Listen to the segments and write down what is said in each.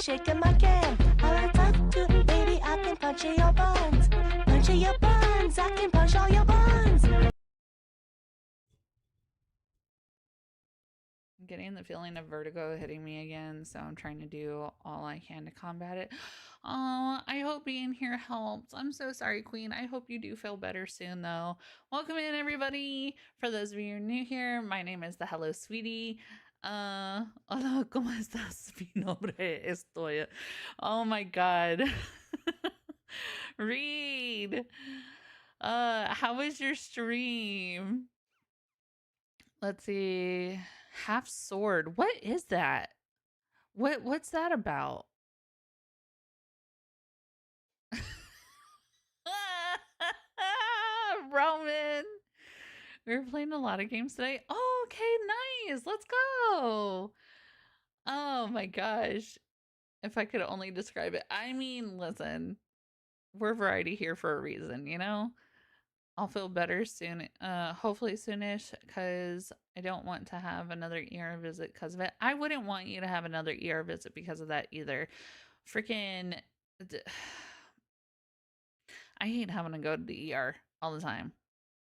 shaking my can. All I talk to, baby, I can punch in your buns. Punch in your buns, I can punch all your buns. I'm getting the feeling of vertigo hitting me again, so I'm trying to do all I can to combat it. Oh, I hope being here helps. I'm so sorry, Queen. I hope you do feel better soon, though. Welcome in, everybody. For those of you new here, my name is the Hello Sweetie. Hola, ¿cómo estás? Mi nombre es Toya. Oh my God. Reed. How was your stream? Let's see. Half sword. What is that? What's that about? Roman. We were playing a lot of games today. Oh, okay, nice. Let's go. Oh my gosh. If I could only describe it. I mean, listen. We're variety here for a reason, you know? I'll feel better soon, hopefully soonish, because I don't want to have another ER visit because of it. I wouldn't want you to have another ER visit because of that either. Freaking, I hate having to go to the ER all the time.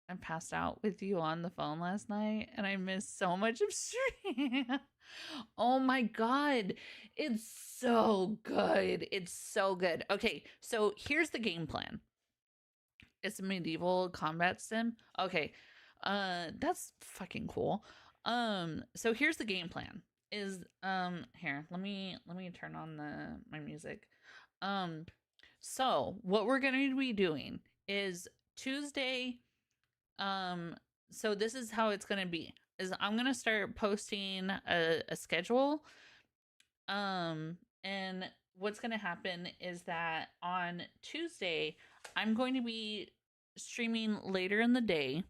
I passed out with you on the phone last night, and I missed so much of stream. Oh my God, it's so good. It's so good. Okay, so here's the game plan. It's a medieval combat sim. Okay. That's fucking cool. So here's the game plan. Is here, let me turn on my music. So what we're going to be doing is Tuesday. So this is how it's going to be. Is I'm going to start posting a schedule. And what's going to happen is that on Tuesday, I'm going to be streaming later in the day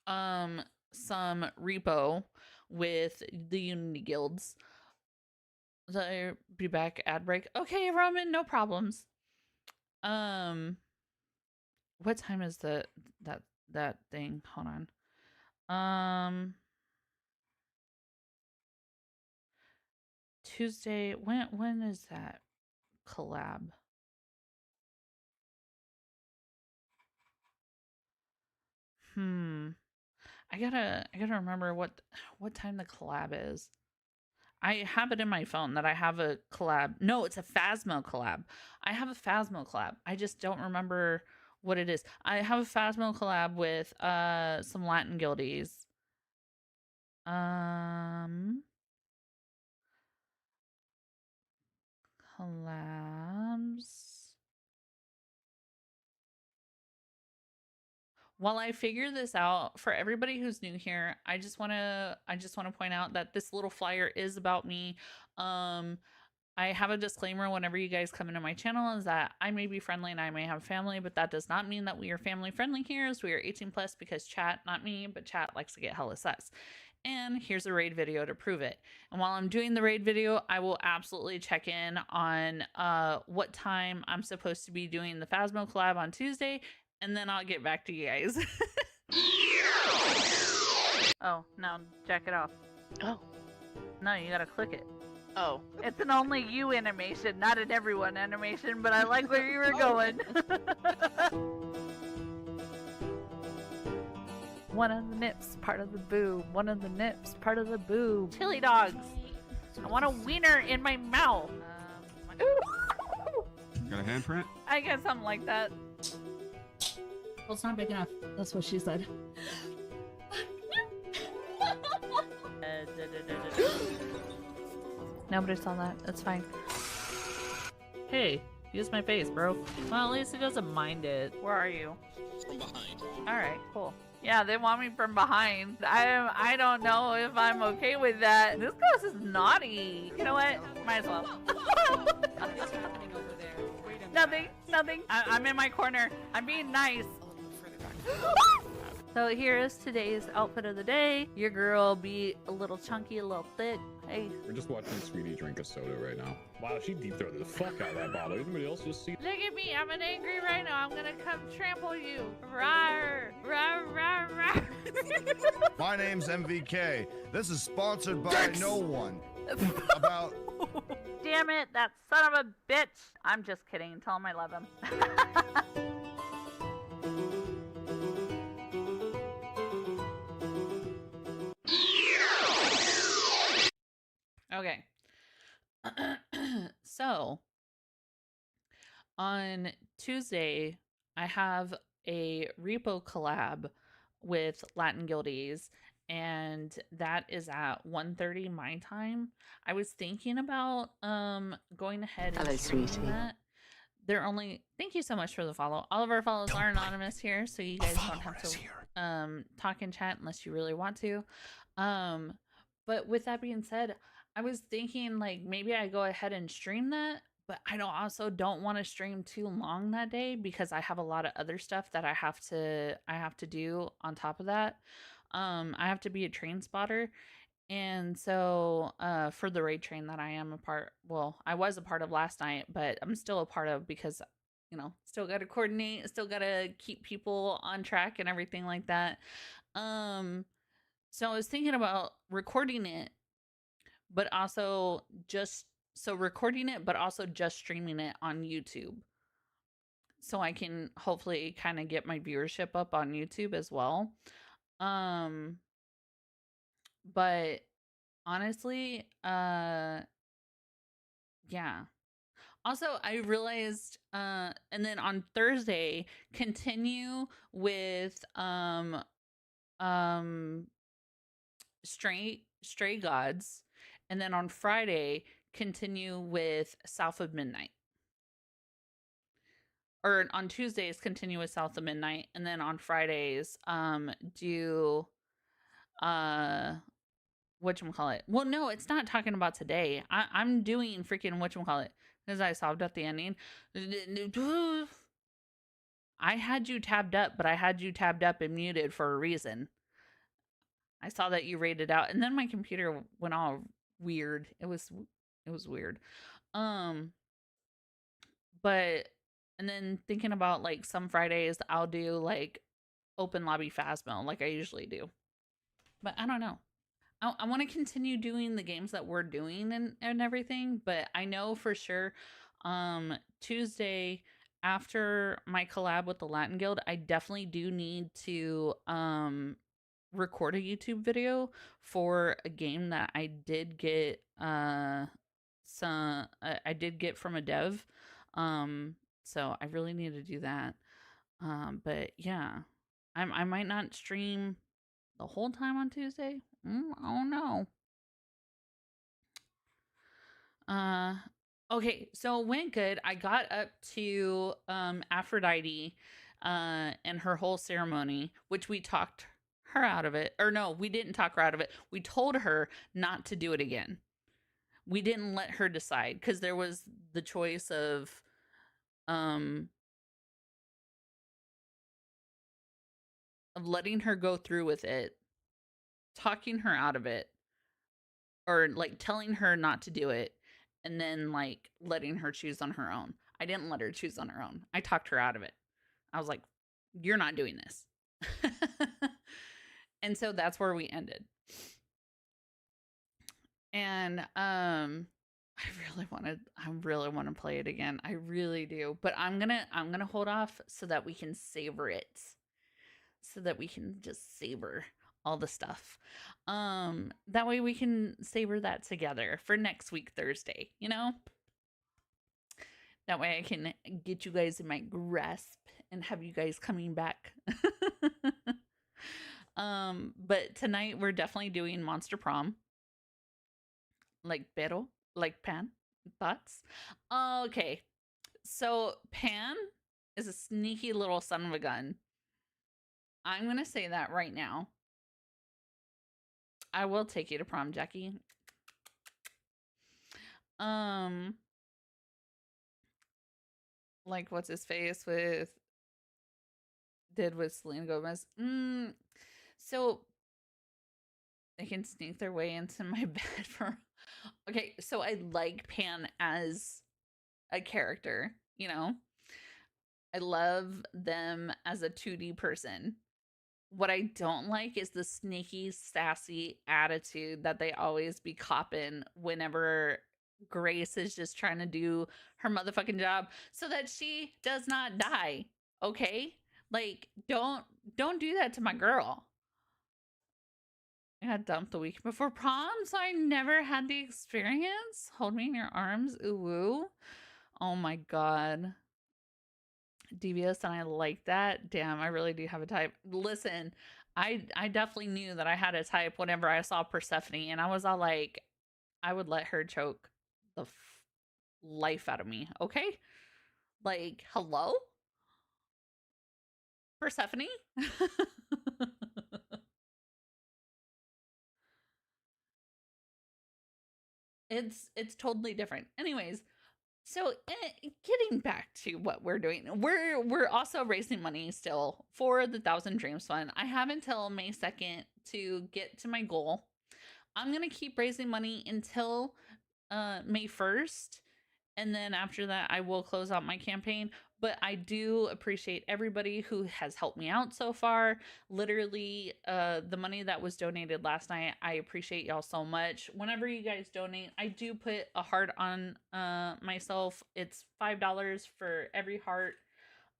some repo with the Unity guilds. So I'll be back ad break. Okay, Roman, no problems. What time is that thing? Hold on. Tuesday, when is that collab? I gotta remember what time the collab is. I have it in my phone that I have a collab. No, it's a Phasmo collab. I have a Phasmo collab. I just don't remember what it is. I have a Phasmo collab with some Latin guildies. Collabs. While I figure this out, for everybody who's new here, I just want to point out that this little flyer is about me. I have a disclaimer whenever you guys come into my channel is that I may be friendly and I may have family, but that does not mean that we are family friendly here, as we are 18 plus, because chat, not me, but chat likes to get hella sus. And here's a raid video to prove it. And while I'm doing the raid video, I will absolutely check in on what time I'm supposed to be doing the Phasmo collab on Tuesday, and then I'll get back to you guys. Oh, no, check it off. Oh. No, you gotta click it. Oh. It's an only you animation, not an everyone animation, but I like where you were going. One of the nips, part of the boob. One of the nips, part of the boob. Chili dogs. I want a wiener in my mouth. Got a handprint? I guess something like that. Well, it's not big enough. That's what she said. Nobody saw that. That's fine. Hey, use my face, bro. Well, at least he doesn't mind it. Where are you? From behind. Alright, cool. Yeah, they want me from behind. I don't know if I'm okay with that. This ghost is naughty. You know what? Might as well. What's happening over there? Nothing. I'm in my corner. I'm being nice. So here is today's outfit of the day. Your girl be a little chunky, a little thick. Hey. We're just watching Sweetie drink a soda right now. Wow, she deep throated the fuck out of that bottle. Anybody else just see? Look at me. I'm an angry rhino. I'm gonna come trample you. Rawr, rawr, rawr, rawr. My name's MVK. This is sponsored by no one. About damn it, that son of a bitch. I'm just kidding. Tell him I love him. Okay. So, on Tuesday, I have a repo collab with Latin Guildies, and that is at 1:30 my time. I was thinking about going ahead and Hello, streaming sweetie. that. They're only thank you so much for the follow. All of our follows are anonymous here, so you guys don't have to talk in chat unless you really want to. But with that being said, I was thinking like maybe I go ahead and stream that, but I also don't want to stream too long that day because I have a lot of other stuff that I have to do on top of that. I have to be a train spotter. And so for the raid train that I am a part, well, I was a part of last night, but I'm still a part of because still got to coordinate, still got to keep people on track and everything like that. So I was thinking about recording it, but also just recording it, but also just streaming it on YouTube. So I can hopefully kind of get my viewership up on YouTube as well. But honestly, yeah. Also, I realized and then on Thursday continue with Stray Gods, and then on Friday continue with South of Midnight. Or on Tuesdays continue with South of Midnight, and then on Fridays do whatchamacallit. Well, no, it's not talking about today. I'm doing freaking whatchamacallit because I solved up the ending. I had you tabbed up, but I had you tabbed up and muted for a reason. I saw that you rated out, and then my computer went all weird. It was weird. But and then thinking about like some Fridays I'll do like open lobby Phasmo like I usually do. But I don't know. I want to continue doing the games that we're doing and everything, but I know for sure Tuesday after my collab with the Latin Guild, I definitely do need to record a YouTube video for a game that I did get I did get from a dev. So I really need to do that. But yeah, I might not stream the whole time on Tuesday. I don't know. Okay, so it went good. I got up to Aphrodite and her whole ceremony, which we talked her out of it. Or no, we didn't talk her out of it. We told her not to do it again. We didn't let her decide because there was the choice of letting her go through with it, talking her out of it, or like telling her not to do it, and then like letting her choose on her own. I didn't let her choose on her own. I talked her out of it. I was like, you're not doing this. And so that's where we ended. And I really want to play it again. I really do. But I'm going to hold off so that we can savor it. So that we can just savor all the stuff. That way we can savor that together for next week Thursday, you know? That way I can get you guys in my grasp and have you guys coming back. But tonight we're definitely doing Monster Prom. Like Pero, like Pan. Thoughts? Okay. So Pan is a sneaky little son of a gun. I'm going to say that right now. I will take you to prom, Jackie. Like what's his face did with Selena Gomez. So they can sneak their way into my bed for. Okay, so I like Pan as a character, you know. I love them as a 2D person. What I don't like is the sneaky, sassy attitude that they always be copping whenever Grace is just trying to do her motherfucking job so that she does not die. Okay? Like, don't do that to my girl. I got dumped the week before prom, so I never had the experience. Hold me in your arms. Ooh woo. Oh my god. Devious, and I like that. Damn, I really do have a type. Listen, I definitely knew that I had a type whenever I saw Persephone, and I was all like, I would let her choke the life out of me. Okay? Like, hello? Persephone? It's totally different. Anyways, so getting back to what we're doing, we're also raising money still for the Thousand Dreams Fund. I have until May 2nd to get to my goal. I'm gonna keep raising money until May 1st, and then after that I will close out my campaign. But I do appreciate everybody who has helped me out so far. Literally, the money that was donated last night, I appreciate y'all so much. Whenever you guys donate, I do put a heart on myself. It's $5 for every heart.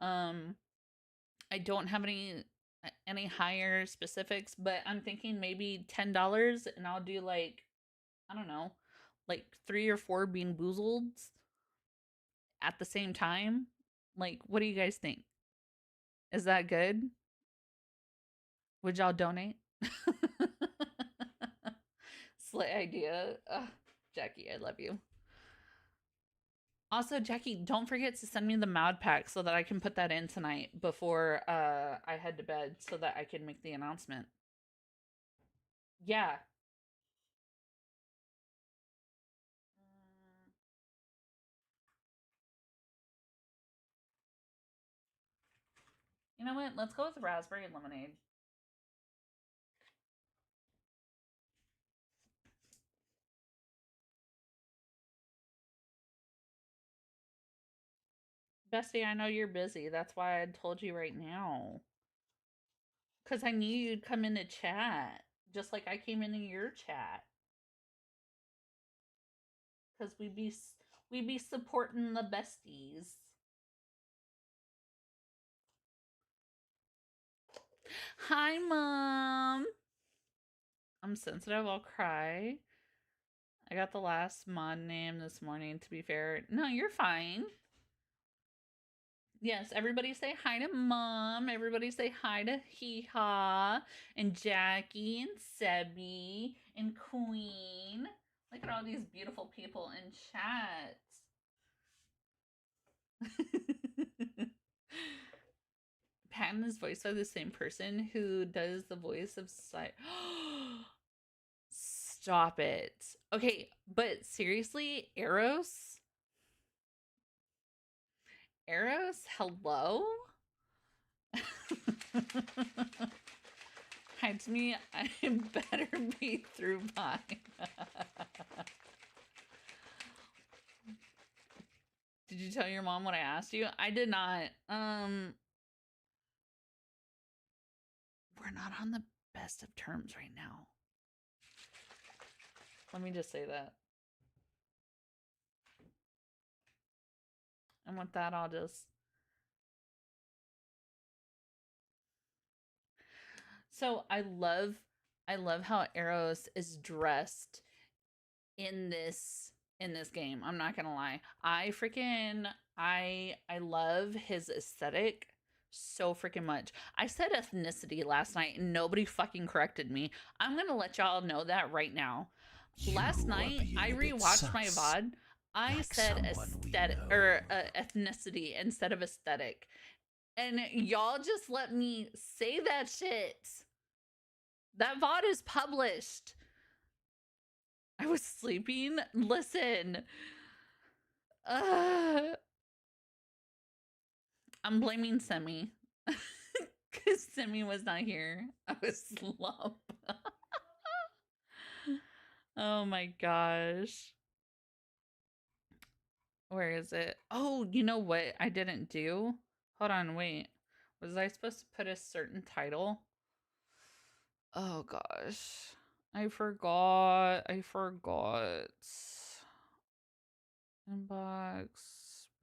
I don't have any higher specifics, but I'm thinking maybe $10, and I'll do like, I don't know, like 3 or 4 Bean Boozleds at the same time. Like, what do you guys think? Is that good? Would y'all donate? Slay idea. Ugh, Jackie, I love you. Also, Jackie, don't forget to send me the Moud pack so that I can put that in tonight before I head to bed so that I can make the announcement. Yeah. You know what? Let's go with raspberry lemonade. Bestie, I know you're busy. That's why I told you right now. Because I knew you'd come into chat. Just like I came into your chat. Because we'd be supporting the besties. Hi, Mom. I'm sensitive. I'll cry. I got the last mod name this morning, to be fair. No, you're fine. Yes, everybody say hi to Mom. Everybody say hi to Hee Haw and Jackie and Sebby and Queen. Look at all these beautiful people in chat. Patton is voiced by the same person who does the voice of Stop it. Okay, but seriously, Eros? Eros, hello? Hide to me, I better be through by. Did you tell your mom what I asked you? I did not. We're not on the best of terms right now. Let me just say that. And with that, I'll just... So I love how Eros is dressed in this game. I'm not gonna lie. I love his aesthetic so freaking much. I said ethnicity last night and nobody fucking corrected me. I'm gonna let y'all know that right now. Last night I rewatched my VOD. I said aesthetic or ethnicity instead of aesthetic. And y'all just let me say that shit. That VOD is published. I was sleeping. Listen. I'm blaming Semi. Because Semi was not here. I was slump. Oh my gosh. Where is it? Oh, you know what I didn't do? Hold on, wait. Was I supposed to put a certain title? Oh gosh. I forgot.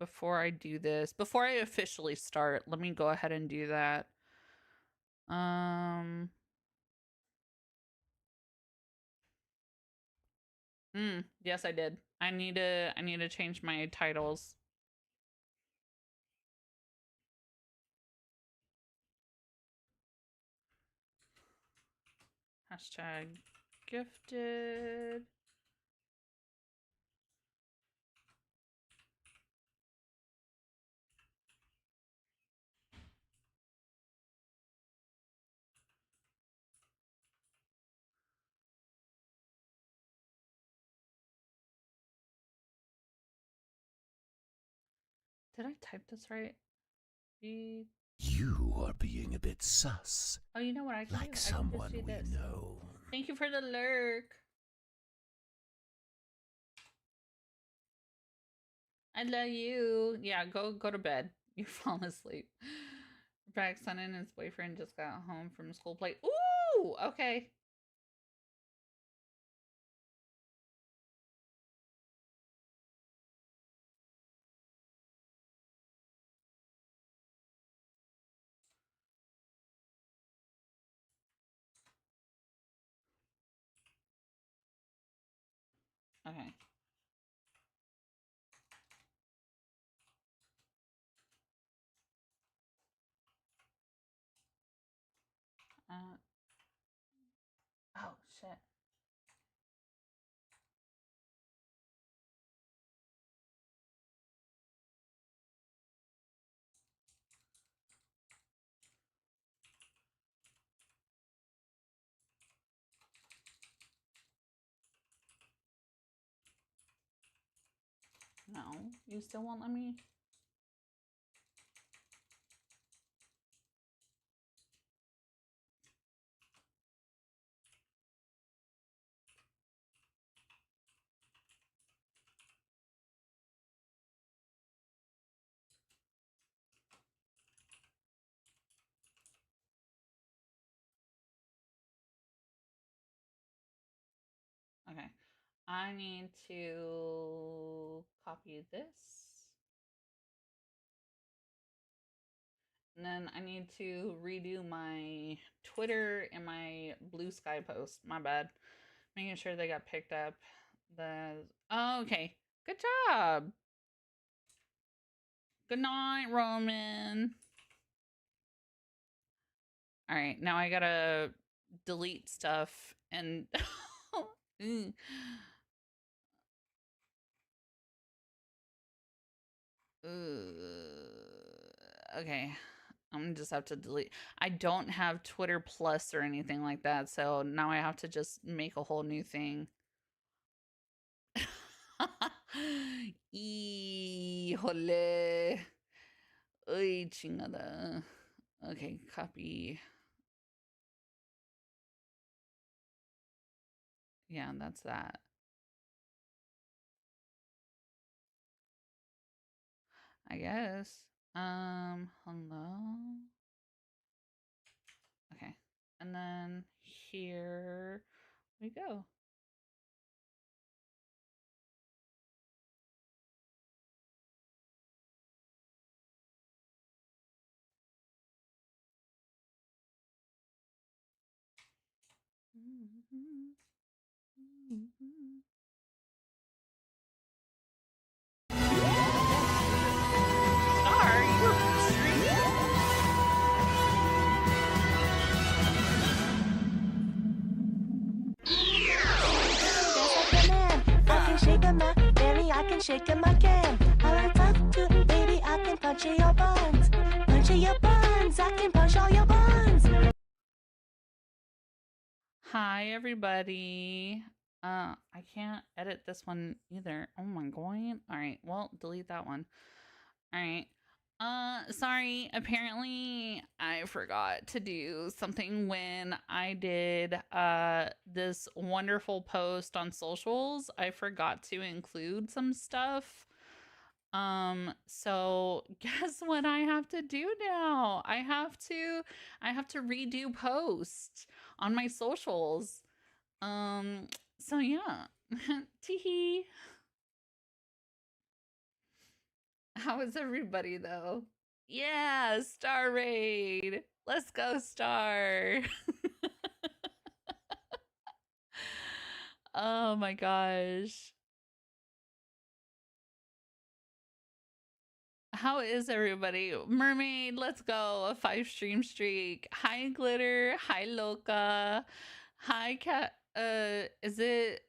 before I do this, before I officially start, let me go ahead and do that. Yes, I did. I need to change my titles. Hashtag gifted. Did I type this right? You are being a bit sus. Oh, you know what I can Like do? someone I can just do we this. know. Thank you for the lurk. I love you. Yeah, go to bed. You fall asleep. Bragg's son and his boyfriend just got home from school play. Ooh, okay. Okay. Oh shit. No, you still won't let me. Okay. I need to copy this. And then I need to redo my Twitter and my Blue Sky post. My bad. Making sure they got picked up. Oh, okay. Good job. Good night, Roman. All right, now I gotta delete stuff and okay. I'm just have to delete. I don't have Twitter Plus or anything like that, so now I have to just make a whole new thing. Híjole. Ay, chingada. Okay, copy. Yeah, that's that. I guess. Hello. Okay. And then here we go. Star, you're streaming? I can shake 'em up, baby, I can shake 'em again. All I talk to, baby, I can punch in your buns. Punch in your buns, I can punch all your buns. Hi, everybody. I can't edit this one either. Oh my god. All right, well, delete that one. All right. Sorry. Apparently, I forgot to do something when I did this wonderful post on socials. I forgot to include some stuff. So guess what I have to do now? I have to redo posts on my socials. So yeah. Teehee. How is everybody though? Yeah, Star Raid. Let's go, Star. Oh my gosh. How is everybody? Mermaid, let's go. A 5 stream streak. Hi, Glitter. Hi, Loca. Hi, Cat. Is it?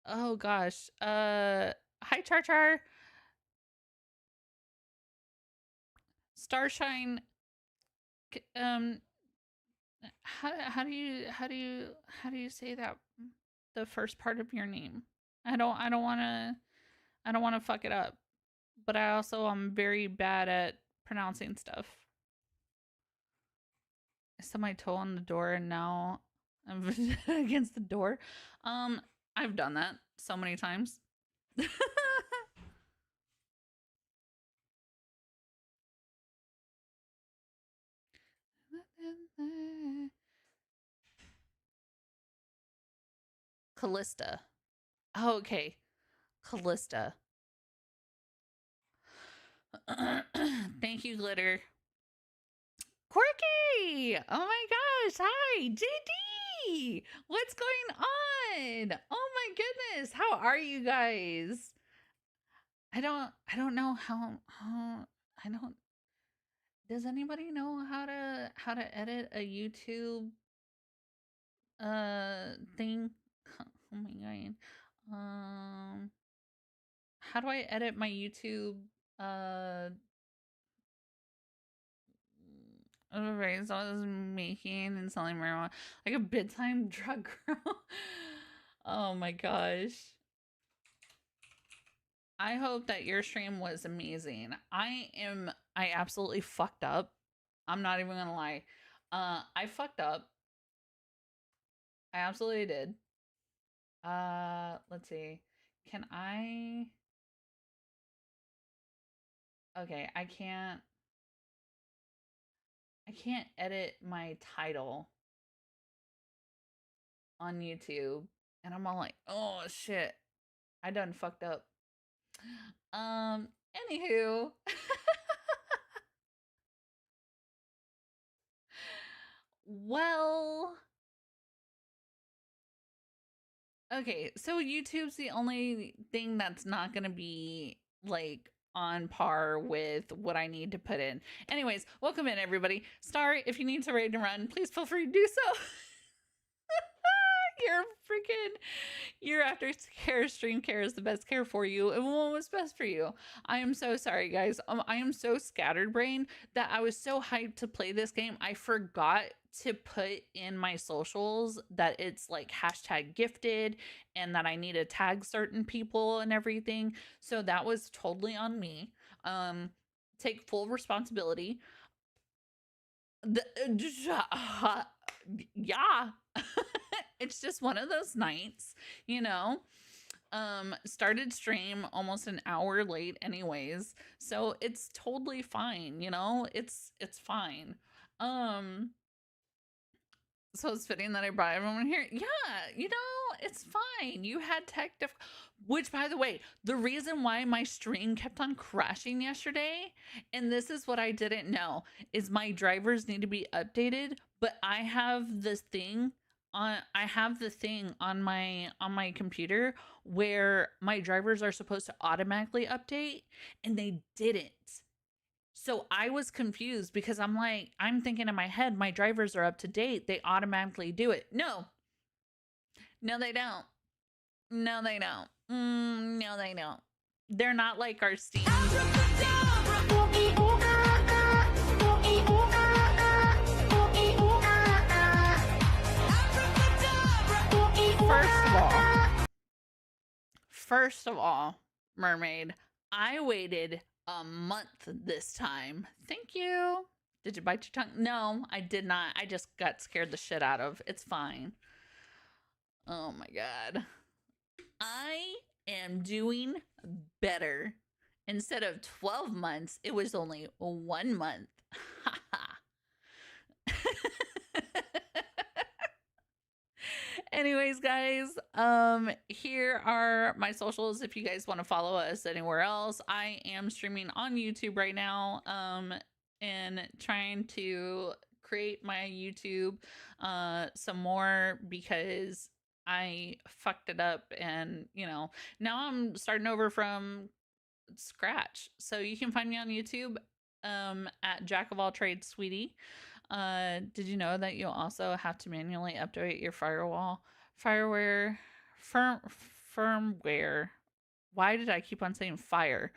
Oh gosh. Hi, Char Char. Starshine. How do you say that? The first part of your name. I don't want to fuck it up. But I'm very bad at pronouncing stuff. I set my toe on the door and now I'm against the door. I've done that so many times. Callista. Oh, okay. Callista. Thank you, Glitter. Quirky! Oh my gosh! Hi, JD! What's going on? Oh my goodness! How are you guys? I don't know how I don't. Does anybody know how to edit a YouTube thing? Oh my god. How do I edit my YouTube right, so I was making and selling marijuana like a bedtime drug girl. Oh my gosh. I hope that your stream was amazing. I absolutely fucked up. I'm not even gonna lie. I fucked up. I absolutely did. Let's see. Can I? Okay, I can't edit my title on YouTube. And I'm all like, oh shit. I done fucked up. Anywho. Well, okay, so YouTube's the only thing that's not gonna be like on par with what I need to put in. Anyways, welcome in everybody. Star, if you need to raid and run, please feel free to do so. Your after care stream care is the best care for you and what was best for you. I am so sorry, guys. I am so scattered brain that I was so hyped to play this game. I forgot to put in my socials that it's like hashtag gifted and that I need to tag certain people and everything. So that was totally on me. Take full responsibility. Yeah. It's just one of those nights, you know. Started stream almost an hour late anyways, so it's totally fine, you know. It's fine. So it's fitting that I brought everyone here. Yeah, you know, it's fine. You had tech which, by the way, the reason why my stream kept on crashing yesterday, and this is what I didn't know, is my drivers need to be updated, but I have this thing on my computer where my drivers are supposed to automatically update and they didn't. So I was confused because I'm thinking in my head, my drivers are up to date. They automatically do it. No, they don't. No, they don't. No, they don't. They're not like our Steam. First of all, Mermaid, I waited a month this time. Thank you. Did you bite your tongue? No, I did not. I just got scared the shit out of. It's fine. Oh my god. I am doing better. Instead of 12 months, it was only 1 month. Anyways, guys, here are my socials if you guys want to follow us anywhere else. I am streaming on YouTube right now, and trying to create my YouTube some more because I fucked it up, and you know, now I'm starting over from scratch. So you can find me on YouTube at Jack of All Trades Sweetie. Did you know that you'll also have to manually update your firmware? Why did I keep on saying firmware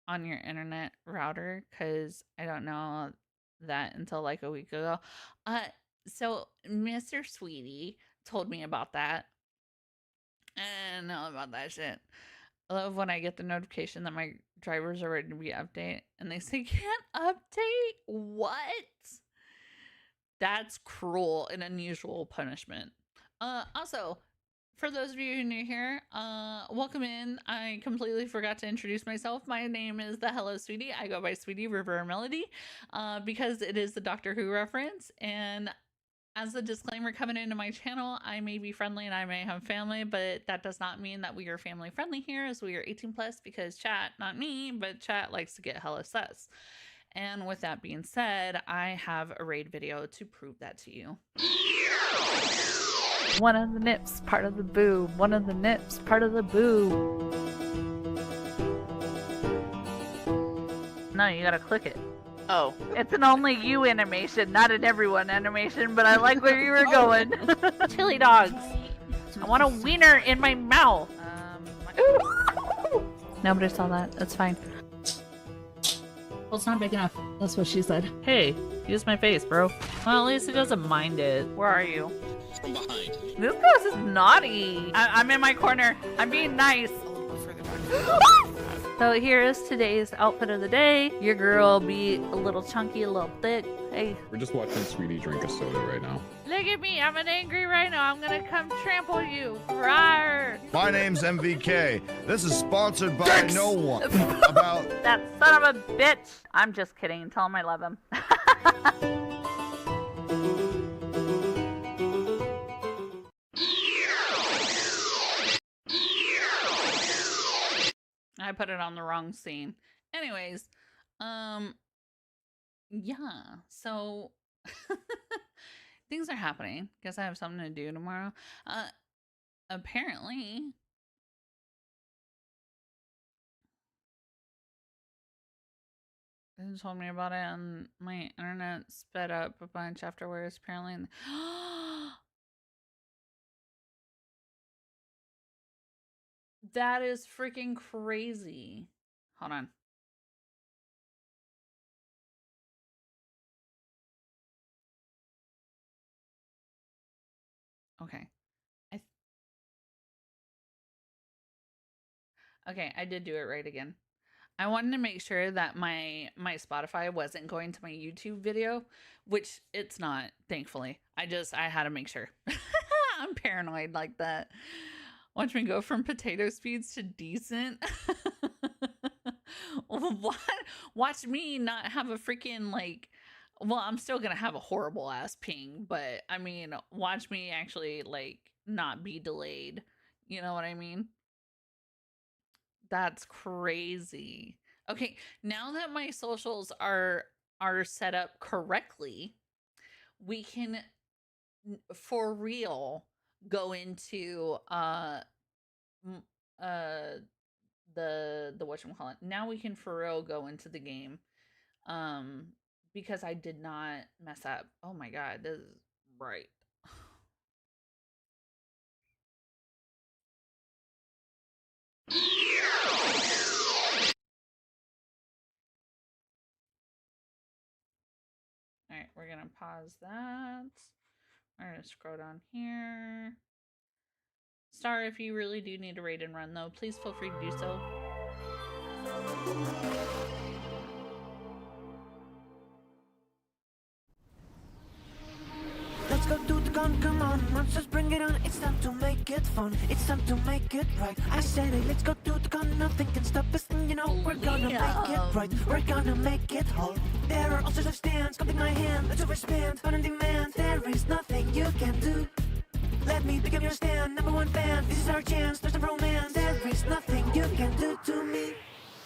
on your internet router? Because I don't know that until like a week ago. So Mr. Sweetie told me about that. And know about that shit. I love when I get the notification that my drivers are ready to be updated and they say can't update. What? That's cruel and unusual punishment. Also, for those of you who are new here, welcome in. I completely forgot to introduce myself. My name is the Hello Sweetie. I go by Sweetie River Melody because it is the Doctor Who reference. And as a disclaimer coming into my channel, I may be friendly and I may have family, but that does not mean that we are family friendly here, as we are 18 plus, because chat, not me, but chat likes to get hella sus. And with that being said, I have a raid video to prove that to you. One of the nips, part of the boob. One of the nips, part of the boob. No, you gotta click it. Oh, it's an only you animation, not an everyone animation, but I like where you were going. Chili dogs. I want a wiener in my mouth. Nobody saw that. That's fine. Well, it's not big enough. That's what she said. Hey, use my face, bro. Well, at least he doesn't mind it. Where are you? From behind. This ghost is naughty. I'm in my corner. I'm being nice. So here is today's outfit of the day. Your girl be a little chunky, a little thick. Hey. We're just watching Sweetie drink a soda right now. Look at me. I'm an angry rhino. I'm gonna come trample you. Rawr. My name's MVK. This is sponsored by no one. About That son of a bitch. I'm just kidding. Tell him I love him. I put it on the wrong scene. Anyways, yeah, so things are happening. Guess I have something to do tomorrow. Apparently, they told me about it, and my internet sped up a bunch afterwards. Apparently, that is freaking crazy. Hold on. Okay. Okay, I did do it right again. I wanted to make sure that my Spotify wasn't going to my YouTube video, which it's not, thankfully. I had to make sure. I'm paranoid like that. Watch me go from potato speeds to decent. What? Watch me not have a freaking like, well, I'm still gonna have a horrible ass ping, but I mean, watch me actually like not be delayed. You know what I mean? That's crazy. Okay, now that my socials are set up correctly, we can for real go into the whatchamacallit. Now we can for real go into the game. Because I did not mess up. Oh my god, this is right. Alright, we're gonna pause that. We're gonna scroll down here. Star, if you really do need to raid and run though, please feel free to do so. The let's go to the con, come on. Monsters, bring it on, it's time to make it fun. It's time to make it right. I said it, let's go to the con, nothing can stop us. And you know, we're gonna make it right. We're gonna make it whole. There are all sorts of stands, holding my hand. Let's overspend, fun and demand. There is nothing you can do. Let me become your stand, number one fan. This is our chance, there's no romance. There is nothing you can do to me.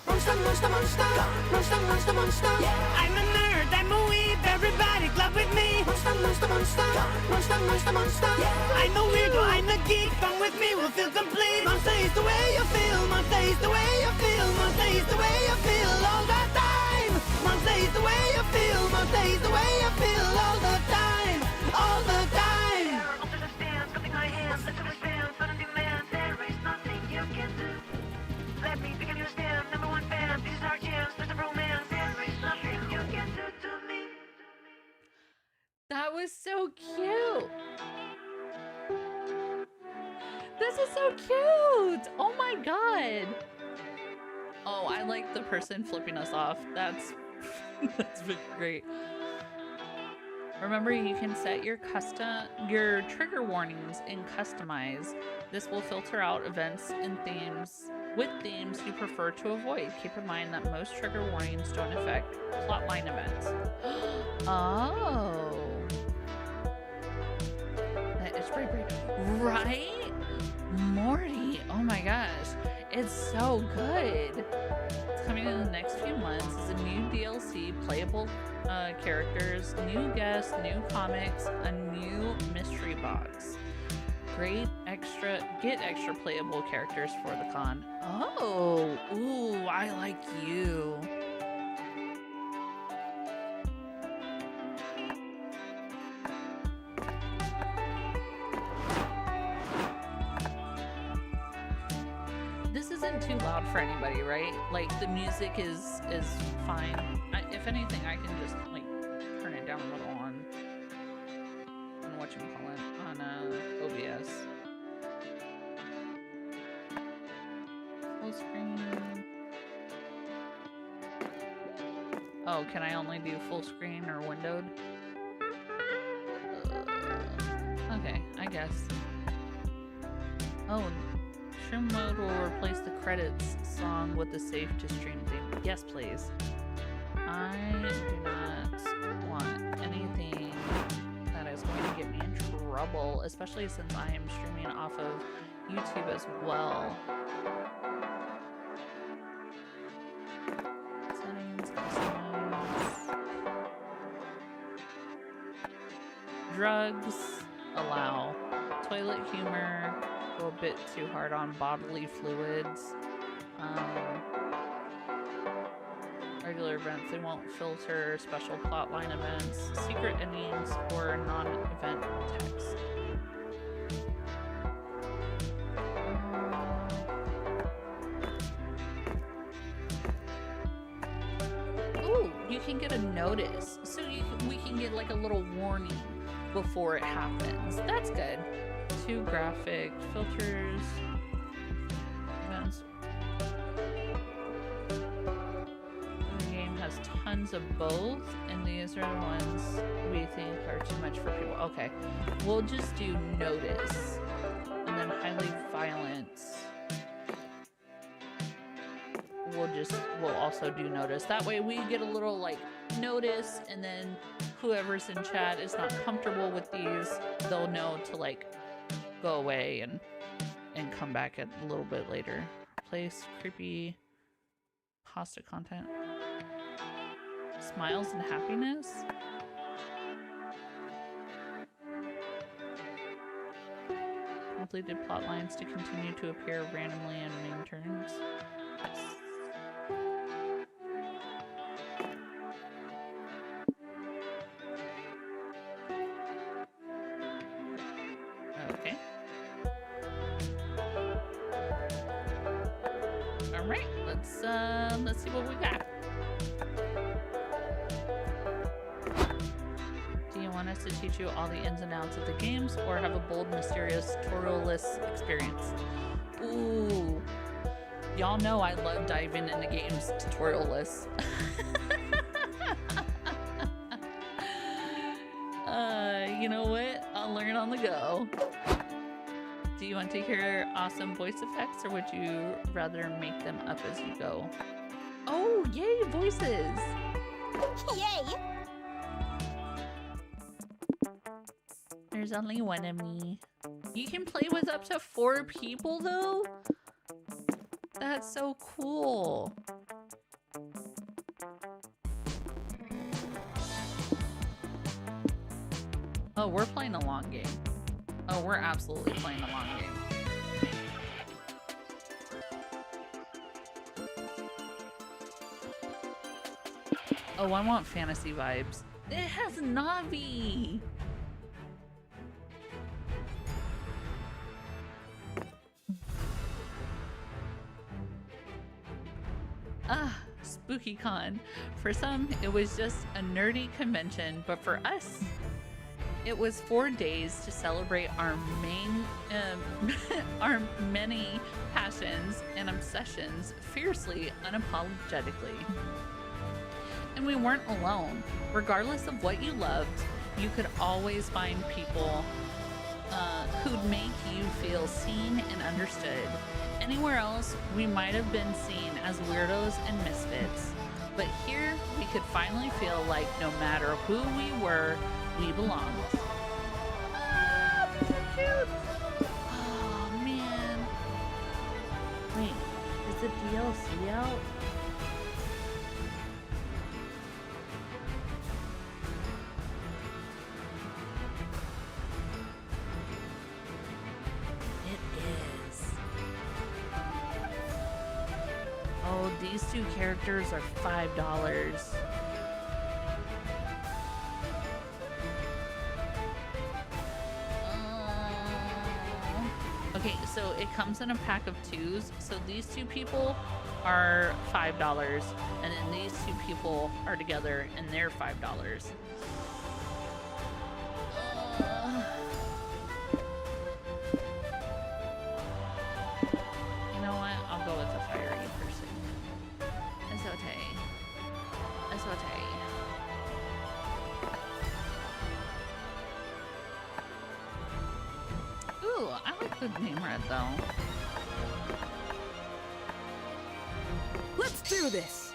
Monster, monster, monster, monster, monster, monster. Yeah. I'm a nerd, I'm a weeb, everybody club with me. Monster, monster, monster, monster, monster, monster. Yeah. I'm a weirdo, I'm a geek, come with me, we'll feel complete. Monster is the way you feel, monster is the way you feel, monster is the way you feel all the time. Monster is the way you feel, monster is the way you feel all the time, all the time. There are alternate stands, something I hand, let's understand, fun and demand. There is nothing you can do. Let me become your stand, number one fan. This is our chance, there's a romance. There is nothing you can do to me. That was so cute. This is so cute. Oh my god. Oh, I like the person flipping us off. That's been great. Remember, you can set your trigger warnings in customize. This will filter out events and themes you prefer to avoid. Keep in mind that most trigger warnings don't affect plotline events. Oh. That is pretty right? Morty. Oh my gosh. It's so good. It's coming in the next few months is a new DLC, playable characters, new guests, new comics, a new mystery box. Get extra playable characters for the con. Oh, ooh, I like you. This isn't too loud for anybody, right? Like the music is fine. If anything, I can just like turn it down a little on whatchamacallit, on OBS. Full screen. Oh, can I only do full screen or windowed? Okay, I guess. Oh, stream mode will replace the credits song with the safe to stream theme. Yes, please. I do not want anything that is going to get me in trouble, especially since I am streaming off of YouTube as well. Settings, customize. Drugs, allow. Toilet humor, go a bit too hard on bodily fluids. Regular events, they won't filter special plotline events, secret endings, or non-event text. Ooh, you can get a notice, so we can get like a little warning before it happens. That's good. 2 graphic filters, events. Has tons of both, and these are the ones we think are too much for people. Okay, we'll just do notice, and then highly violent. We'll also do notice. That way we get a little like notice, and then whoever's in chat is not comfortable with these, they'll know to like go away and come back a little bit later. Place creepy pasta content. Smiles and happiness? Completed plot lines to continue to appear randomly in main turns. Okay. Alright, let's see what we got. Do you want us to teach you all the ins and outs of the games, or have a bold, mysterious, tutorial-less experience? Ooh. Y'all know I love diving into games tutorial-less. You know what? Learn on the go. Do you want to hear awesome voice effects, or would you rather make them up as you go? Oh, yay, voices! Yay! There's only one of me. You can play with up to 4 people, though? That's so cool. Oh, we're playing a long game. Oh, we're absolutely playing a long game. Oh, I want fantasy vibes. It has Navi! Ah, SpookyCon. For some, it was just a nerdy convention, but for us, it was 4 days to celebrate our our many passions and obsessions fiercely, unapologetically. And we weren't alone. Regardless of what you loved, you could always find people who'd make you feel seen and understood. Anywhere else, we might have been seen as weirdos and misfits. But here, we could finally feel like no matter who we were, we belonged. Ah, these are cute! Oh, man. Wait, is the DLC out? Oh, these 2 characters are $5. Okay, so it comes in a pack of 2s. So these 2 people are $5, and then these 2 people are together, and they're $5. You know what? I'll go with the fiery person. Azote. Azote. Ooh, I like the name red though. Let's do this!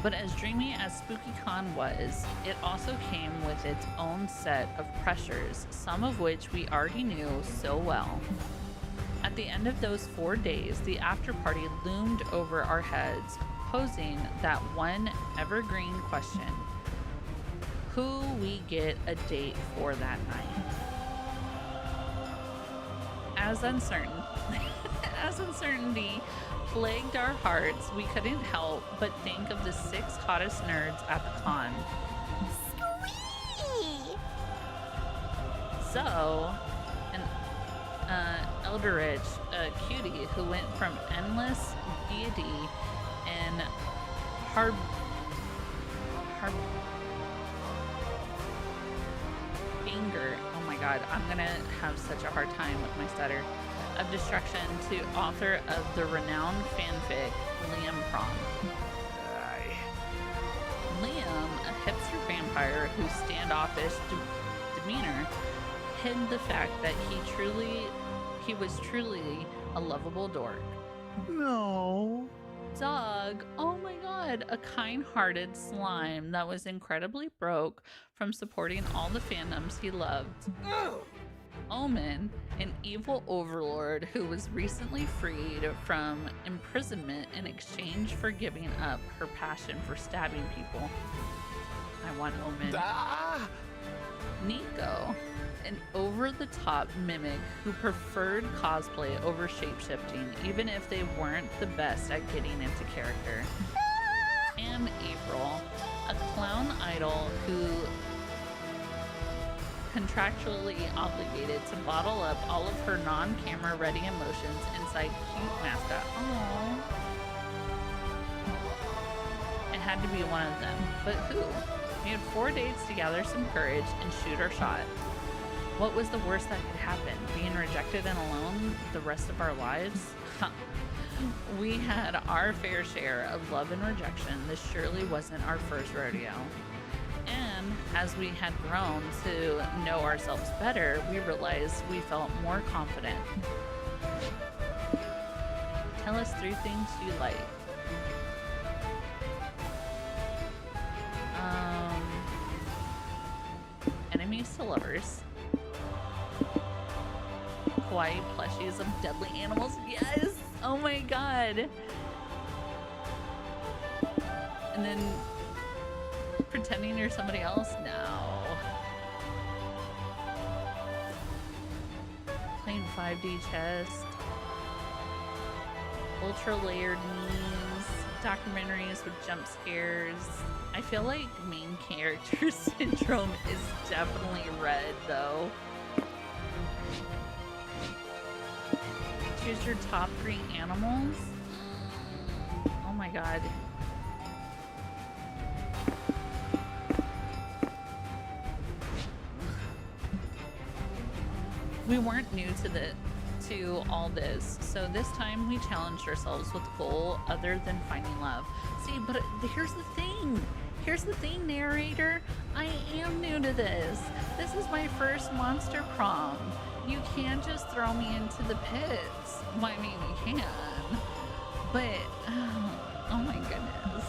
But as dreamy as SpookyCon was, it also came with its own set of pressures, some of which we already knew so well. At the end of those 4 days, the after party loomed over our heads, posing that one evergreen question: who we get a date for that night? As uncertainty plagued our hearts, we couldn't help but think of the 6 hottest nerds at the con. Squee! So, an Eldritch cutie who went from endless deity and harbinger, oh my god, I'm gonna have such a hard time with my stutter, of destruction to author of the renowned fanfic Liam Prom. Liam, a hipster vampire whose standoffish demeanor hid the fact that he was truly a lovable dork. No. Zog, oh my god, a kind-hearted slime that was incredibly broke from supporting all the fandoms he loved. Omen, an evil overlord who was recently freed from imprisonment in exchange for giving up her passion for stabbing people. I want Omen. Nico, an over-the-top mimic who preferred cosplay over shapeshifting, even if they weren't the best at getting into character. And April, a clown idol who contractually obligated to bottle up all of her non-camera ready emotions inside cute mascot. Aww. It had to be one of them, but who? We had 4 days to gather some courage and shoot our shot. What was the worst that could happen? Being rejected and alone the rest of our lives? We had our fair share of love and rejection. This surely wasn't our first rodeo. And as we had grown to know ourselves better, we realized we felt more confident. Tell us 3 things you like. Enemies to lovers. Kawaii plushies of deadly animals. Yes! Oh my god. And then pretending you're somebody else? No. Playing 5D chess. Ultra layered memes. Documentaries with jump scares. I feel like main character syndrome is definitely red though. Choose your top 3 animals. Oh my god. We weren't new to all this, so this time we challenged ourselves with a goal other than finding love. See, but here's the thing. Here's the thing, narrator. I am new to this. This is my first monster prom. You can't just throw me into the pits. Well, I mean, you can, but oh my goodness.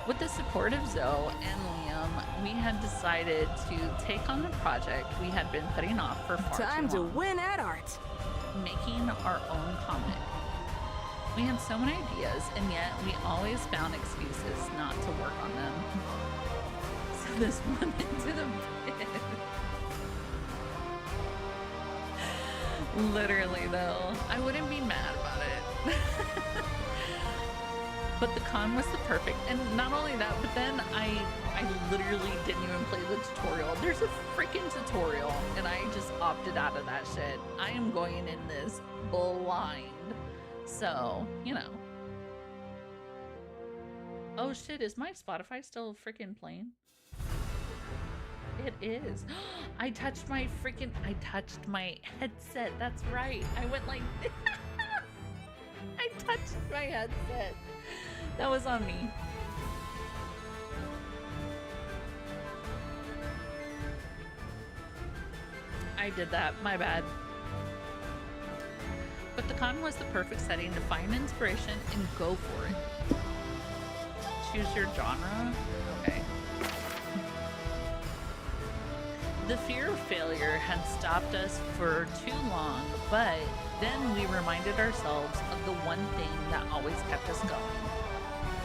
With the support of Zoe and Liam, we had decided to take on the project we had been putting off for far Time too to long. win at art. Making our own comic. We had so many ideas, and yet we always found excuses not to work on them. So this one into the pit. Literally though, I wouldn't be mad about it. But the con was the perfect, and not only that, but then I literally didn't even play the tutorial. There's a freaking tutorial, and I just opted out of that shit. I am going in this blind. So, you know. Oh shit, is my Spotify still freaking playing? It is. I touched my headset. That's right. I went like I touched my headset. That was on me. I did that. My bad. But the con was the perfect setting to find inspiration and go for it. Choose your genre? Okay. The fear of failure had stopped us for too long, but then we reminded ourselves of the one thing that always kept us going.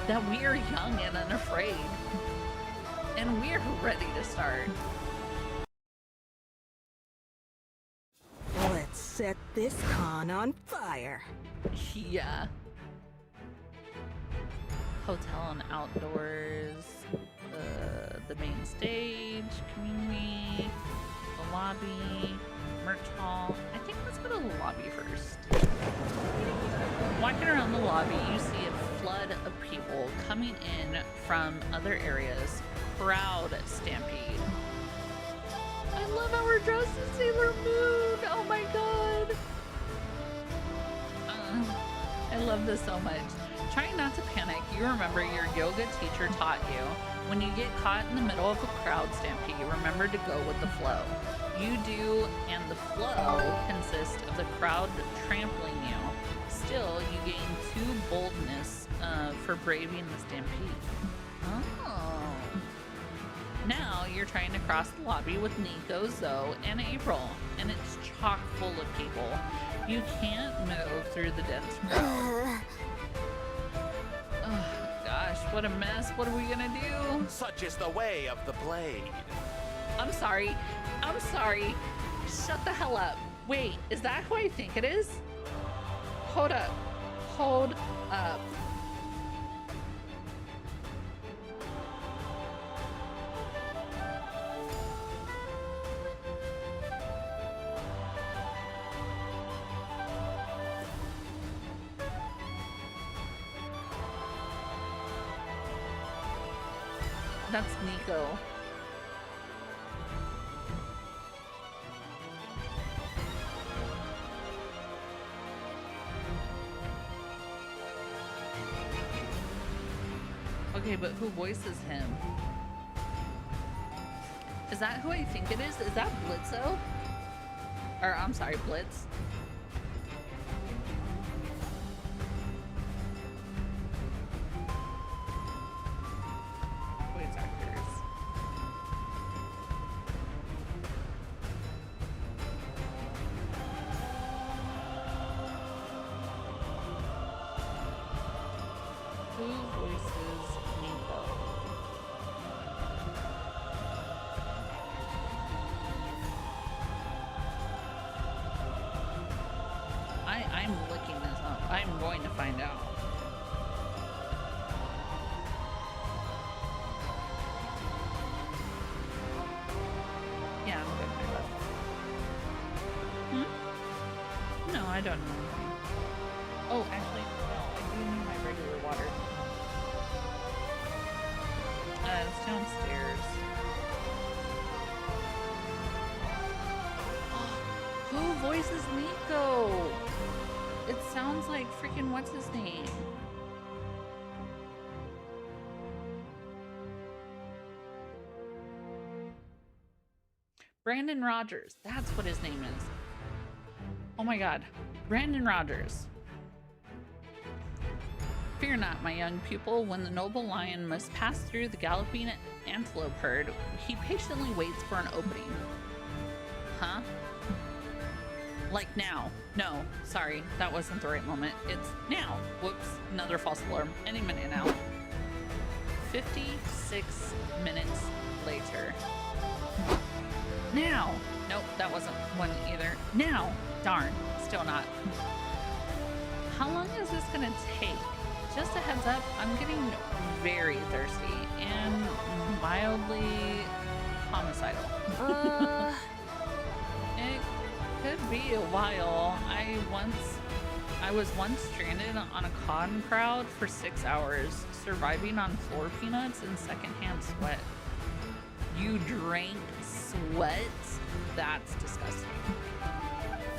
That we are young and unafraid. And we are ready to start. Let's set this con on fire. Yeah. Hotel and outdoors, the main stage, community, the lobby, merch hall. I think let's go to the lobby first. Walking around the lobby, you see a flood of people coming in from other areas. Crowd stampede. I love how we're dressed as Sailor Moon. Oh my god. I love this so much. Trying not to panic, you remember your yoga teacher taught you. When you get caught in the middle of a crowd stampede, remember to go with the flow. You do, and the flow consists of the crowd trampling you. Still, you gain 2 boldness for braving the stampede. Oh. Now you're trying to cross the lobby with Nico, Zoe, and April, and it's chock full of people. You can't move through the dense crowd. Oh gosh, what a mess. What are we gonna do? Such is the way of the blade. I'm sorry. I'm sorry. Shut the hell up. Wait, is that who I think it is? Hold up. Hold up. That's Nico. Okay, but who voices him? Is that who I think it is? Is that Blitzo? Or, I'm sorry, Blitz. Voice actors. Who voices Nico? I'm looking this up. I'm going to find out. Yeah, I'm good with that. Hmm? No, I don't know anything. Oh, actually, no, I do need my regular water. It's downstairs. Who voices Nico? It sounds like freaking what's his name? Brandon Rogers. That's what his name is. Oh my god. Brandon Rogers. Fear not, my young pupil. When the noble lion must pass through the galloping antelope herd, he patiently waits for an opening. Huh? Like now. No, sorry, that wasn't the right moment. It's now. Whoops, another false alarm. Any minute now. 56 minutes later. Now. Nope, that wasn't one either. Now. Darn, still not. How long is this gonna take? Just a heads up, I'm getting very thirsty and mildly homicidal. It could be a while. I was once stranded on a cotton crowd for 6 hours, surviving on floor peanuts and secondhand sweat. You drank sweat? That's disgusting.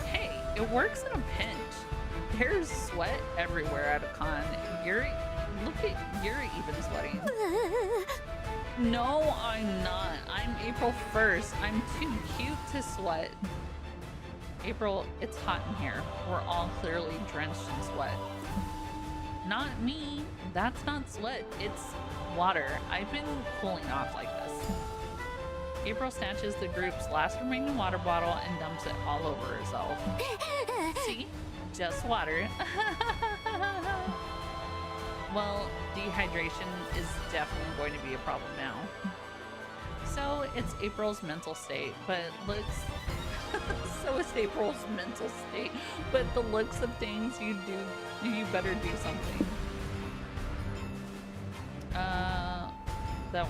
Hey, it works in a pinch. There's sweat everywhere at a con. Look at Yuri even sweating. No, I'm not. I'm April 1st. I'm too cute to sweat. April, it's hot in here. We're all clearly drenched in sweat. Not me. That's not sweat. It's water. I've been cooling off like this. April snatches the group's last remaining water bottle and dumps it all over herself. See? Just water. Well, dehydration is definitely going to be a problem now. So it's April's mental state, but looks... so is April's mental state, but the looks of things you better do something. That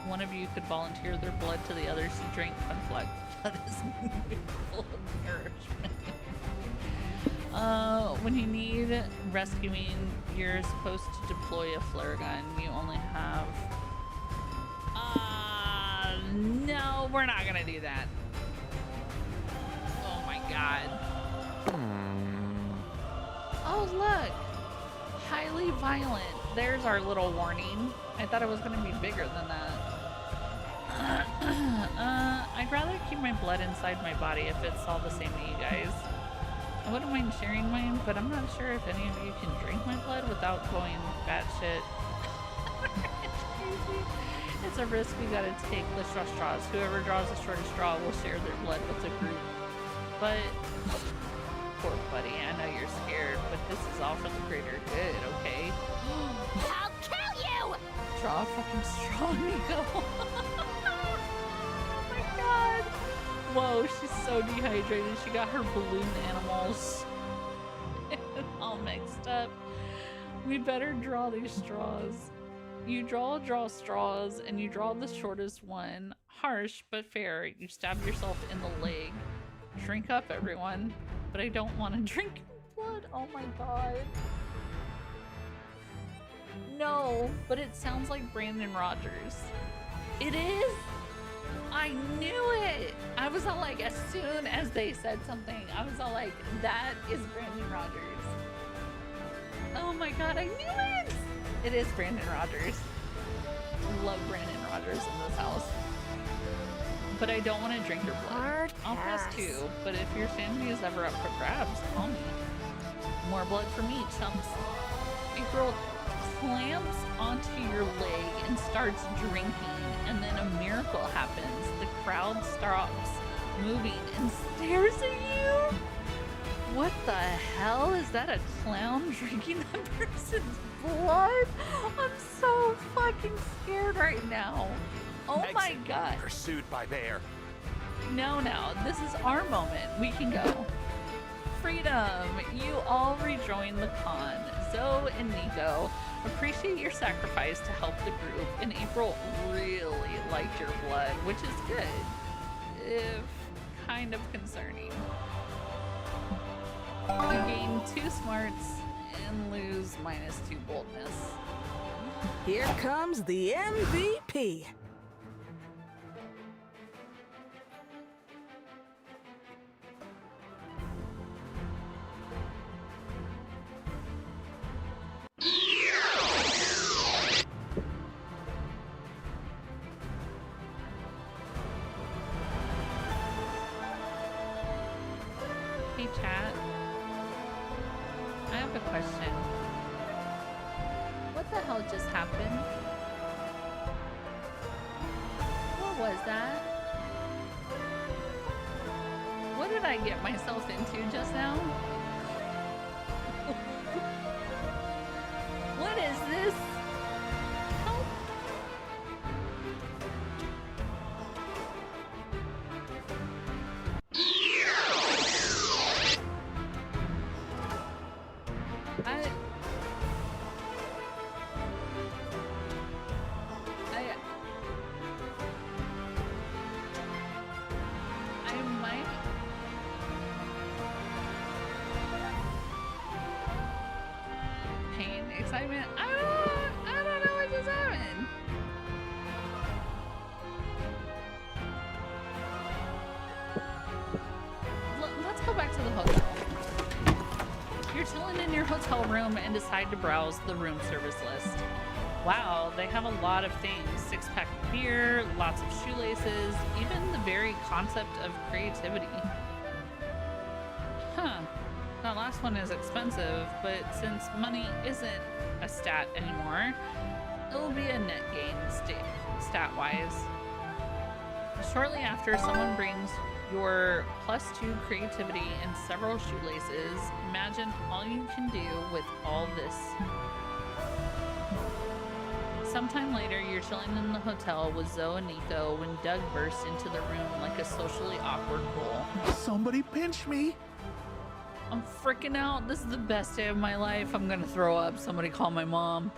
one of you could volunteer their blood to the others to drink. Fun fact, blood is full of nourishment. When you need rescuing, you're supposed to deploy a flare gun. You only have... no, we're not gonna do that. Oh my god. Oh look! Highly violent. There's our little warning. I thought it was gonna be bigger than that. I'd rather keep my blood inside my body if it's all the same to you guys. I wouldn't mind sharing mine, but I'm not sure if any of you can drink my blood without going batshit. It's crazy. It's a risk we gotta take. Let's draw straws. Whoever draws the shortest straw will share their blood with the group. But, poor buddy, I know you're scared, but this is all for the greater good, okay? I'll kill you! Draw a fucking straw, Nico. Oh my god. Whoa, she's so dehydrated. She got her balloon animals all mixed up. We better draw these straws. You draw straws, and you draw the shortest one. Harsh, but fair. You stab yourself in the leg. Drink up, everyone. But I don't want to drink blood. Oh my god. No, but it sounds like Brandon Rogers. It is? I knew it! I was all like, as soon as they said something, I was all like, that is Brandon Rogers. Oh my god, I knew it! It is Brandon Rogers. love Brandon Rogers in this house. But I don't want to drink your blood. Hard I'll press pass. 2, but if your sanity is ever up for grabs, call me. More blood for me, chumps. April clamps onto your leg and starts drinking, and then a miracle happens. The crowd stops moving and stares at you. What the hell? Is that a clown drinking that person's blood? I'm so fucking scared right now. Oh my god. Pursued by bear. No, this is our moment. We can go. Freedom! You all rejoin the con. Zoe and Nico appreciate your sacrifice to help the group, and April really liked your blood, which is good, if kind of concerning. You gain 2 smarts and lose -2 boldness. Here comes the MVP. Hey chat, I have a question. What the hell just happened? What was that? What did I get myself into just now? What is this? Help. I might. Pain, excitement. I don't know what just happened. Let's go back to the hotel. You're chilling in your hotel room and decide to browse the room service list. Wow, they have a lot of things. 6-pack of beer, lots of shoelaces, even the very concept of creativity. Huh. That last one is expensive, but since money isn't a stat anymore, it'll be a net gain stat-wise. Shortly after, someone brings your +2 creativity and several shoelaces. Imagine all you can do with all this. Sometime later, you're chilling in the hotel with Zoe and Nico when Doug bursts into the room like a socially awkward bull. Somebody pinch me. I'm freaking out. This is the best day of my life. I'm gonna throw up. Somebody call my mom.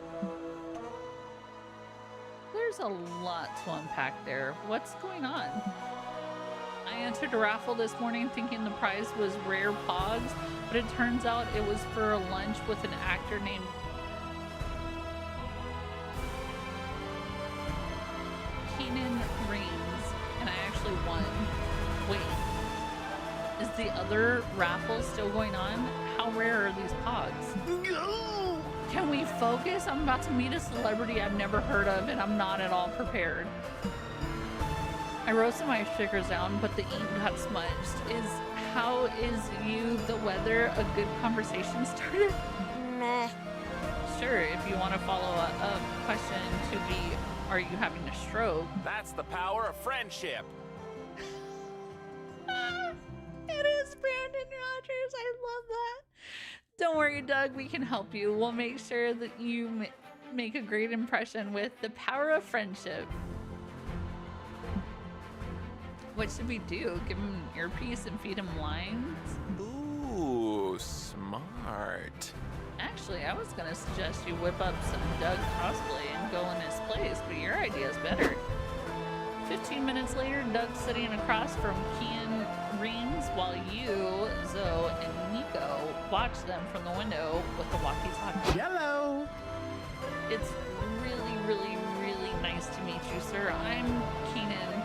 There's a lot to unpack there. What's going on? I entered a raffle this morning thinking the prize was rare pogs, but it turns out it was for a lunch with an actor named Keenan Reams, and I actually won. Wait, is the other raffle still going on? How rare are these pogs? Can we focus? I'm about to meet a celebrity I've never heard of, and I'm not at all prepared. I wrote some ice stickers down, but the ink got smudged. How is you, the weather, a good conversation starter? Meh. Sure, if you want to follow a question to be, are you having a stroke? That's the power of friendship. It is Brandon Rogers. I love that. Don't worry, Doug. We can help you. We'll make sure that you make a great impression with the power of friendship. What should we do? Give him an earpiece and feed him lines? Ooh, smart. Actually, I was gonna suggest you whip up some Doug cosplay and go in his place, but your idea is better. 15 minutes later, Doug's sitting across from Kean Reams while you, Zoe, and Nico watch them from the window with the walkie-talkie. Hello. It's really, really, really nice to meet you, sir. I'm Keenan.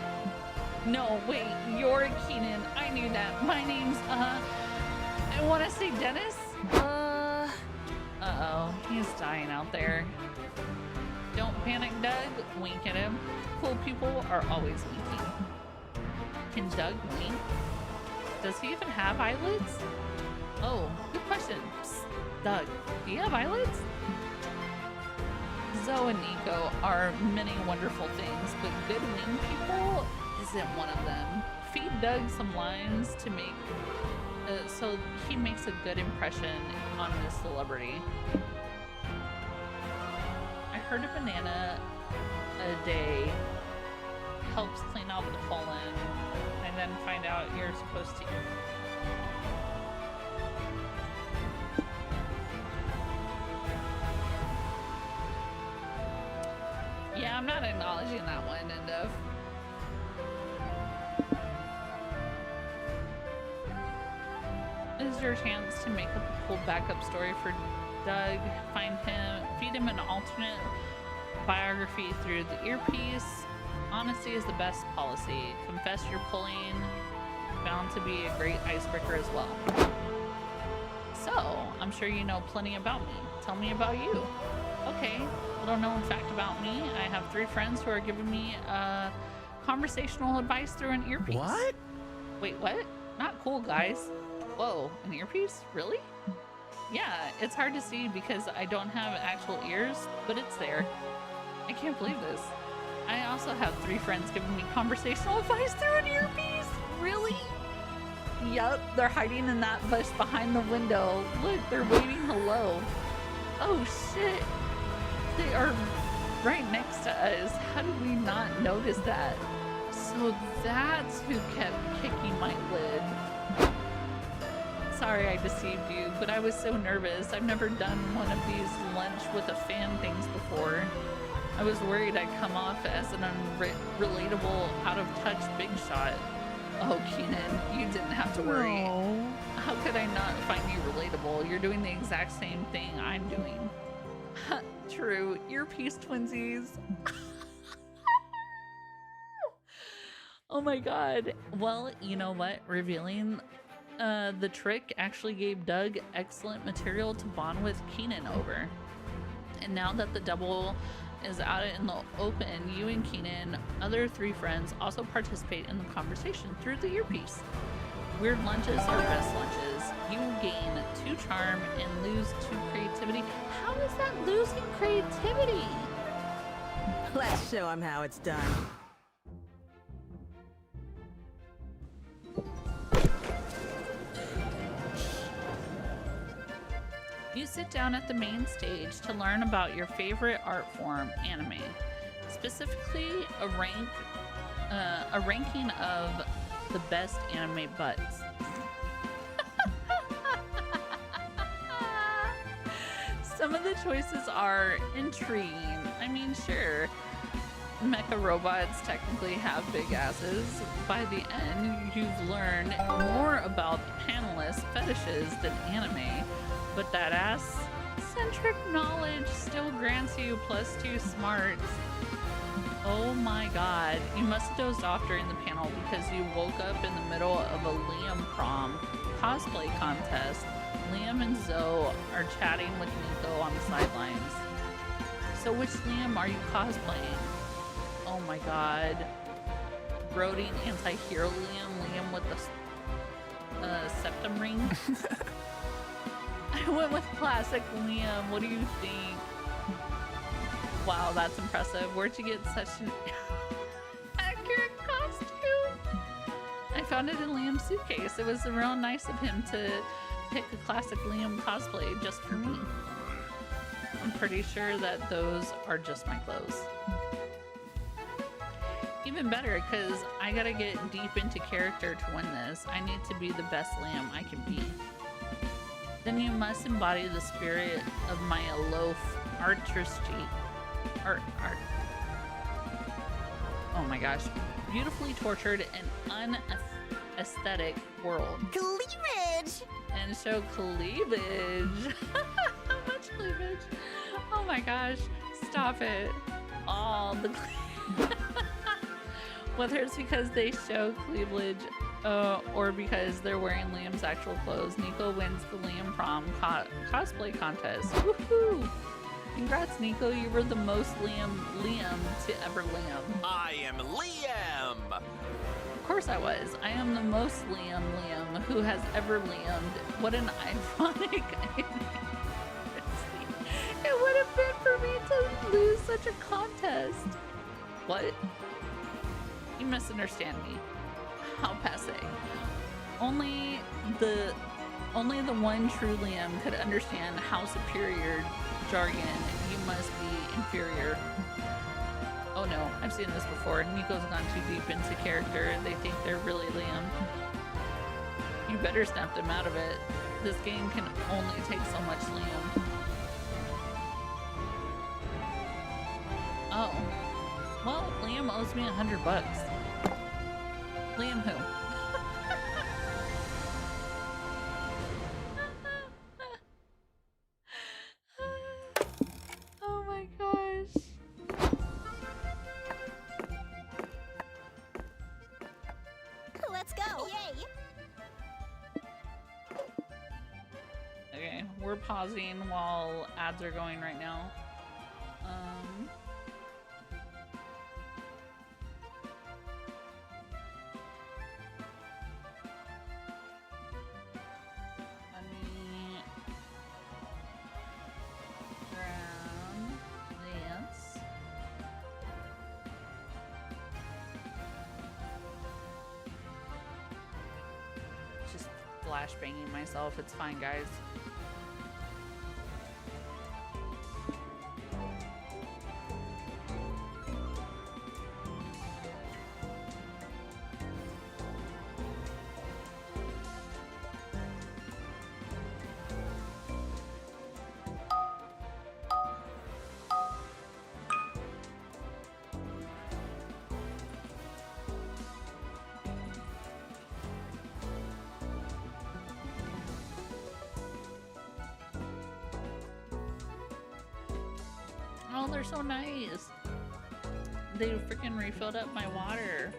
No, wait, you're Keenan. I knew that. My name's, I want to say Dennis? Uh-oh, he's dying out there. Don't panic, Doug. Wink at him. Cool people are always winking. Can Doug wink? Does he even have eyelids? Oh, good question. Psst, Doug, do you have eyelids? Zoe and Nico are many wonderful things, but good wing people isn't one of them. Feed Doug some lines to make so he makes a good impression on this celebrity. I heard a banana a day helps clean out the pollen, and then find out you're supposed to. Yeah, I'm not acknowledging that one, Endo. This is your chance to make up a cool backup story for Doug. Find him, feed him an alternate biography through the earpiece. Honesty is the best policy. Confess you're pulling. Bound to be a great icebreaker as well. So, I'm sure you know plenty about me. Tell me about you. Okay, little known fact about me. I have 3 friends who are giving me conversational advice through an earpiece. What? Wait, what? Not cool, guys. Whoa, an earpiece? Really? Yeah, it's hard to see because I don't have actual ears, but it's there. I can't believe this. I also have 3 friends giving me conversational advice through an earpiece. Really? Yup, they're hiding in that bush behind the window. Look, they're waving hello. Oh shit. They are right next to us. How did we not notice that? So that's who kept kicking my lid. Sorry I deceived you, but I was so nervous. I've never done one of these lunch with a fan things before. I was worried I'd come off as an unrelatable, out-of-touch big shot. Oh, Keenan, you didn't have to worry. No. How could I not find you relatable? You're doing the exact same thing I'm doing. True. Earpiece twinsies. Oh my god. Well, you know what? Revealing the trick actually gave Doug excellent material to bond with Keenan over. And now that the double is out in the open, you and Keenan, other 3 friends, also participate in the conversation through the earpiece. Weird lunches are best lunches. You gain 2 charm and lose 2 creativity. How is that losing creativity? Let's show him how it's done. You sit down at the main stage to learn about your favorite art form, anime. Specifically, a ranking of the best anime butts. Some of the choices are intriguing. I mean, sure, mecha robots technically have big asses. By the end, you've learned more about the panelists' fetishes than anime. But that ass-centric knowledge still grants you +2 smarts. Oh my god, you must have dozed off during the panel because you woke up in the middle of a Liam prom cosplay contest. Liam and Zoe are chatting with Nico on the sidelines. So which Liam are you cosplaying? Oh my god. Brooding anti-hero Liam with the septum ring? I went with classic Liam. What do you think? Wow, that's impressive. Where'd you get such an accurate costume? I found it in Liam's suitcase. It was real nice of him to pick a classic Liam cosplay just for me. I'm pretty sure that those are just my clothes. Even better, because I gotta get deep into character to win this. I need to be the best Liam I can be. Then you must embody the spirit of my Alof artistry. Oh my gosh. Beautifully tortured and unaesthetic world. Cleavage! And show cleavage. How much cleavage? Oh my gosh. Stop it. All the whether it's because they show cleavage or because they're wearing Liam's actual clothes, Nico wins the Liam prom cosplay contest. Woohoo! Congrats, Nico. You were the most Liam to ever Liam. I am Liam. Of course I was. I am the most Liam who has ever Liamed. What an ironic it would have been for me to lose such a contest. What? You misunderstand me. How passe. Only the one true Liam could understand how superior jargon you must be inferior. Oh no, I've seen this before. Nico's gone too deep into character. They think they're really Liam. You better snap them out of it. This game can only take so much Liam. Oh. Well, Liam owes me $100. Liam who? Oh my gosh. Let's go. Yay. Okay, we're pausing while ads are going right now. Let me grab this. Just flashbanging myself. It's fine, guys. Oh, they're so nice. They freaking refilled up my water.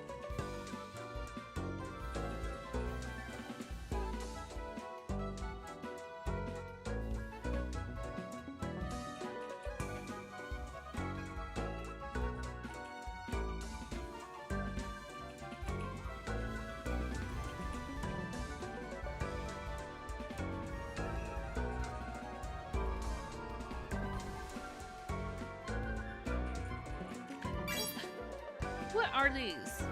What are these?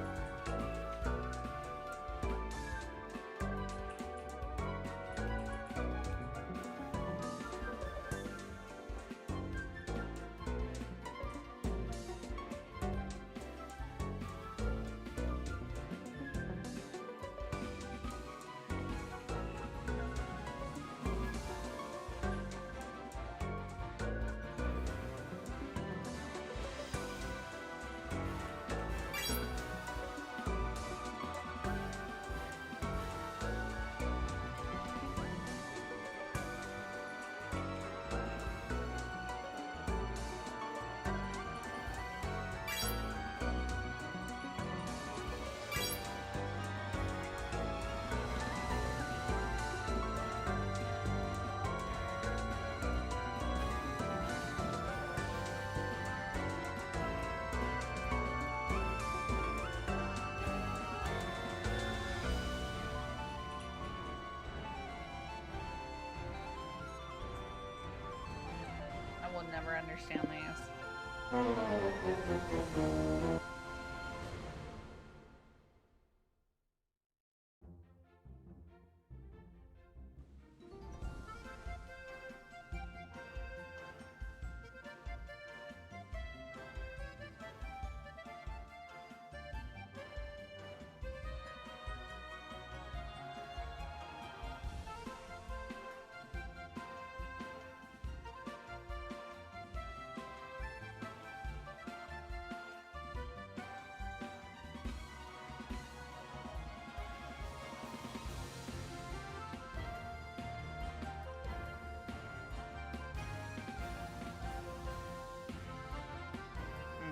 I will never understand these.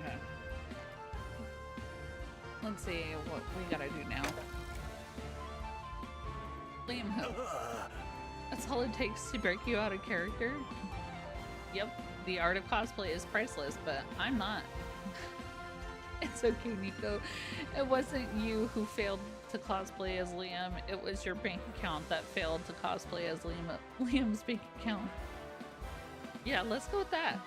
Okay. Let's see what we gotta do now. Liam who? That's all it takes to break you out of character? Yep. The art of cosplay is priceless, but I'm not. It's okay, Nico. It wasn't you who failed to cosplay as Liam. It was your bank account that failed to cosplay as Liam's bank account. Yeah, let's go with that.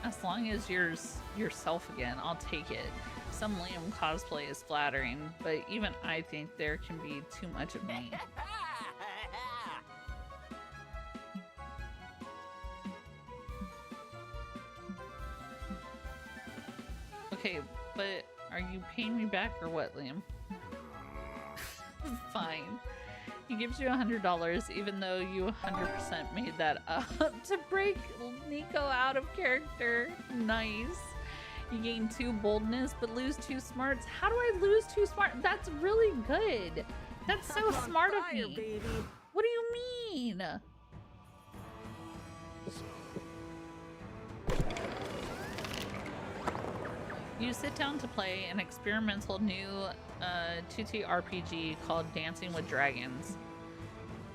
As long as yours yourself again, I'll take it. Some Liam cosplay is flattering, but even I think there can be too much of me. Okay, but are you paying me back or what, Liam? Fine. He gives you $100 even though you 100% made that up to break Nico out of character. Nice. You gain 2 boldness but lose 2 smarts. How do I lose 2 smart? That's really good. That's so smart of me. Baby. What do you mean? You sit down to play an experimental new 2T RPG called Dancing with Dragons.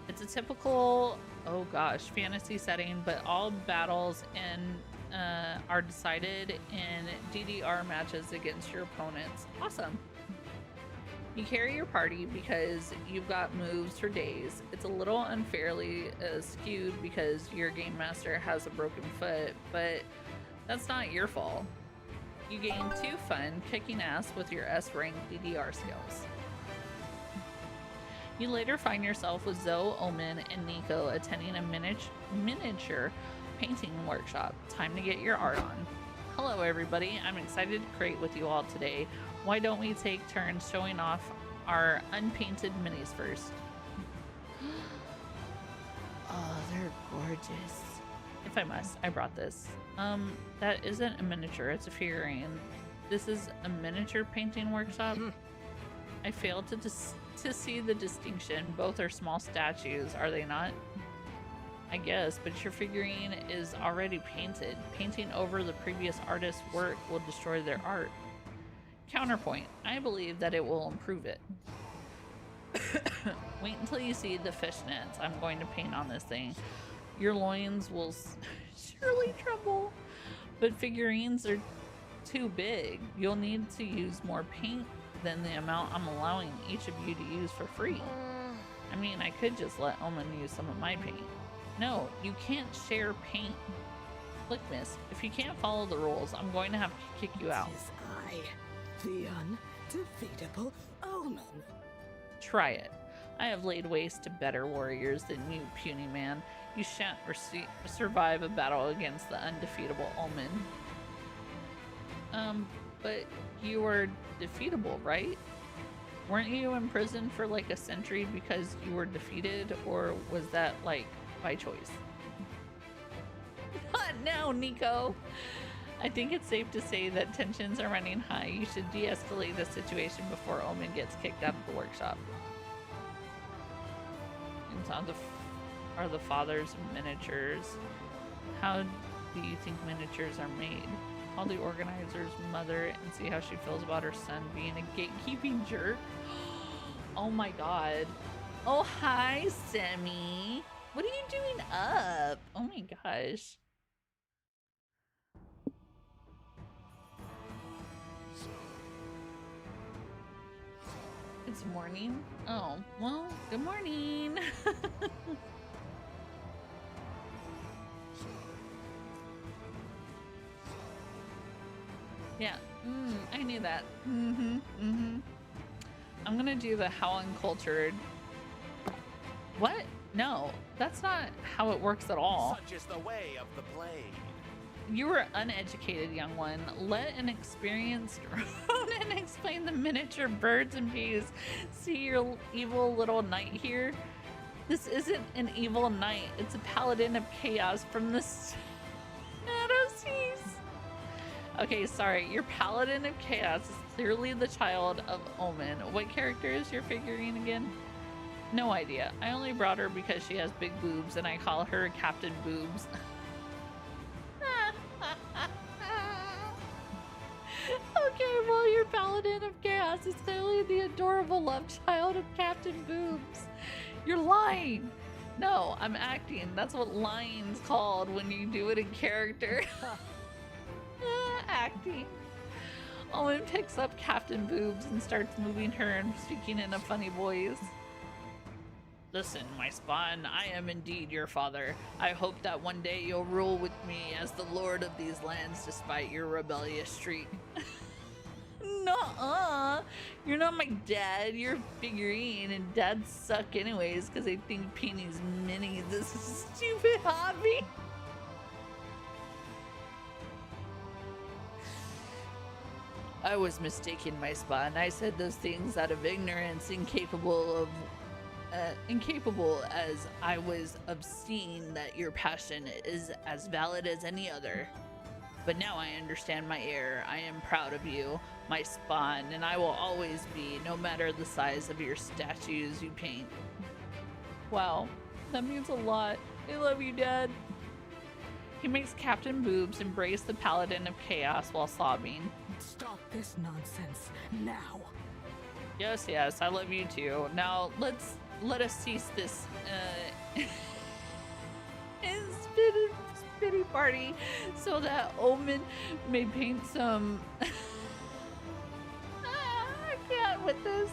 It's a typical, oh gosh, fantasy setting, but all battles are decided in DDR matches against your opponents. Awesome. You carry your party because you've got moves for days. It's a little unfairly skewed because your game master has a broken foot, but that's not your fault. You gain 2 fun, kicking ass with your S-rank DDR skills. You later find yourself with Zoe, Omen, and Nico attending a miniature painting workshop. Time to get your art on. Hello everybody, I'm excited to create with you all today. Why don't we take turns showing off our unpainted minis first? Oh, they're gorgeous. If I must, I brought this. That isn't a miniature, it's a figurine. This is a miniature painting workshop. I failed to see the distinction. Both are small statues, are they not? I guess, but your figurine is already painted. Painting over the previous artist's work will destroy their art. Counterpoint, I believe that it will improve it. Wait until you see the fishnets I'm going to paint on this thing. Your loins will surely tremble, but figurines are too big. You'll need to use more paint than the amount I'm allowing each of you to use for free. I mean, I could just let Omen use some of my paint. No, you can't share paint. Look, miss, if you can't follow the rules, I'm going to have to kick you out. It is I, the undefeatable Omen. Try it. I have laid waste to better warriors than you, puny man. You shan't survive a battle against the undefeatable Omen. But you were defeatable, right? Weren't you imprisoned for like a century because you were defeated, or was that like by choice? Not now, Nico. I think it's safe to say that tensions are running high. You should de-escalate the situation before Omen gets kicked out of the workshop. Are the fathers of miniatures? How do you think miniatures are made? Call the organizer's mother and see how she feels about her son being a gatekeeping jerk. Oh my god. Oh, hi, Semi. What are you doing up? Oh my gosh. It's morning? Oh, well, good morning. Yeah, I knew that. I'm gonna do the how uncultured. What? No, that's not how it works at all. Such is the way of the blade. You were uneducated, young one. Let an experienced Ronin explain the miniature birds and bees. See your evil little knight here? This isn't an evil knight. It's a paladin of chaos from the Shadow Seas. Okay, sorry. Your paladin of chaos is clearly the child of Omen. What character is your figurine again? No idea. I only brought her because she has big boobs and I call her Captain Boobs. Okay, well, your paladin of chaos is clearly the adorable love child of Captain Boobs. You're lying. No, I'm acting. That's what lying's called when you do it in character. Acting. Owen picks up Captain Boobs and starts moving her and speaking in a funny voice. Listen, my spawn, I am indeed your father. I hope that one day you'll rule with me as the lord of these lands despite your rebellious streak. Nuh-uh. You're not my dad, you're a figurine, and dads suck anyways because they think Penny's mini this is a stupid hobby. I was mistaken, my spawn. I said those things out of ignorance, incapable as I was of seeing that your passion is as valid as any other. But now I understand my error. I am proud of you, my spawn, and I will always be, no matter the size of your statues you paint. Wow, that means a lot. I love you, Dad. He makes Captain Boobs embrace the Paladin of Chaos while sobbing. Stop this nonsense now. Yes, yes, I love you too. Now let us cease this spitty party so that Omen may paint some I can't with this.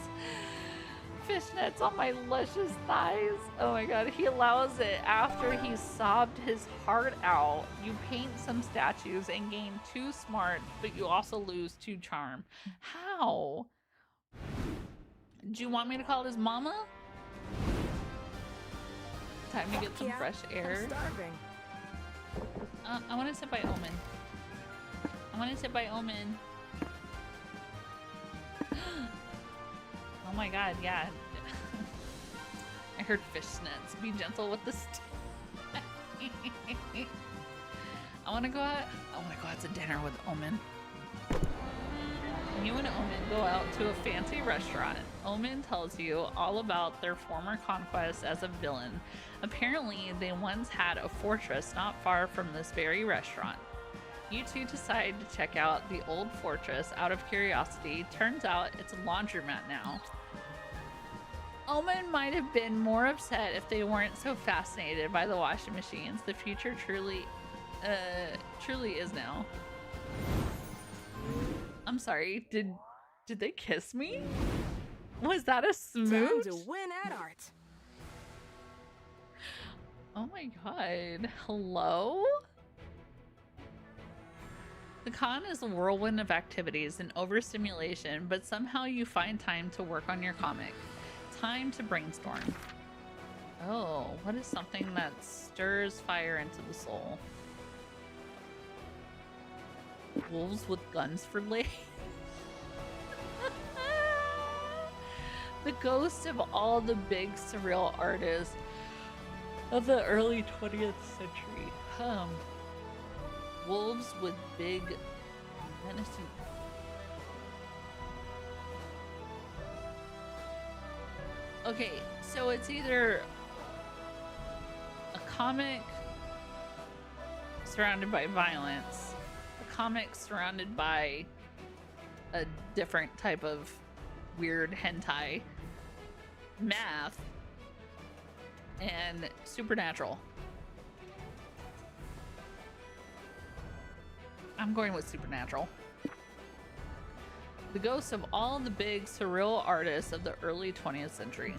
Fishnets on my luscious thighs. Oh my god, he allows it after he sobbed his heart out. You paint some statues and gain 2 smart, but you also lose 2 charm. How? Do you want me to call his mama? Time to get some fresh air. I'm starving. I want to sit by Omen. I want to sit by Omen. Oh my god, yeah. I heard fishnets. Be gentle with the I want to go out to dinner with Omen. You and Omen go out to a fancy restaurant. Omen tells you all about their former conquest as a villain. Apparently, they once had a fortress not far from this very restaurant. You two decide to check out the old fortress out of curiosity. Turns out it's a laundromat now. Omen might have been more upset if they weren't so fascinated by the washing machines. The future truly is now. I'm sorry, did they kiss me? Was that a smooch? Time to win at art. Oh my god. Hello? The con is a whirlwind of activities and overstimulation, but somehow you find time to work on your comic. Time to brainstorm. Oh, what is something that stirs fire into the soul? Wolves with guns for legs. The ghost of all the big surreal artists of the early 20th century. Wolves with big menacing. Okay, so it's either a comic surrounded by violence, a comic surrounded by a different type of weird hentai, math, and supernatural. I'm going with supernatural. The ghosts of all the big surreal artists of the early 20th century.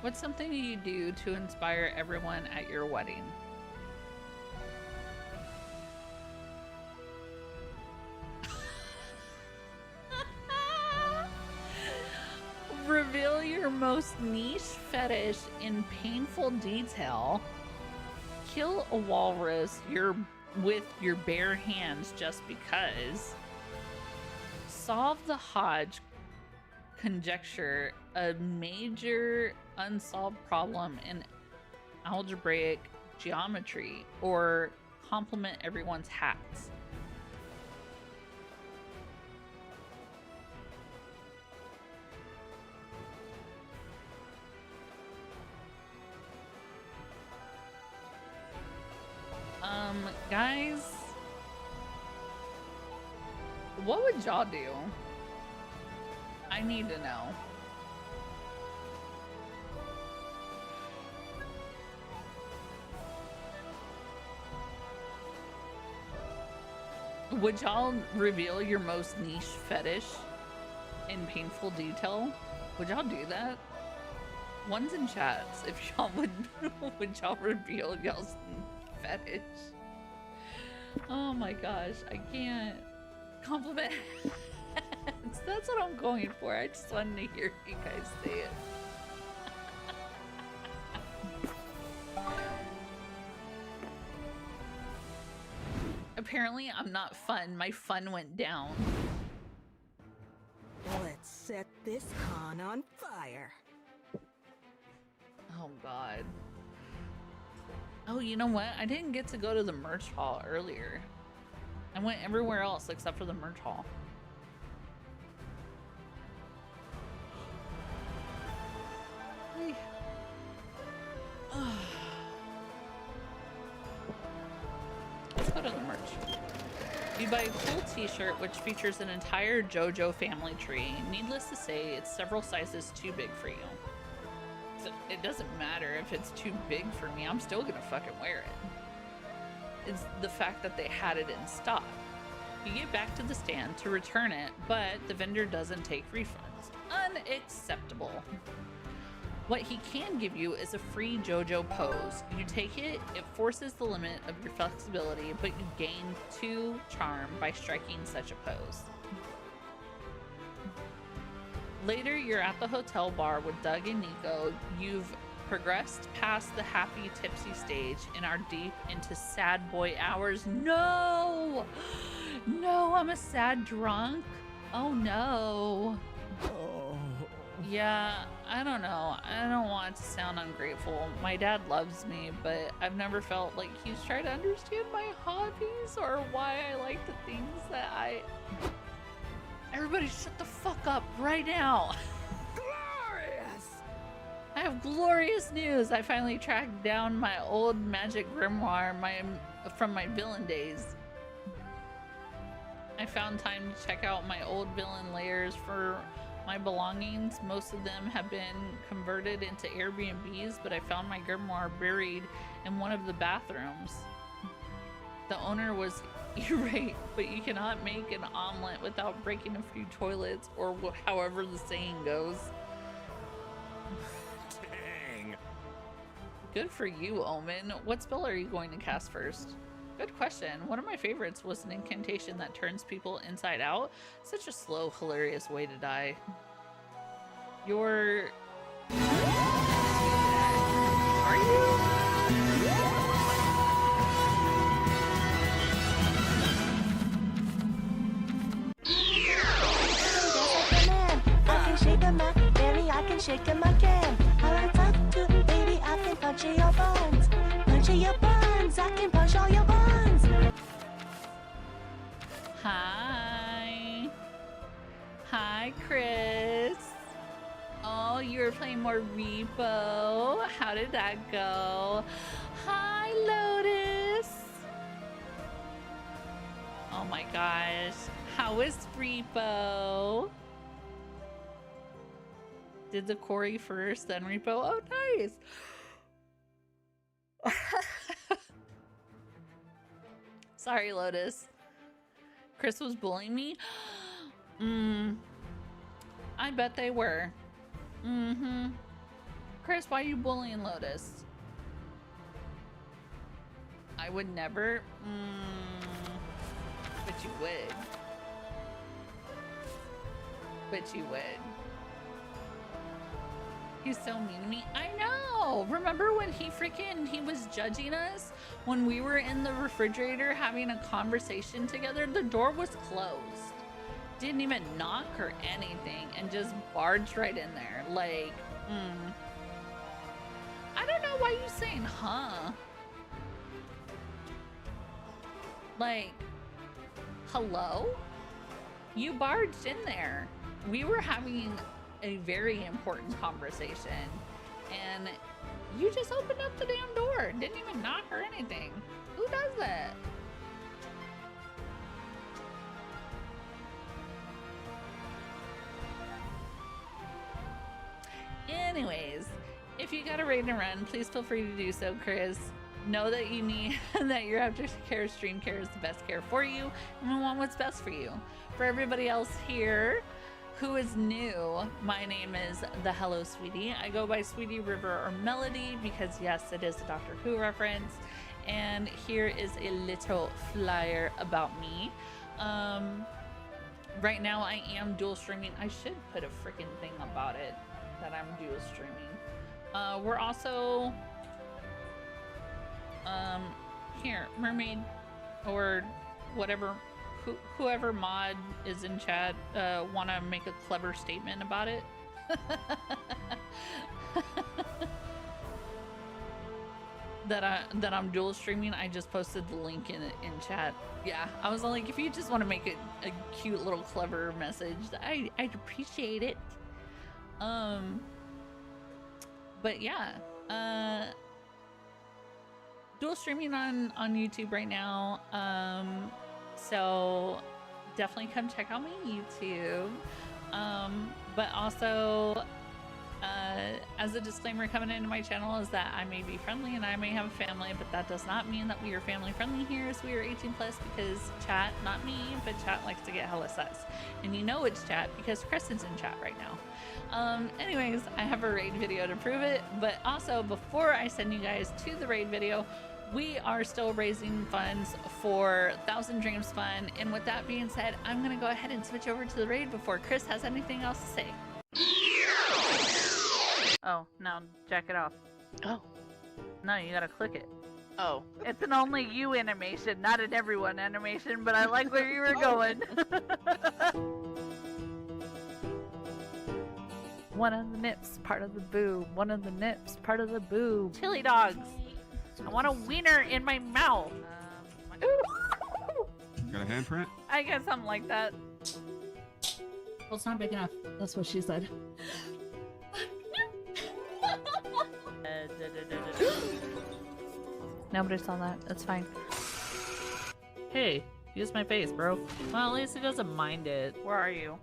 What's something you do to inspire everyone at your wedding? Reveal your most niche fetish in painful detail. Kill a walrus with your bare hands just because. Solve the Hodge conjecture, a major unsolved problem in algebraic geometry, or compliment everyone's hats. Guys, what would y'all do? I need to know. Would y'all reveal your most niche fetish in painful detail? Would y'all do that? One's in chats. If y'all would y'all reveal y'all's fetish? Oh my gosh, I can't. Compliment. That's what I'm going for. I just wanted to hear you guys say it. Apparently, I'm not fun. My fun went down. Let's set this con on fire. Oh god. Oh, you know what? I didn't get to go to the merch hall earlier. I went everywhere else except for the merch hall. Hey. Let's go to the merch. You buy a cool t-shirt which features an entire JoJo family tree. Needless to say, it's several sizes too big for you. So it doesn't matter if it's too big for me, I'm still gonna fucking wear it. It's the fact that they had it in stock. You get back to the stand to return it, but the vendor doesn't take refunds. Unacceptable. What he can give you is a free JoJo pose. You take it, it forces the limit of your flexibility, but you gain 2 charm by striking such a pose. Later, you're at the hotel bar with Doug and Nico. You've progressed past the happy tipsy stage and are deep into sad boy hours. No! No, I'm a sad drunk. Oh no. Oh. Yeah, I don't know. I don't want to sound ungrateful. My dad loves me, but I've never felt like he's trying to understand my hobbies or why I like the things that I... Everybody shut the fuck up right now. Glorious! I have glorious news. I finally tracked down my old magic grimoire from my villain days. I found time to check out my old villain layers for my belongings. Most of them have been converted into Airbnbs, but I found my grimoire buried in one of the bathrooms. The owner was irate, but you cannot make an omelet without breaking a few toilets, or however the saying goes. Dang. Good for you, Omen. What spell are you going to cast first? Good question. One of my favorites was an incantation that turns people inside out. Such a slow, hilarious way to die. You're... Are you? I can shake 'em up, baby, I can shake 'em again. I talk to baby, I can punch in your buns. Punch in your buns, I can punch all your buns. Hi. Hi, Chris. Oh, you were playing more Repo. How did that go? Hi, Lotus. Oh my gosh. How is Repo? Did the Corey first, then Repo? Oh, nice. Sorry, Lotus. Chris was bullying me? I bet they were. Chris, why are you bullying Lotus? I would never. But you would. But you would. He's so mean to me. I know. Remember when he was judging us when we were in the refrigerator having a conversation together? The door was closed. Didn't even knock or anything and just barged right in there. Like, I don't know why you saying, huh? Like, hello? You barged in there. We were having a very important conversation and you just opened up the damn door. Didn't even knock or anything. Who does that? Anyways, if you got a raid and run, please feel free to do so, Chris. know that you need that your aftercare stream care is the best care for you, and we want what's best for you. For everybody else here who is new, my name is the Hello Sweetie. I go by Sweetie River or Melody because yes, it is a Doctor Who reference. And here is a little flyer about me. Right now I am dual streaming. I should put a freaking thing about it that I'm dual streaming. We're also here, Mermaid or whatever, whoever mod is in chat want to make a clever statement about it. that I'm dual streaming. I just posted the link in chat. Yeah, I was like, if you just want to make it a cute little clever message, I'd appreciate it. But yeah, dual streaming on YouTube right now. So definitely come check out my YouTube. But also, as a disclaimer coming into my channel is that I may be friendly and I may have a family, but that does not mean that we are family friendly here, as we are 18 plus, because chat, not me, but chat likes to get hella sus. And you know it's chat because Crescent's in chat right now. Anyways, I have a raid video to prove it, but also before I send you guys to the raid video, we are still raising funds for Thousand Dreams Fund. And with that being said, I'm gonna go ahead and switch over to the raid before Chris has anything else to say. Oh, no, jack it off. Oh. No, you gotta click it. Oh. It's an only you animation, not an everyone animation, but I like where you were going. One of the nips, part of the boob. One of the nips, part of the boob. Chili dogs. I want a wiener in my mouth. Got a handprint? I guess something like that. Well, it's not big enough. That's what she said. Nobody saw that. That's fine. Hey, use my face, bro. Well, at least he doesn't mind it. Where are you?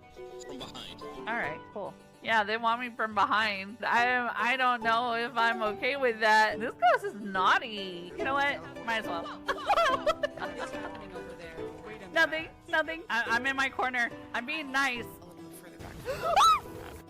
From behind. Alright, cool. Yeah, they want me from behind. I don't know if I'm okay with that. This ghost is naughty. You know what? Might as well. Nothing. I'm in my corner. I'm being nice.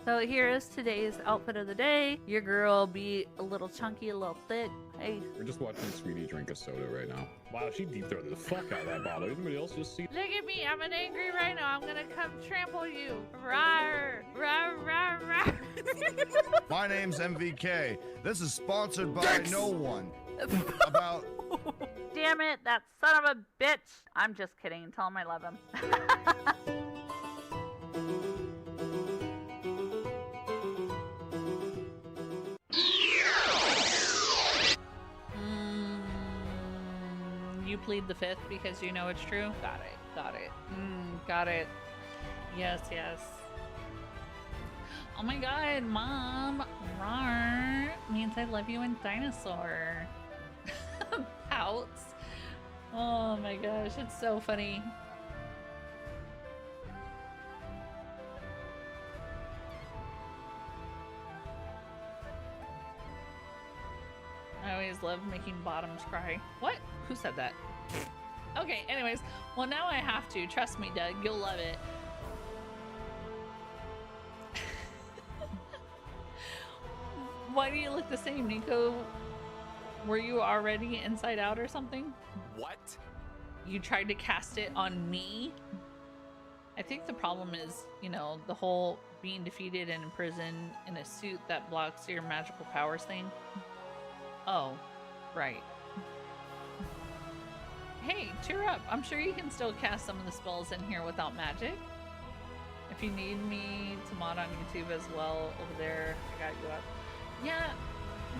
So here is today's outfit of the day. Your girl be a little chunky, a little thick. Hey. We're just watching Sweetie drink a soda right now. Wow, she deep throated the fuck out of that bottle. Anybody else just see? Look at me, I'm an angry rhino. I'm gonna come trample you. Rawr, rawr, rawr, rawr. My name's MVK. This is sponsored by no one. About. Damn it, that son of a bitch. I'm just kidding. Tell him I love him. You plead the fifth because you know it's true? Got it. Got it. Yes. Oh my god, Mom. Rawr means I love you in dinosaur. Pouts. Oh my gosh, it's so funny. I always love making bottoms cry. What? Who said that? Okay, anyways. Well, now I have to. Trust me, Doug. You'll love it. Why do you look the same, Nico? Were you already Inside Out or something? What? You tried to cast it on me? I think the problem is, you know, the whole being defeated and imprisoned in a suit that blocks your magical powers thing. Oh, right. Hey, cheer up. I'm sure you can still cast some of the spells in here without magic. If you need me to mod on YouTube as well, over there, I got you up. Yeah,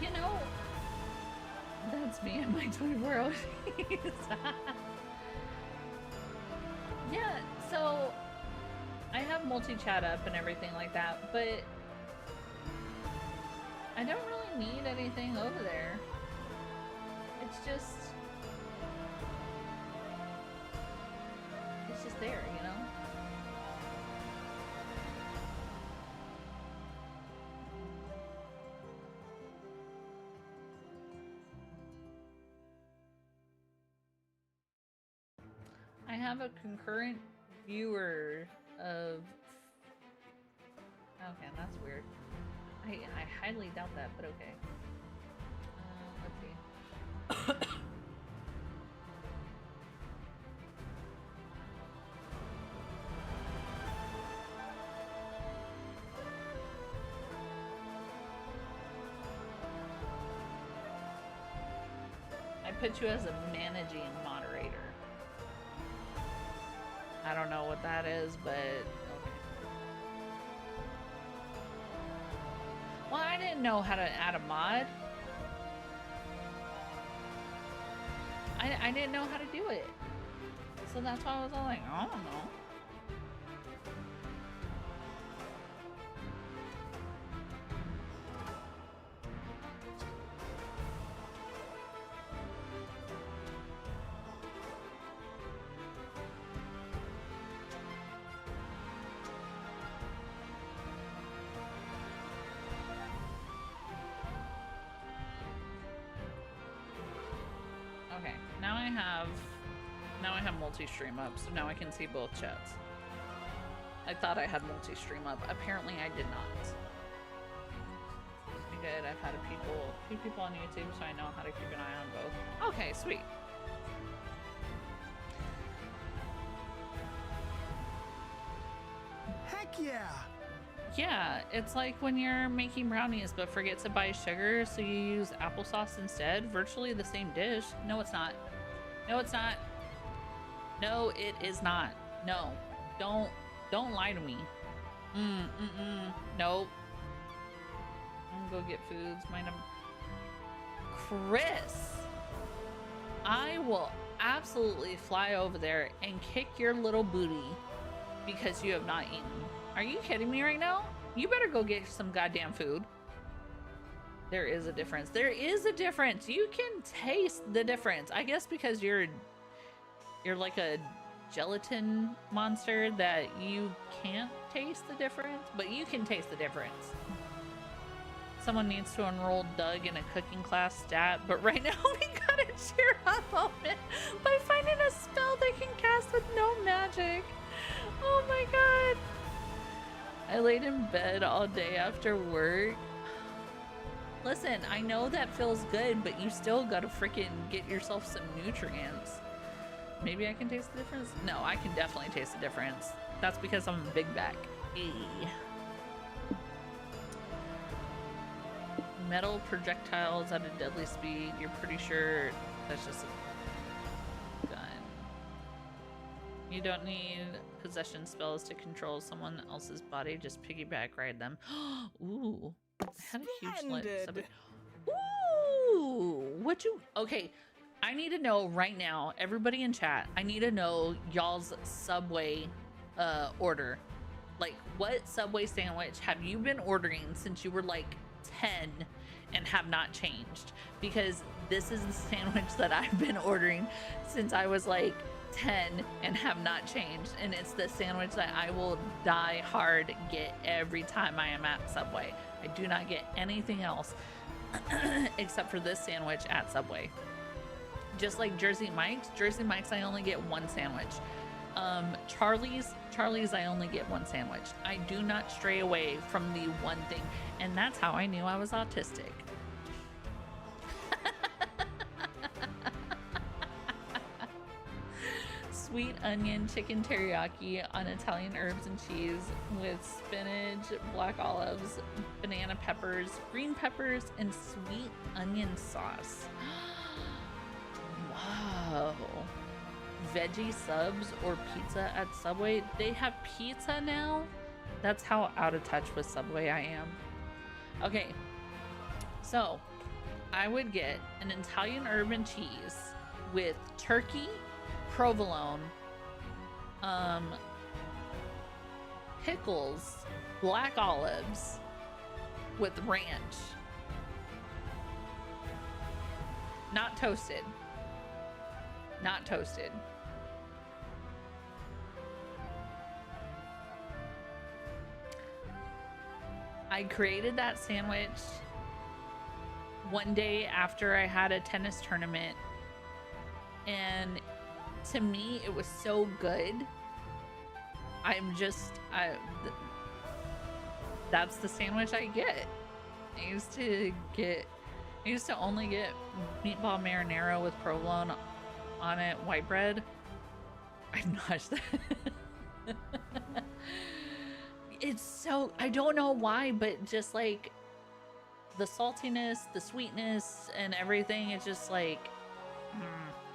you know, that's me and my toy world. Yeah, so I have multi-chat up and everything like that, but I don't really need anything over there. It's just there, you know? have a concurrent viewer of... Okay, that's weird. I highly doubt that, but okay. Let's see. I put you as a managing moderator. I don't know what that is, but okay. Well, I didn't know how to add a mod. I didn't know how to do it. So that's why I was all like, I don't know. Okay, now I have multi-stream up, so now I can see both chats. I thought I had multi-stream up. Apparently I did not. Good, I've had a few people on YouTube, so I know how to keep an eye on both. Okay, sweet. Heck yeah! Yeah, it's like when you're making brownies but forget to buy sugar, so you use applesauce instead. Virtually the same dish. No, it's not. No, it's not. No, it is not. No, don't lie to me. Nope. I'm gonna go get foods. Chris, I will absolutely fly over there and kick your little booty because you have not eaten. Are you kidding me right now? You better go get some goddamn food. There is a difference. There is a difference. You can taste the difference. I guess because you're like a gelatin monster that you can't taste the difference, but you can taste the difference. Someone needs to enroll Doug in a cooking class stat, but right now we gotta cheer up on it by finding a spell they can cast with no magic. Oh my god. I laid in bed all day after work. Listen, I know that feels good, but you still gotta freaking get yourself some nutrients. Maybe I can taste the difference? No, I can definitely taste the difference. That's because I'm a big back. Eee. Metal projectiles at a deadly speed. You're pretty sure that's just a gun. You don't need possession spells to control someone else's body. Just piggyback ride them. Ooh. I had a huge light. Ooh. What you... Okay. I need to know right now, everybody in chat, I need to know y'all's Subway order. Like, what Subway sandwich have you been ordering since you were like 10 and have not changed? Because this is the sandwich that I've been ordering since I was like 10 and have not changed. And it's the sandwich that I will die hard get every time I am at Subway. I do not get anything else except for this sandwich at Subway. Just like Jersey Mike's, I only get one sandwich. Charlie's, I only get one sandwich. I do not stray away from the one thing, and that's how I knew I was autistic. Sweet onion chicken teriyaki on Italian herbs and cheese with spinach, black olives, banana peppers, green peppers, and sweet onion sauce. Wow. Veggie subs or pizza at Subway? They have pizza now? That's how out of touch with Subway I am. Okay, so I would get an Italian herb and cheese with turkey, provolone, pickles, black olives with ranch. Not toasted. Not toasted. I created that sandwich one day after I had a tennis tournament, and to me, it was so good. That's the sandwich I get. I used to only get meatball marinara with provolone on it, white bread. I'm not. It's so, I don't know why, but just like the saltiness, the sweetness, and everything, it's just like,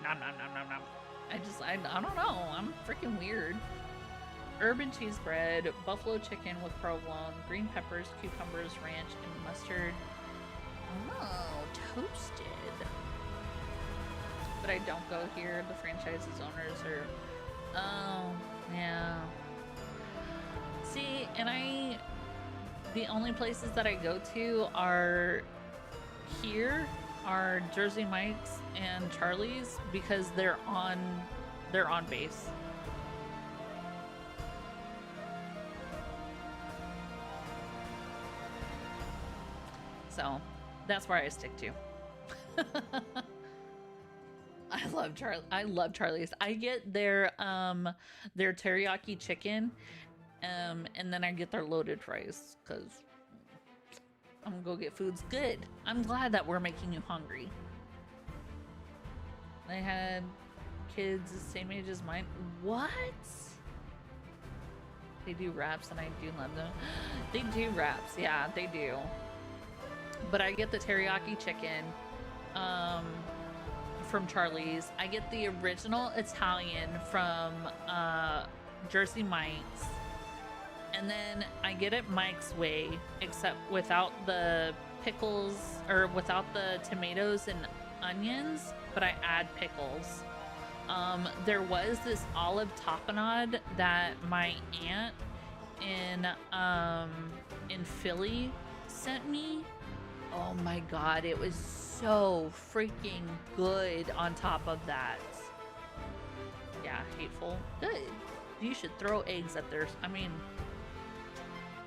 nom nom nom nom nom. I don't know. I'm freaking weird. Herb and cheese bread, buffalo chicken with provolone, green peppers, cucumbers, ranch, and mustard. Oh, toasted. But I don't go here. The franchise's owners are. Oh, yeah. See, and the only places that I go to are Jersey Mike's and Charlie's because they're on base. So that's where I stick to. I love Charlie's. I get their teriyaki chicken, and then I get their loaded fries because I'm gonna go get food's good. I'm glad that we're making you hungry. They had kids the same age as mine. What? They do wraps and I do love them. They do wraps, yeah, they do. But I get the teriyaki chicken from Charlie's. I get the original Italian from Jersey Mike's. And then I get it Mike's way, except without the pickles or without the tomatoes and onions, but I add pickles. There was this olive tapenade that my aunt in Philly sent me. Oh my god, it was so freaking good on top of that. Yeah, hateful. Good. You should throw eggs at theirs. I mean,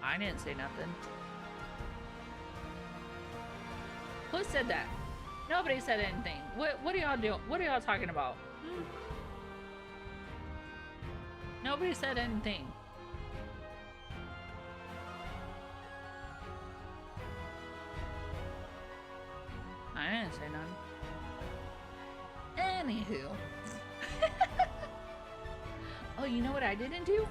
I didn't say nothing. Who said that? Nobody said anything. What are y'all doing? What are y'all talking about? Nobody said anything. I didn't say none. Anywho. Oh, you know what I didn't do?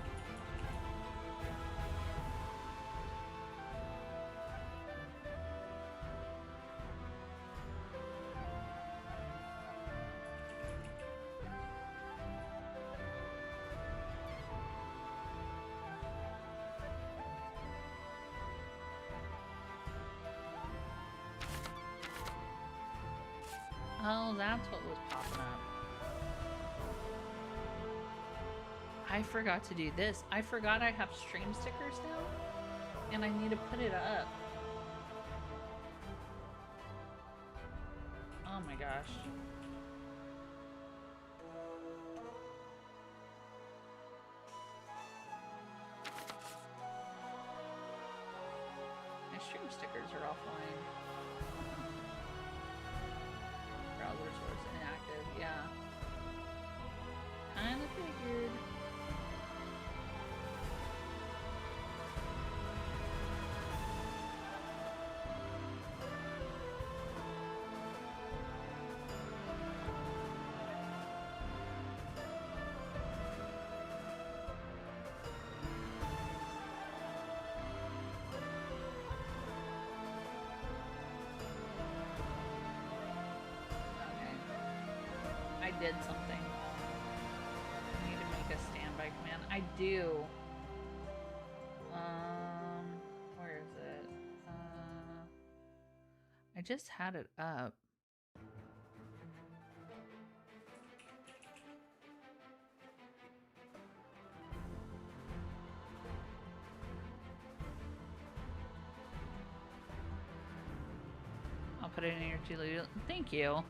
Oh, that's what was popping up. I forgot to do this. I forgot I have stream stickers now, and I need to put it up. Oh my gosh. My stream stickers are offline. Browser source inactive, yeah. Kinda figured. I did something. I need to make a standby command. I do. Where is it? I just had it up. I'll put it in your to-do. Thank you.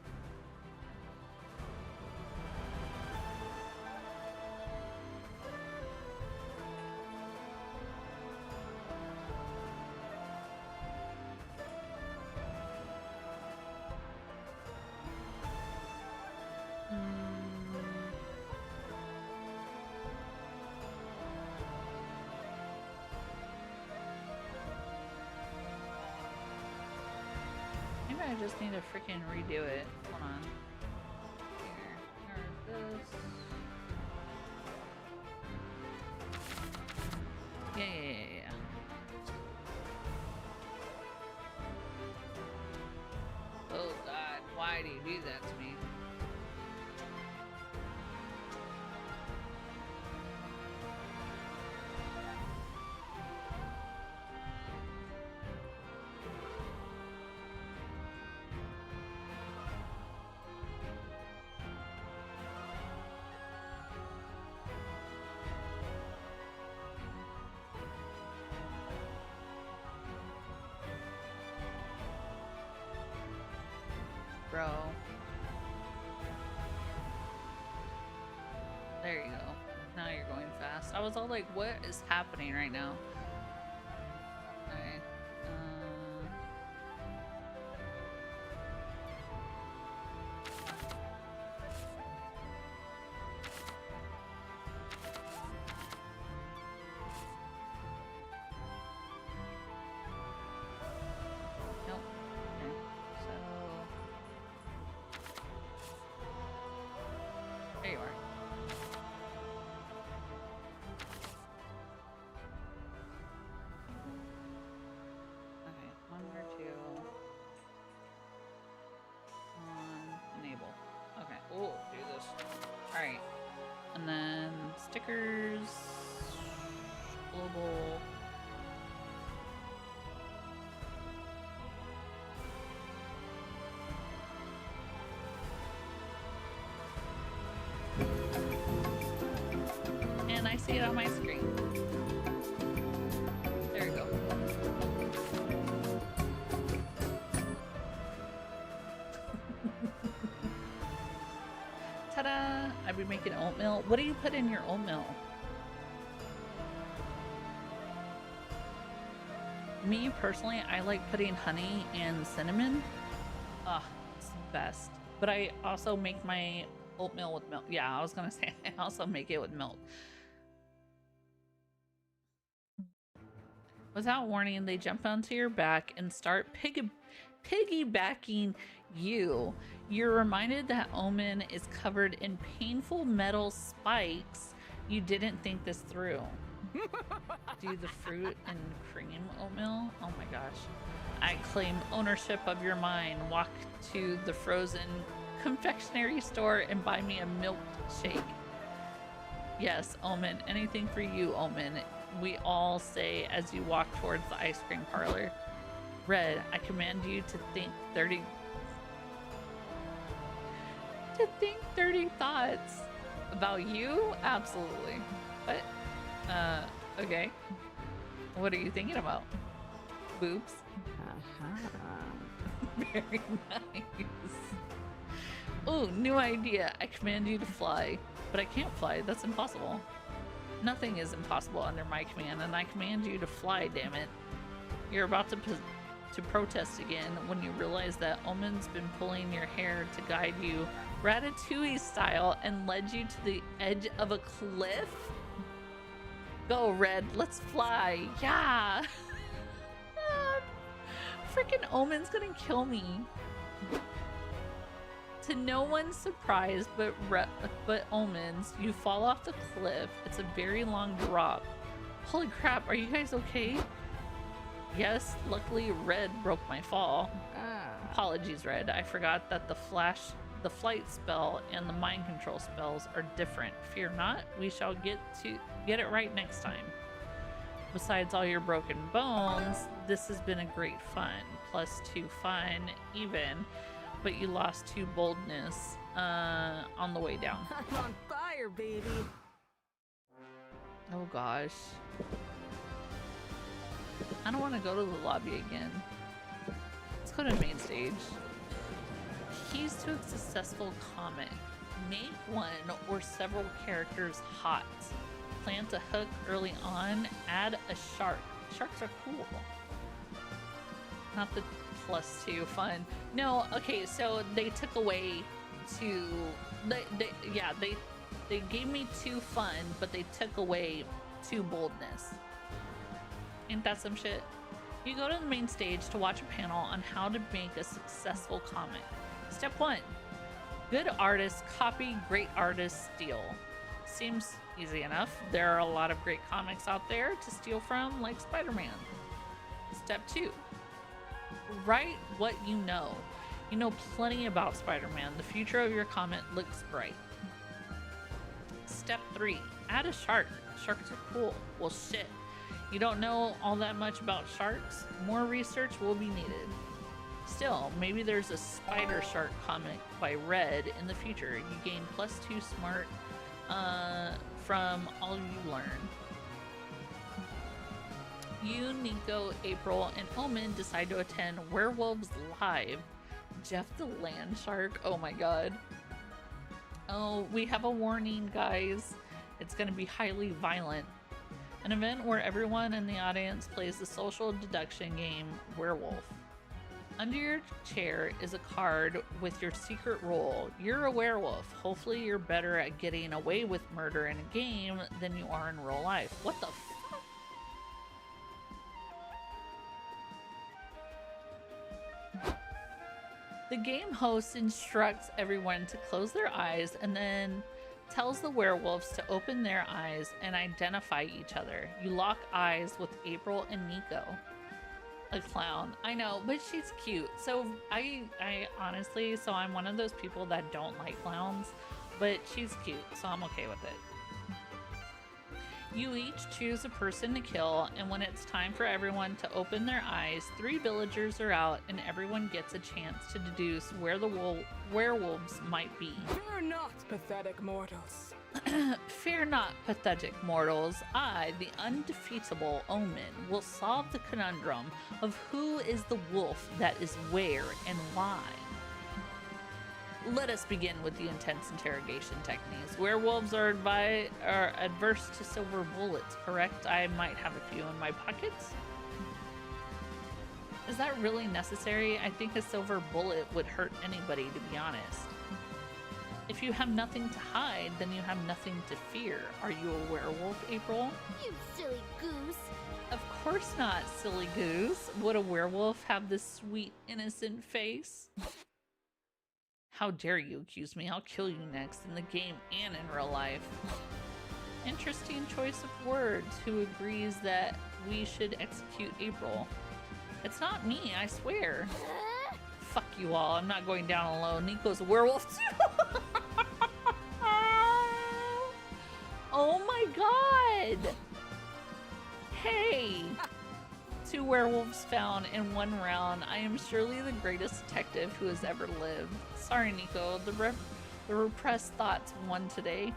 I just need to freaking redo it. Hold on. Here's this. Yeah. Oh God, why do you do that to me? Bro. There you go. Now you're going fast. I was all like, what is happening right now? Okay. Nope. Okay. So there you are. Okay, 1 or 2. Enable. Okay. Oh, do this. Alright. And then stickers. Global. And I see it on my screen. There you go. Ta-da! I've been making oatmeal. What do you put in your oatmeal? Me personally, I like putting honey and cinnamon. Ah, it's the best. But I also make my oatmeal with milk. Yeah, I was gonna say I also make it with milk. Without warning, they jump onto your back and start piggybacking you. You're reminded that Omen is covered in painful metal spikes. You didn't think this through. Do the fruit and cream oatmeal? Oh my gosh. I claim ownership of your mind. Walk to the frozen confectionery store and buy me a milkshake. Yes, Omen. Anything for you, Omen. We all say as you walk towards the ice cream parlor. Red, I command you to think 30 thoughts about you? Absolutely. What? Okay. What are you thinking about? Boobs? Very nice. Oh, new idea. I command you to fly. But I can't fly. That's impossible. Nothing is impossible under my command, and I command you to fly, damn it. You're about to protest again when you realize that Omen's been pulling your hair to guide you Ratatouille style and led you to the edge of a cliff? Go, Red, let's fly. Yeah. Freaking Omen's gonna kill me. To no one's surprise but Omen's, you fall off the cliff. It's a very long drop. Holy crap, are you guys okay? Yes, luckily Red broke my fall. Apologies, Red. I forgot that the flight spell and the mind control spells are different. Fear not, we shall get it right next time. Besides all your broken bones, this has been a great fun. +2 fun, even. But you lost 2 boldness on the way down. I'm on fire, baby. Oh gosh. I don't want to go to the lobby again. Let's go to main stage. Keys to a successful comet. Make one or several characters hot. Plant a hook early on. Add a shark. Sharks are cool. Not the +2 fun. No, okay, so they took away 2. They gave me 2 fun, but they took away 2 boldness. Ain't that some shit? You go to the main stage to watch a panel on how to make a successful comic. Step 1. Good artists copy, great artists steal. Seems easy enough. There are a lot of great comics out there to steal from, like Spider-Man. Step 2. Write what you know. You know plenty about Spider-Man. The future of your comic looks bright. Step 3. Add a shark. Sharks are cool. Well, shit. You don't know all that much about sharks? More research will be needed. Still, maybe there's a spider shark comic by Red in the future. You gain +2 smart from all you learn. You, Nico, April, and Omen decide to attend Werewolves Live. Jeff the Land Shark. Oh my god. Oh, we have a warning, guys. It's going to be highly violent. An event where everyone in the audience plays the social deduction game Werewolf. Under your chair is a card with your secret role. You're a werewolf. Hopefully you're better at getting away with murder in a game than you are in real life. What the fuck? The game host instructs everyone to close their eyes and then tells the werewolves to open their eyes and identify each other. You lock eyes with April and Nico. A clown. I know, but she's cute. So I honestly, so I'm one of those people that don't like clowns, but she's cute, so I'm okay with it. You each choose a person to kill, and when it's time for everyone to open their eyes, 3 villagers are out and everyone gets a chance to deduce where the werewolves might be. Fear not, pathetic mortals. Fear not, pathetic mortals. I, the undefeatable Omen, will solve the conundrum of who is the wolf that is where and why. Let us begin with the intense interrogation techniques. Werewolves are adverse to silver bullets, correct? I might have a few in my pockets. Is that really necessary? I think a silver bullet would hurt anybody, to be honest. If you have nothing to hide, then you have nothing to fear. Are you a werewolf, April? You silly goose. Of course not, silly goose. Would a werewolf have this sweet, innocent face? How dare you accuse me? I'll kill you next in the game and in real life. Interesting choice of words. Who agrees that we should execute April? It's not me, I swear. Fuck you all. I'm not going down alone. Nico's a werewolf too. Oh my god. Hey. 2 werewolves found in 1 round. I am surely the greatest detective who has ever lived. Sorry, Nico. The repressed thoughts won today.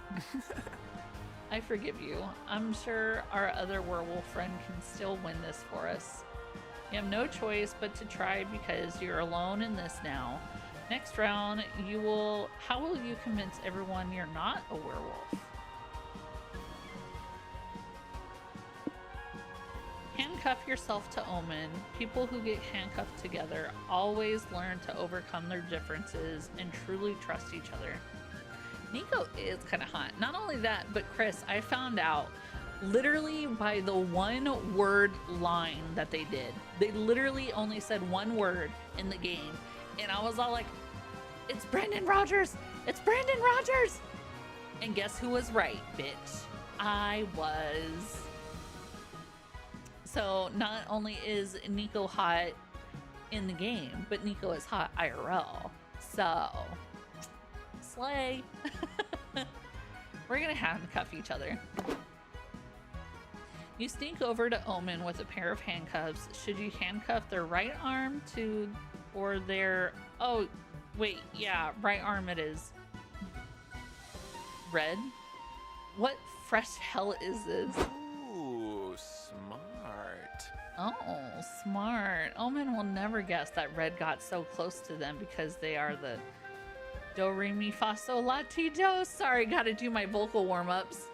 I forgive you. I'm sure our other werewolf friend can still win this for us. You have no choice but to try because you're alone in this now. Next round, how will you convince everyone you're not a werewolf? Handcuff yourself to Omen. People who get handcuffed together always learn to overcome their differences and truly trust each other. Nico is kind of hot. Not only that, but Chris, I found out literally by the 1-word line that they did. They literally only said 1 word in the game. And I was all like, it's Brendan Rogers! It's Brendan Rogers! And guess who was right, bitch? I was. So not only is Nico hot in the game, but Nico is hot IRL. So, slay. We're gonna handcuff each other. You sneak over to Omen with a pair of handcuffs. Should you handcuff their right arm or their, oh, wait, yeah, right arm it is. Red? What fresh hell is this? Ooh, smart. Oh, smart. Omen will never guess that Red got so close to them because they are the do, re, mi, fa, sol, la, ti, do. Sorry, gotta do my vocal warm-ups.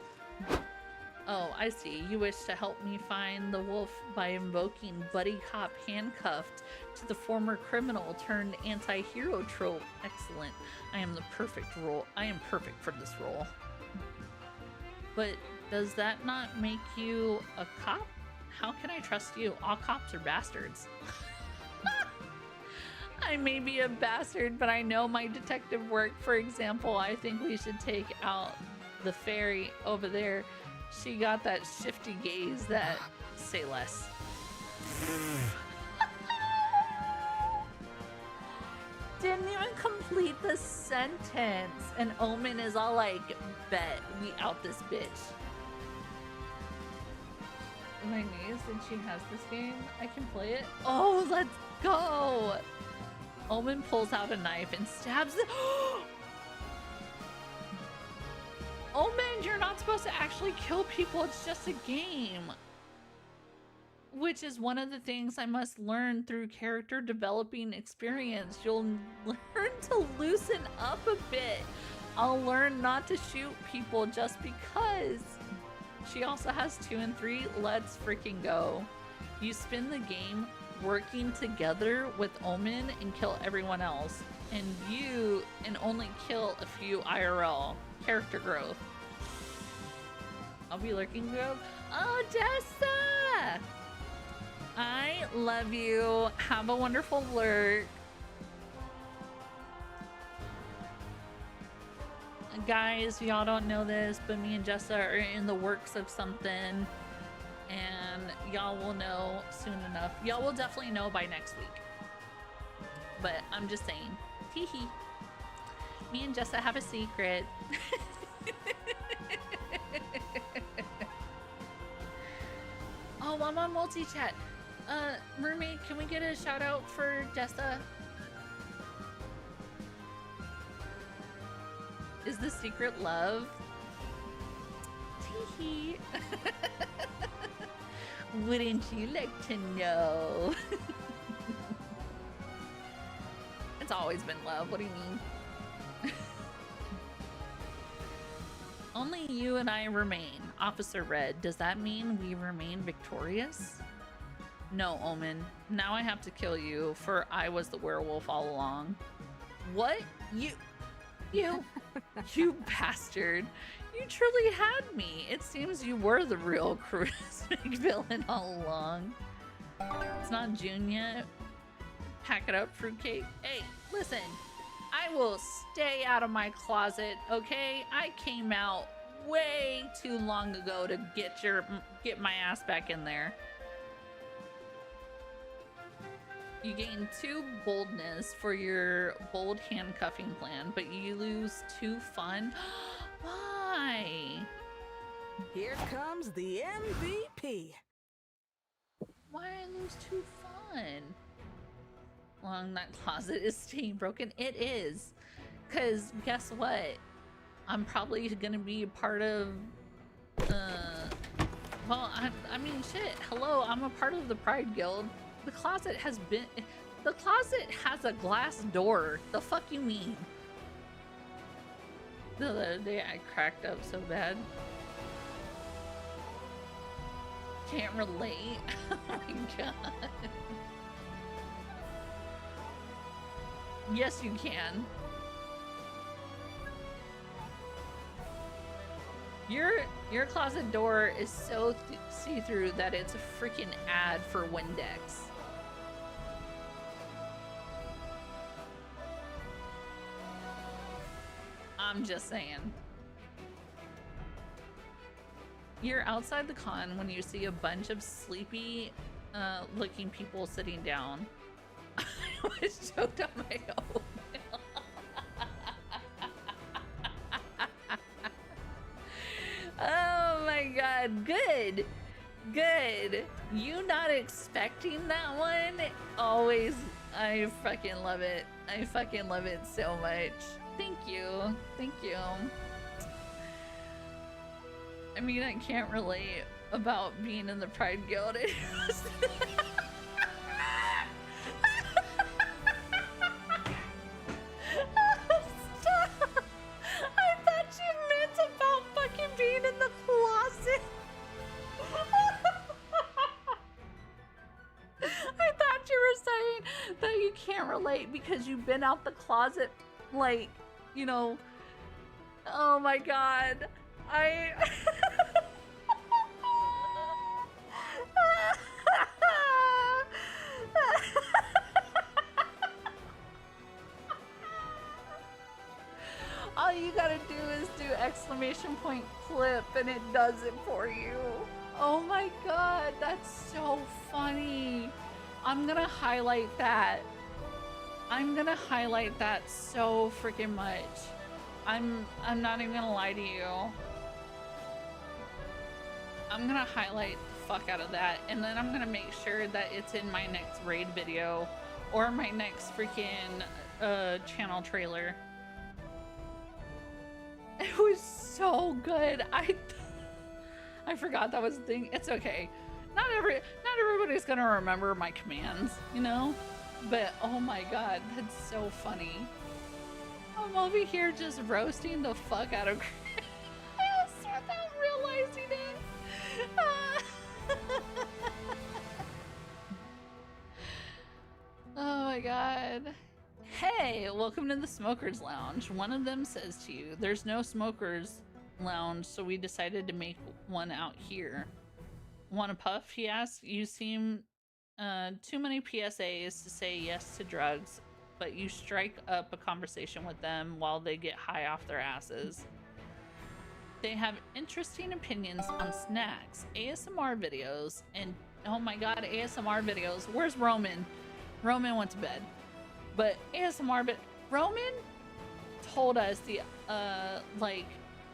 Oh, I see. You wish to help me find the wolf by invoking buddy cop handcuffed to the former criminal turned anti-hero trope. Excellent. I am perfect for this role. But does that not make you a cop? How can I trust you? All cops are bastards. I may be a bastard, but I know my detective work. For example, I think we should take out the fairy over there. She got that shifty gaze that... Say less. Didn't even complete the sentence. And Omen is all like, bet we out this bitch. My niece, and she has this game. I can play it. Oh, let's go. Omen pulls out a knife and stabs it. Omen, you're not supposed to actually kill people. It's just a game. Which is one of the things I must learn through character developing experience. You'll learn to loosen up a bit. I'll learn not to shoot people just because. She also has 2 and 3. Let's freaking go. You spin the game working together with Omen and kill everyone else. And only kill a few IRL. Character growth. I'll be lurking grove. Oh, Jessa! I love you. Have a wonderful lurk. Guys, y'all don't know this, but me and Jessa are in the works of something. And y'all will know soon enough. Y'all will definitely know by next week. But I'm just saying. Hee hee. Me and Jessa have a secret. Oh, I'm on multi-chat. Mermaid, can we get a shout out for Jessa? Is the secret love? Tee-hee. Wouldn't you like to know? It's always been love. What do you mean? Only you and I remain. Officer Red, does that mean we remain victorious? No, Omen. Now I have to kill you, for I was the werewolf all along. What? You bastard. You truly had me. It seems you were the real charismatic villain all along. It's not June yet. Pack it up, fruitcake. Hey, listen. I will stay out of my closet, okay? I came out way too long ago to get my ass back in there. You gain 2 boldness for your bold handcuffing plan, but you lose 2 fun. Why? Here comes the MVP. Why I lose 2 fun? Long that closet is staying broken. It is. Cause guess what? I'm probably gonna be a part of well, I mean shit. Hello, I'm a part of the Pride Guild. The closet has a glass door. The fuck you mean? The other day I cracked up so bad. Can't relate. Oh my god. Yes, you can. Your closet door is so see-through that it's a freaking ad for Windex. I'm just saying. You're outside the con when you see a bunch of sleepy looking people sitting down. I was choked on my own. Oh my god, good. Good. You not expecting that one? Always, I fucking love it. I fucking love it so much. Thank you. Thank you. I mean, I can't relate about being in the Pride Guild. Stop! I thought you meant about fucking being in the closet. I thought you were saying that you can't relate because you've been out the closet, like, you know. Oh my god. exclamation point clip and it does it for you. Oh my god, that's so funny. I'm gonna highlight that. I'm gonna highlight that so freaking much. I'm not even gonna lie to you. I'm gonna highlight the fuck out of that, and then I'm gonna make sure that it's in my next raid video or my next freaking channel trailer. It was so good. I forgot that was a thing. It's okay. Not everybody's gonna remember my commands, you know? But oh my god, that's so funny. I'm over here just roasting the fuck out of Chris without realizing it. Oh my god. Hey, welcome to the Smokers Lounge. One of them says to you, there's no Smokers Lounge, so we decided to make one out here. Want a puff? He asked. You seem too many PSAs to say yes to drugs, but you strike up a conversation with them while they get high off their asses. They have interesting opinions on snacks, ASMR videos, and oh my god, ASMR videos. Where's Roman? Roman went to bed. But ASMR, but Roman told us like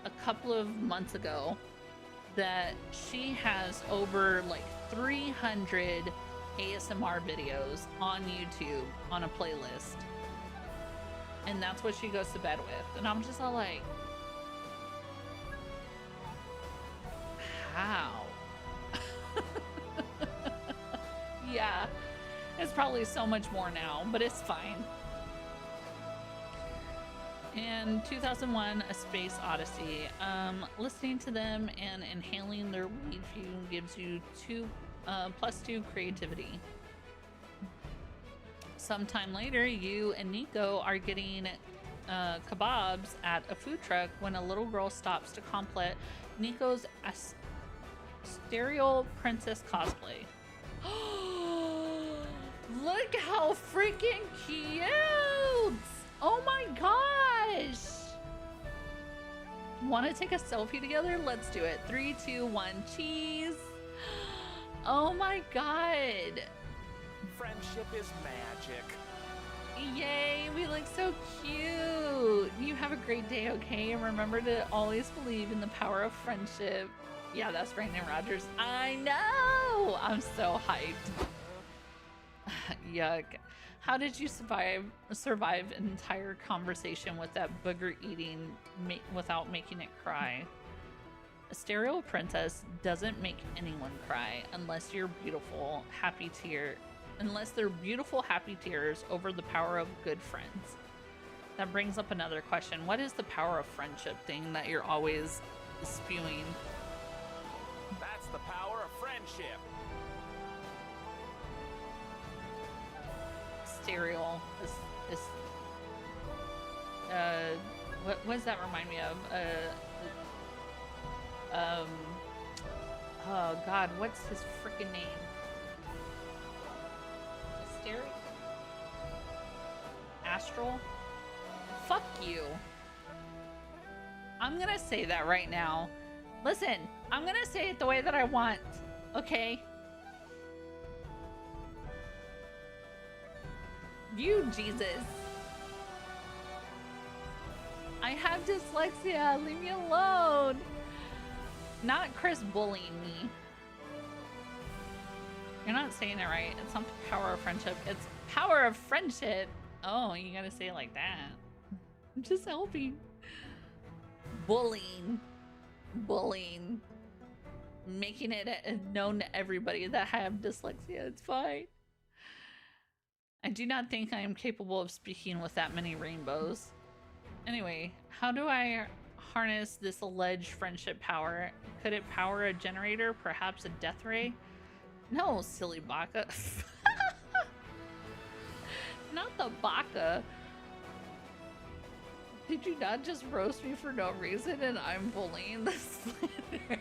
a couple of months ago that she has over like 300 ASMR videos on YouTube on a playlist. And that's what she goes to bed with. And I'm just all like, how? Yeah. It's probably so much more now, but it's fine. And 2001: A Space Odyssey. Listening to them and inhaling their weed fume gives you +2 creativity. Sometime later, you and Nico are getting kebabs at a food truck when a little girl stops to compliment Nico's Stereo Princess cosplay. Look how freaking cute! Oh my gosh! Want to take a selfie together? Let's do it. 3, 2, 1, cheese! Oh my god! Friendship is magic. Yay, we look so cute! You have a great day, okay? And remember to always believe in the power of friendship. Yeah, that's Brandon Rogers. I know! I'm so hyped. Yuck. How did you survive an entire conversation with that booger eating without making it cry? A Stereo Princess doesn't make anyone cry unless you're beautiful, happy tear. Unless they're beautiful, happy tears over the power of good friends. That brings up another question. What is the power of friendship thing that you're always spewing? That's the power of friendship. Stereo is what does that remind me of? Oh god, what's his freaking name? Stereo? Astral? Fuck you. I'm gonna say that right now. Listen, I'm gonna say it the way that I want, okay? You, Jesus. I have dyslexia. Leave me alone. Not Chris bullying me. You're not saying it right. It's not the power of friendship. It's power of friendship. Oh, you gotta say it like that. I'm just helping. Bullying. Bullying. Making it known to everybody that I have dyslexia. It's fine. I do not think I am capable of speaking with that many rainbows. Anyway, how do I harness this alleged friendship power? Could it power a generator? Perhaps a death ray? No, silly baka. Not the baka. Did you not just roast me for no reason and I'm bullying the slander?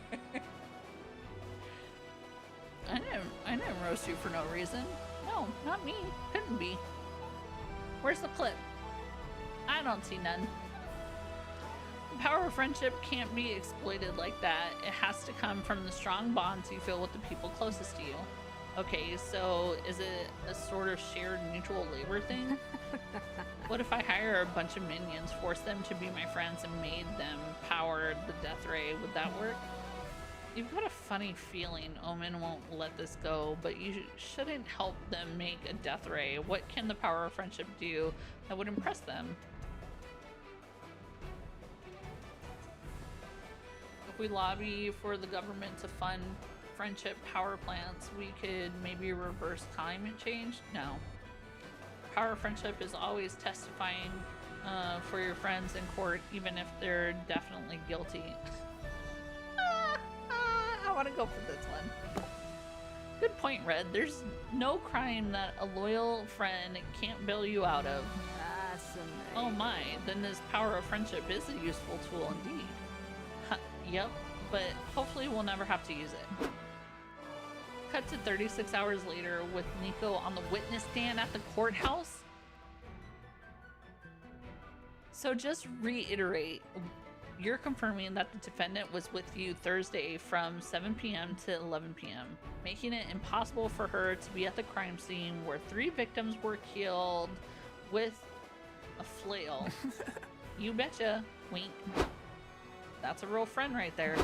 I didn't roast you for no reason. No, not me. Couldn't be. Where's the clip? I don't see none. The power of friendship can't be exploited like that. It has to come from the strong bonds you feel with the people closest to you. Okay, so is it a sort of shared mutual labor thing? What if I hire a bunch of minions, force them to be my friends, and made them power the death ray? Would that work? You've got a funny feeling Omen won't let this go, but you shouldn't help them make a death ray. What can the power of friendship do that would impress them? If we lobby for the government to fund friendship power plants, we could maybe reverse climate change? No. Power of friendship is always testifying for your friends in court, even if they're definitely guilty. I want to go for this one. Good point, Red. There's no crime that a loyal friend can't bail you out of. Oh my, then this power of friendship is a useful tool indeed. Yep, but hopefully we'll never have to use it. Cut to 36 hours later with Nico on the witness stand at the courthouse. So just reiterate, you're confirming that the defendant was with you Thursday from 7 p.m. to 11 p.m., making it impossible for her to be at the crime scene where 3 victims were killed with a flail. You betcha. Wink. That's a real friend right there.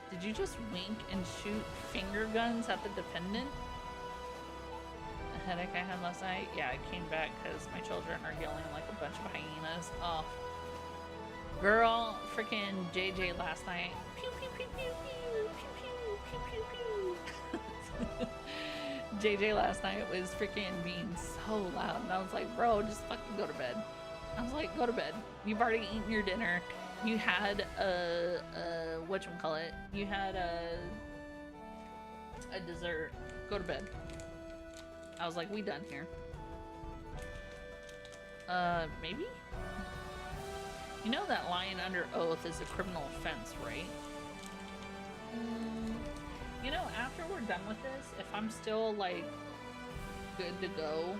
Did you just wink and shoot finger guns at the defendant? A headache I had last night? Yeah, I came back because my children are yelling like a bunch of hyenas. Oh. Girl, freaking JJ last night. Pew, pew, pew, pew, pew, pew, pew, pew, pew, pew. JJ last night was freaking being so loud. And I was like, bro, just fucking go to bed. I was like, go to bed. You've already eaten your dinner. You had a whatchamacallit? You had a dessert. Go to bed. I was like, we done here. Maybe? You know that lying under oath is a criminal offense, right? You know, after we're done with this, if I'm still, like, good to go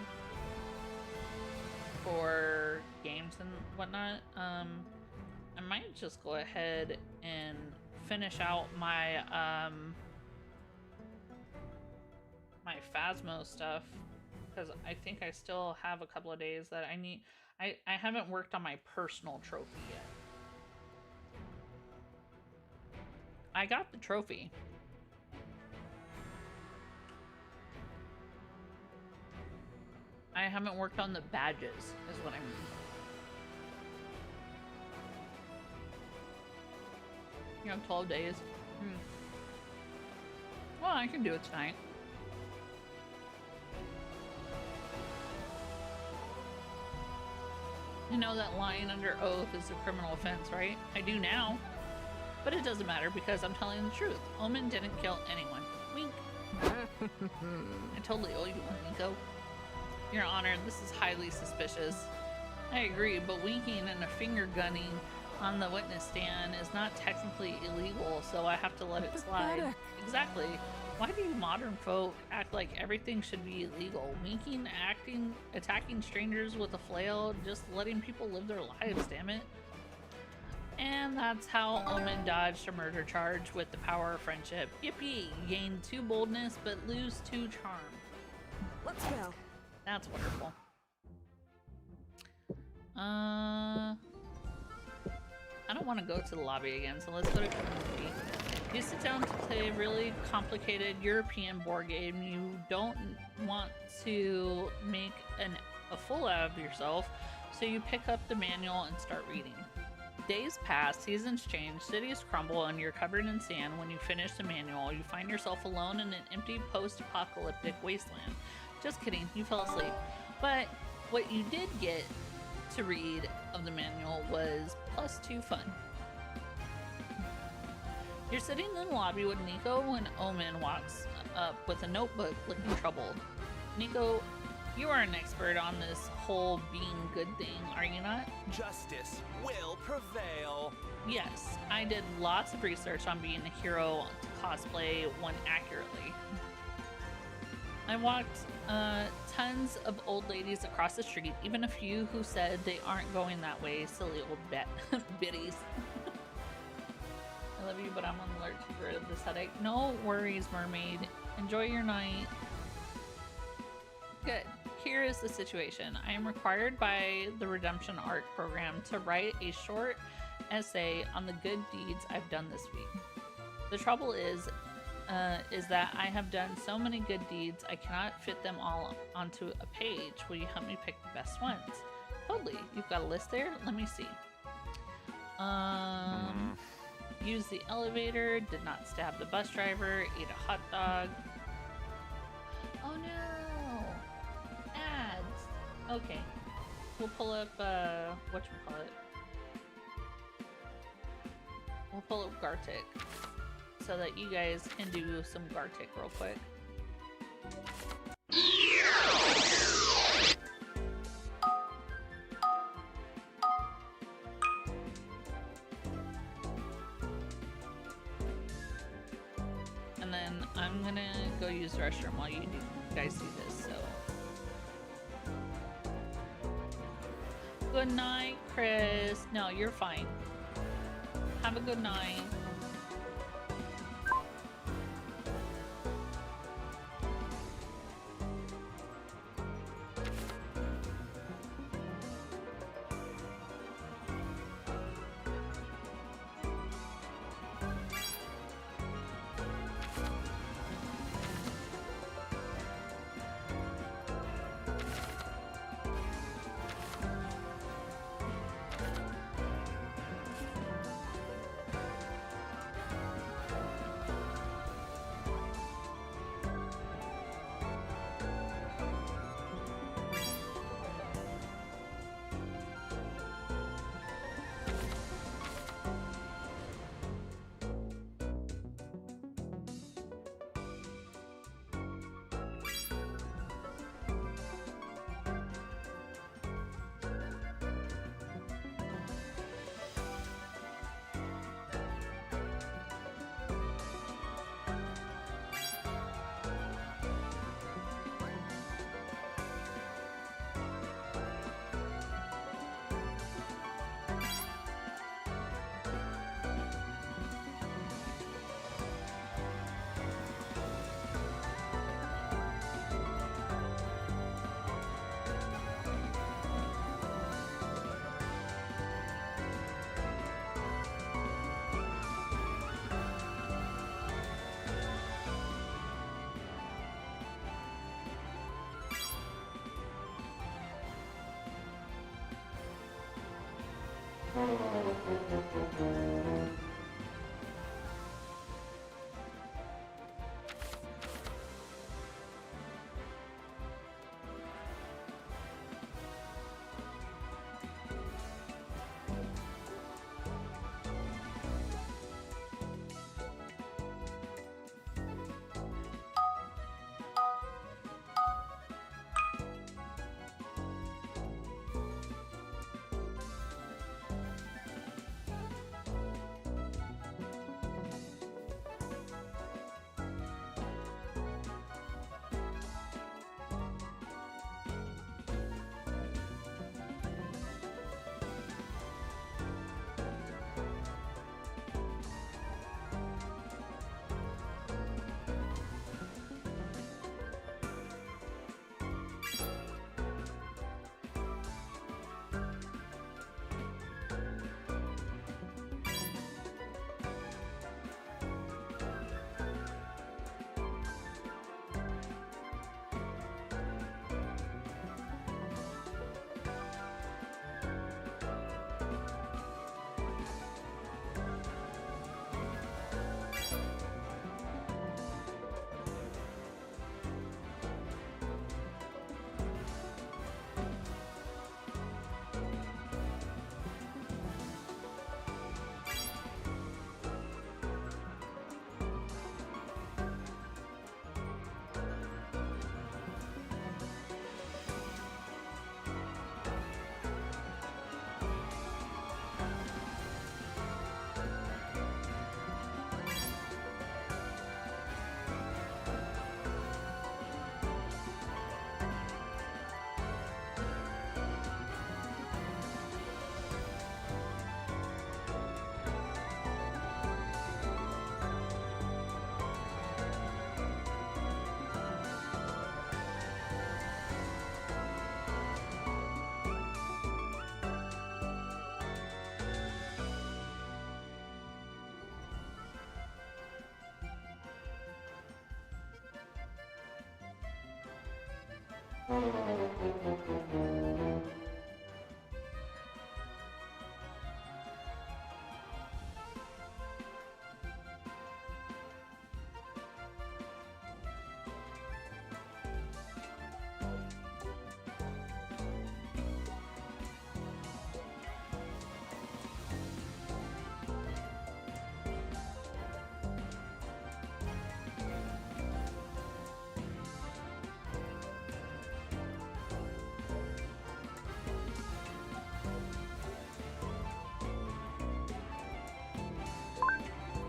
for games and whatnot, I might just go ahead and finish out my my Phasmo stuff, because I think I still have a couple of days that I need. I haven't worked on my personal trophy yet. I got the trophy. I haven't worked on the badges, is what I mean. You have 12 days. Well, I can do it tonight. You know that lying under oath is a criminal offense, right? I do now. But it doesn't matter because I'm telling the truth. Omen didn't kill anyone. Wink. I totally owe you one, Nico. Your Honor, this is highly suspicious. I agree, but winking and a finger gunning on the witness stand is not technically illegal, so I have to let it slide. Exactly. Why do you modern folk act like everything should be illegal? Winking, acting, attacking strangers with a flail, just letting people live their lives, damn it. And that's how Omen dodged a murder charge with the power of friendship. Yippee! Gain 2 boldness, but lose 2 charm. Let's go. That's wonderful. I don't want to go to the lobby again, so let's go to community. You sit down to play a really complicated European board game. You don't want to make a fool out of yourself, so you pick up the manual and start reading. Days pass, seasons change, cities crumble, and you're covered in sand. When you finish the manual, you find yourself alone in an empty post-apocalyptic wasteland. Just kidding, you fell asleep. But what you did get to read of the manual was +2 fun. You're sitting in the lobby with Nico when Omen walks up with a notebook looking troubled. Nico, you are an expert on this whole being good thing, are you not? Justice will prevail. Yes, I did lots of research on being a hero to cosplay one accurately. I walked tons of old ladies across the street, even a few who said they aren't going that way, silly old biddies. love you, but I'm on alert to get rid of this headache. No worries, mermaid. Enjoy your night. Good. Here is the situation. I am required by the Redemption Art program to write a short essay on the good deeds I've done this week. The trouble is that I have done so many good deeds, I cannot fit them all onto a page. Will you help me pick the best ones? Totally. You've got a list there? Let me see. Use the elevator, did not stab the bus driver, ate a hot dog. Oh no! Ads! Okay. We'll pull up, whatchamacallit. We'll pull up Gartic so that you guys can do some Gartic real quick. And then I'm gonna go use the restroom while you guys do this, so. Good night, Chris. No, you're fine. Have a good night.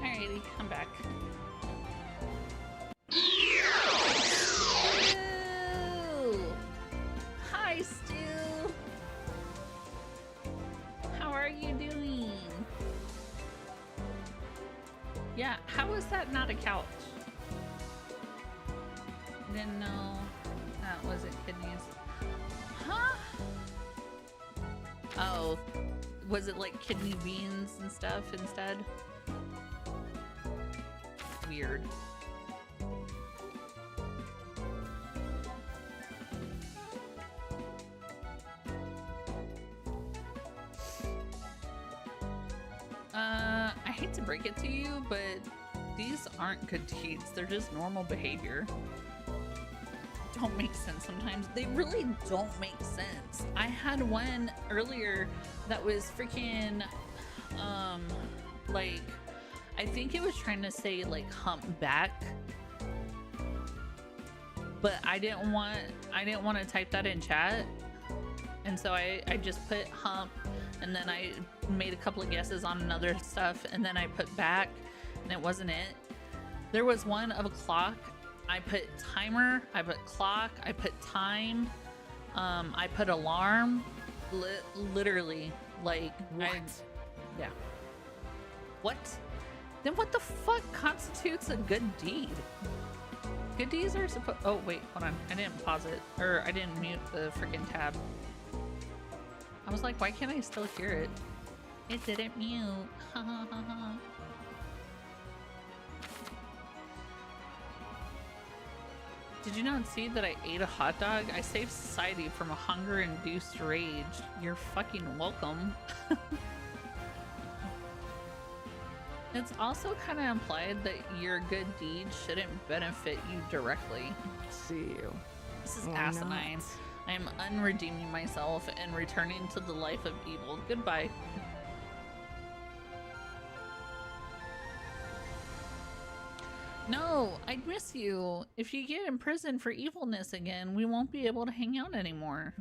Alrighty, I'm back. Stu! Hi, Stu. How are you doing? Yeah, how is that not a couch? Didn't know that wasn't kidneys. Huh? Oh, was it like kidney beans and stuff instead? Weird. I hate to break it to you, but these aren't good deeds. They're just normal behavior. Don't make sense sometimes. They really don't make sense. I had one earlier that was freaking, like, I think it was trying to say like humpback, but I didn't want to type that in chat, and so I just put hump, and then I made a couple of guesses on another stuff, and then I put back, and it wasn't it. There was one of a clock. I put timer, I put clock, I put time, I put alarm. Literally, like, what? Yeah. What? Then what the fuck constitutes a good deed? Good deeds are supposed— oh wait, hold on. I didn't pause it, or I didn't mute the freaking tab. I was like, why can't I still hear it? It didn't mute. Ha ha ha ha. Did you not see that I ate a hot dog? I saved society from a hunger-induced rage. You're fucking welcome. It's also kind of implied that your good deed shouldn't benefit you directly. See you. This is asinine. I am unredeeming myself and returning to the life of evil. Goodbye. No, I'd miss you. If you get in prison for evilness again, we won't be able to hang out anymore.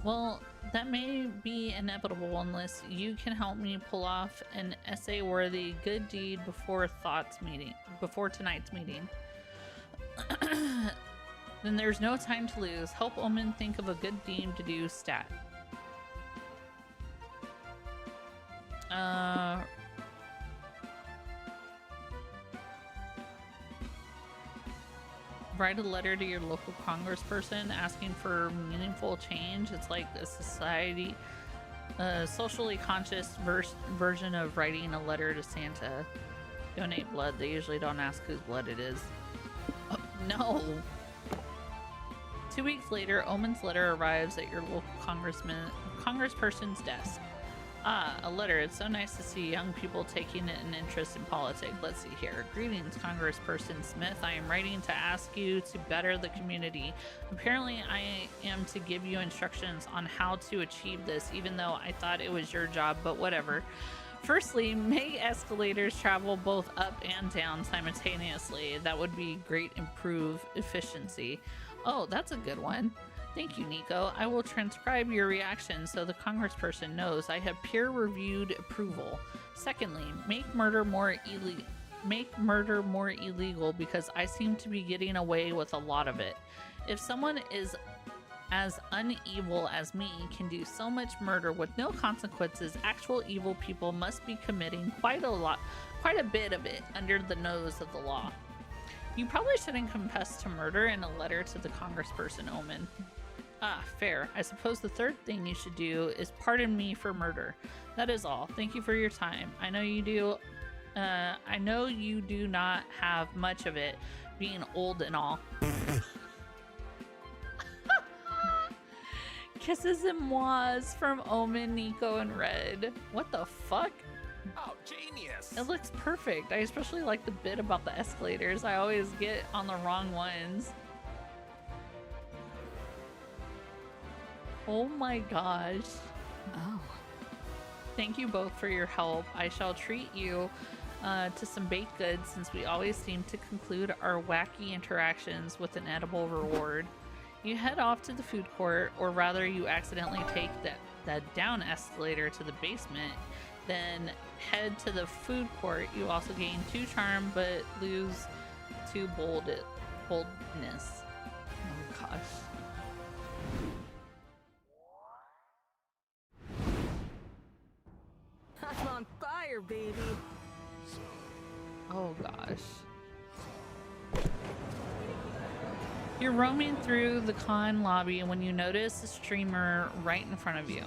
Well, that may be inevitable unless you can help me pull off an essay-worthy good deed before tonight's meeting. Then there's no time to lose. Help Omen think of a good deed to do stat. Write a letter to your local congressperson asking for meaningful change. It's like a socially conscious version of writing a letter to Santa. Donate blood. They usually don't ask whose blood it is. Oh, no. 2 weeks later, Omen's letter arrives at your local congressperson's desk. Ah, a letter. It's so nice to see young people taking an interest in politics. Let's see here. Greetings, Congressperson Smith. I am writing to ask you to better the community. Apparently, I am to give you instructions on how to achieve this, even though I thought it was your job, but whatever. Firstly, make escalators travel both up and down simultaneously. That would be great, improve efficiency. Oh, that's a good one. Thank you, Nico. I will transcribe your reaction so the congressperson knows I have peer-reviewed approval. Secondly, make murder more illegal because I seem to be getting away with a lot of it. If someone is as unevil as me can do so much murder with no consequences, actual evil people must be committing quite a bit of it under the nose of the law. You probably shouldn't confess to murder in a letter to the congressperson, Omen. Ah, fair. I suppose the third thing you should do is pardon me for murder. That is all. Thank you for your time. I know you do not have much of it, being old and all. Kisses and mois from Omen, Nico, and Red. What the fuck? Oh, genius! It looks perfect. I especially like the bit about the escalators. I always get on the wrong ones. Oh my gosh. Oh. Thank you both for your help. I shall treat you to some baked goods since we always seem to conclude our wacky interactions with an edible reward. You head off to the food court, or rather you accidentally take that down escalator to the basement, then head to the food court. You also gain 2 charm but lose 2 boldness. Oh gosh. I'm on fire, baby. Oh gosh. You're roaming through the con lobby when you notice a streamer right in front of you.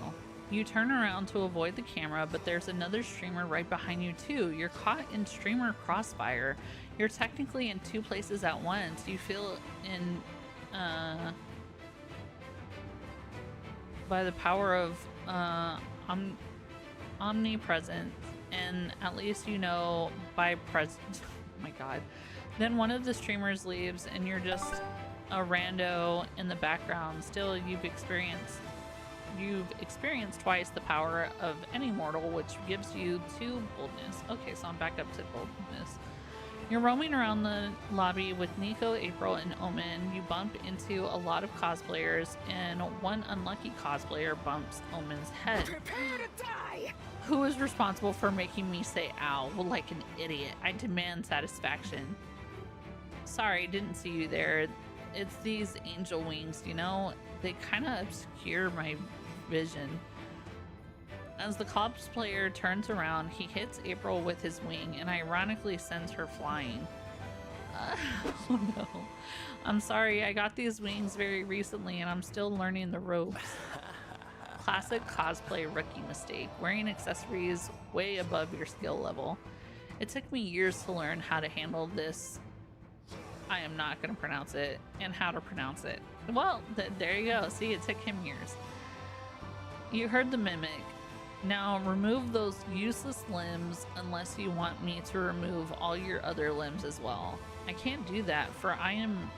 You turn around to avoid the camera, but there's another streamer right behind you too. You're caught in streamer crossfire. You're technically in 2 places at once. You feel in by the power of omnipresence, and at least you know by presence. Oh my god. Then one of the streamers leaves and you're just a rando in the background. Still, you've experienced twice the power of any mortal, which gives you 2 boldness. Okay, so I'm back up to boldness. You're roaming around the lobby with Nico, April, and Omen. You bump into a lot of cosplayers, and one unlucky cosplayer bumps Omen's head. Prepare to die! Who is responsible for making me say ow? Well, like an idiot. I demand satisfaction. Sorry, didn't see you there. It's these angel wings, you know? They kind of obscure my vision. As the cosplayer turns around, he hits April with his wing and ironically sends her flying. Oh no. I'm sorry, I got these wings very recently and I'm still learning the ropes. Classic cosplay rookie mistake, wearing accessories way above your skill level. It took me years to learn how to handle this. I am not going to pronounce it, and how to pronounce it. Well, there you go. See, it took him years. You heard the mimic. Now remove those useless limbs unless you want me to remove all your other limbs as well. I can't do that, for I am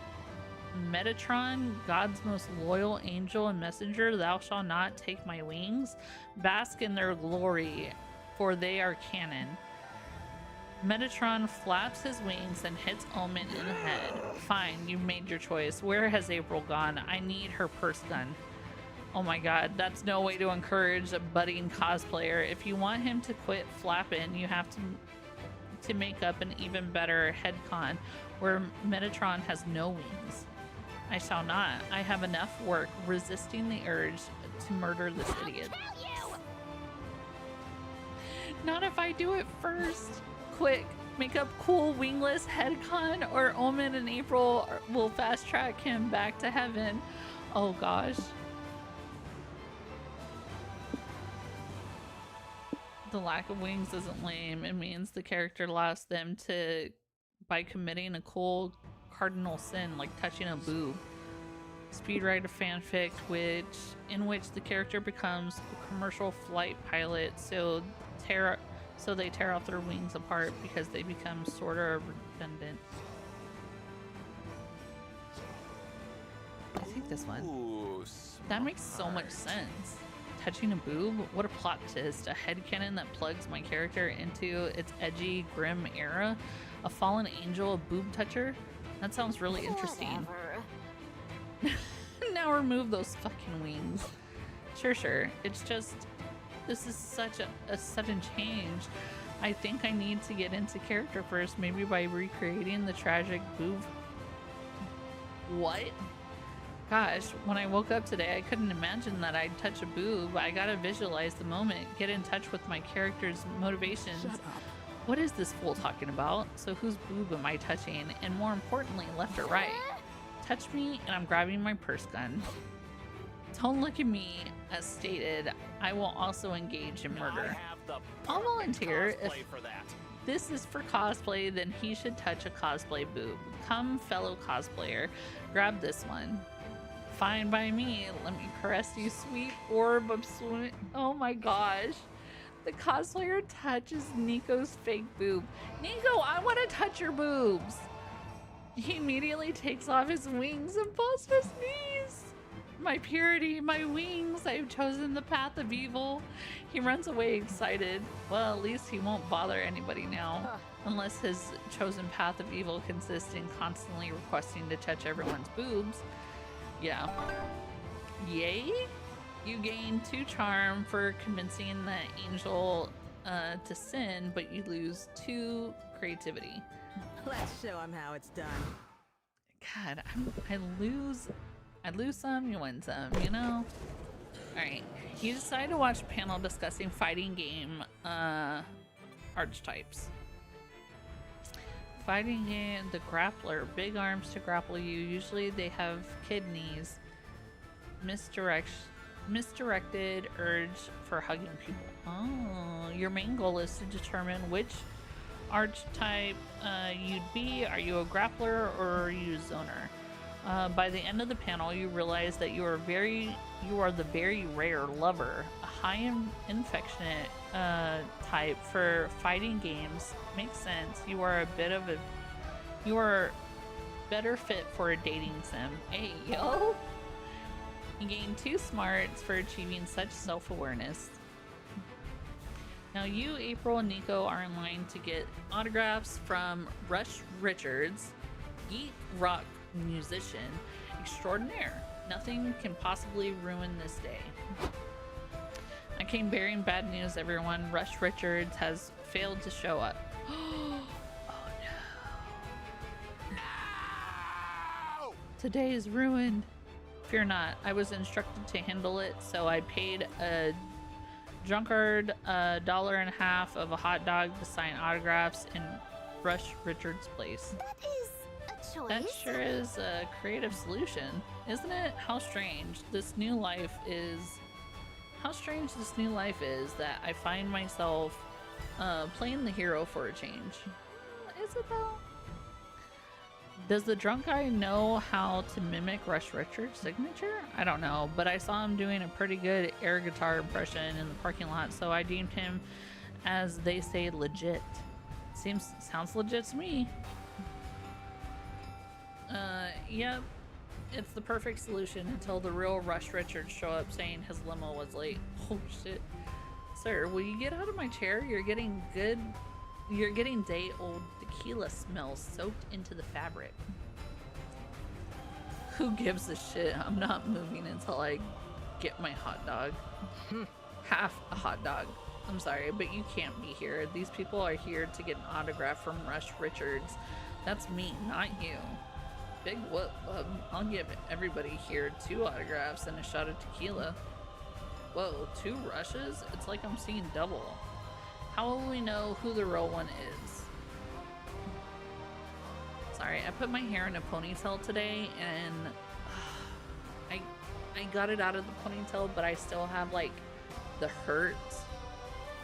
Metatron, God's most loyal angel and messenger. Thou shalt not take my wings. Bask in their glory, for they are canon. Metatron flaps his wings and hits Omen in the head. Fine, you made your choice. Where has April gone? I need her purse gun. Oh my god, that's no way to encourage a budding cosplayer. If you want him to quit flapping, you have to make up an even better headcon where Metatron has no wings. I shall not. I have enough work resisting the urge to murder this idiot. Not if I do it first. Quick, make up cool wingless headcon or Omen and April will fast track him back to heaven. Oh gosh. The lack of wings isn't lame. It means the character lost them by committing a cool cardinal sin like touching a boob. Speedwriter fanfic in which the character becomes a commercial flight pilot, so they tear off their wings apart because they become sort of redundant. I think this one. Ooh, That makes so much sense. Touching a boob? What a plot twist. A headcanon that plugs my character into its edgy, grim era? A fallen angel, a boob toucher? That sounds really interesting. Now remove those fucking wings. Sure. It's just... This is such a sudden change. I think I need to get into character first, maybe by recreating the tragic boob. What? Gosh, when I woke up today, I couldn't imagine that I'd touch a boob. I gotta visualize the moment, get in touch with my character's motivations. Shut up. What is this fool talking about? So whose boob am I touching? And more importantly, left or right? Touch me and I'm grabbing my purse gun. Don't look at me. As stated, I will also engage in murder. I'll volunteer. If for that. this is for cosplay, then he should touch a cosplay boob. Come, fellow cosplayer, grab this one. Fine by me. Let me caress you, sweet orb of swimming. Oh my gosh. The cosplayer touches Nico's fake boob. Nico, I want to touch your boobs. He immediately takes off his wings and falls to his knees. My purity, my wings, I've chosen the path of evil. He runs away excited. Well, at least he won't bother anybody now. Unless his chosen path of evil consists in constantly requesting to touch everyone's boobs. Yeah. Yay? You gain 2 charm for convincing the angel to sin, but you lose 2 creativity. Let's show him how it's done. God, I lose some, you win some, you know? Alright, you decide to watch a panel discussing fighting game archetypes. Fighting game, the grappler, big arms to grapple you. Usually they have kidneys. Misdirected urge for hugging people. Oh, your main goal is to determine which archetype you'd be. Are you a grappler or are you a zoner? By the end of the panel, you realize that you are the very rare lover, a high infectionate type for fighting games. Makes sense. You are better fit for a dating sim. Hey yo! You gain 2 smarts for achieving such self-awareness. Now you, April, and Nico are in line to get autographs from Rush Richards, geek rock musician extraordinaire. Nothing can possibly ruin this day. I came bearing bad news, everyone. Rush Richards has failed to show up. Oh no. Today is ruined. Fear not, I was instructed to handle it, so I paid a drunkard $1.50 of a hot dog to sign autographs in Rush Richards' place. That is a choice. That sure is a creative solution, isn't it? How strange this new life is. How strange this new life is that I find myself playing the hero for a change. Is it though? Does the drunk guy know how to mimic Rush Richards' signature? I don't know, but I saw him doing a pretty good air guitar impression in the parking lot, so I deemed him, as they say, legit. Sounds legit to me. Yep. It's the perfect solution until the real Rush Richards show up saying his limo was late. Oh shit. Sir, will you get out of my chair? You're getting day-old tequila smells soaked into the fabric. Who gives a shit? I'm not moving until I get my hot dog. Half a hot dog. I'm sorry, but you can't be here. These people are here to get an autograph from Rush Richards. That's me, not you. Big whoop, bub. I'll give everybody here 2 autographs and a shot of tequila. Whoa, 2 rushes? It's like I'm seeing double. How will we know who the real one is? Sorry, I put my hair in a ponytail today and I got it out of the ponytail, but I still have like the hurt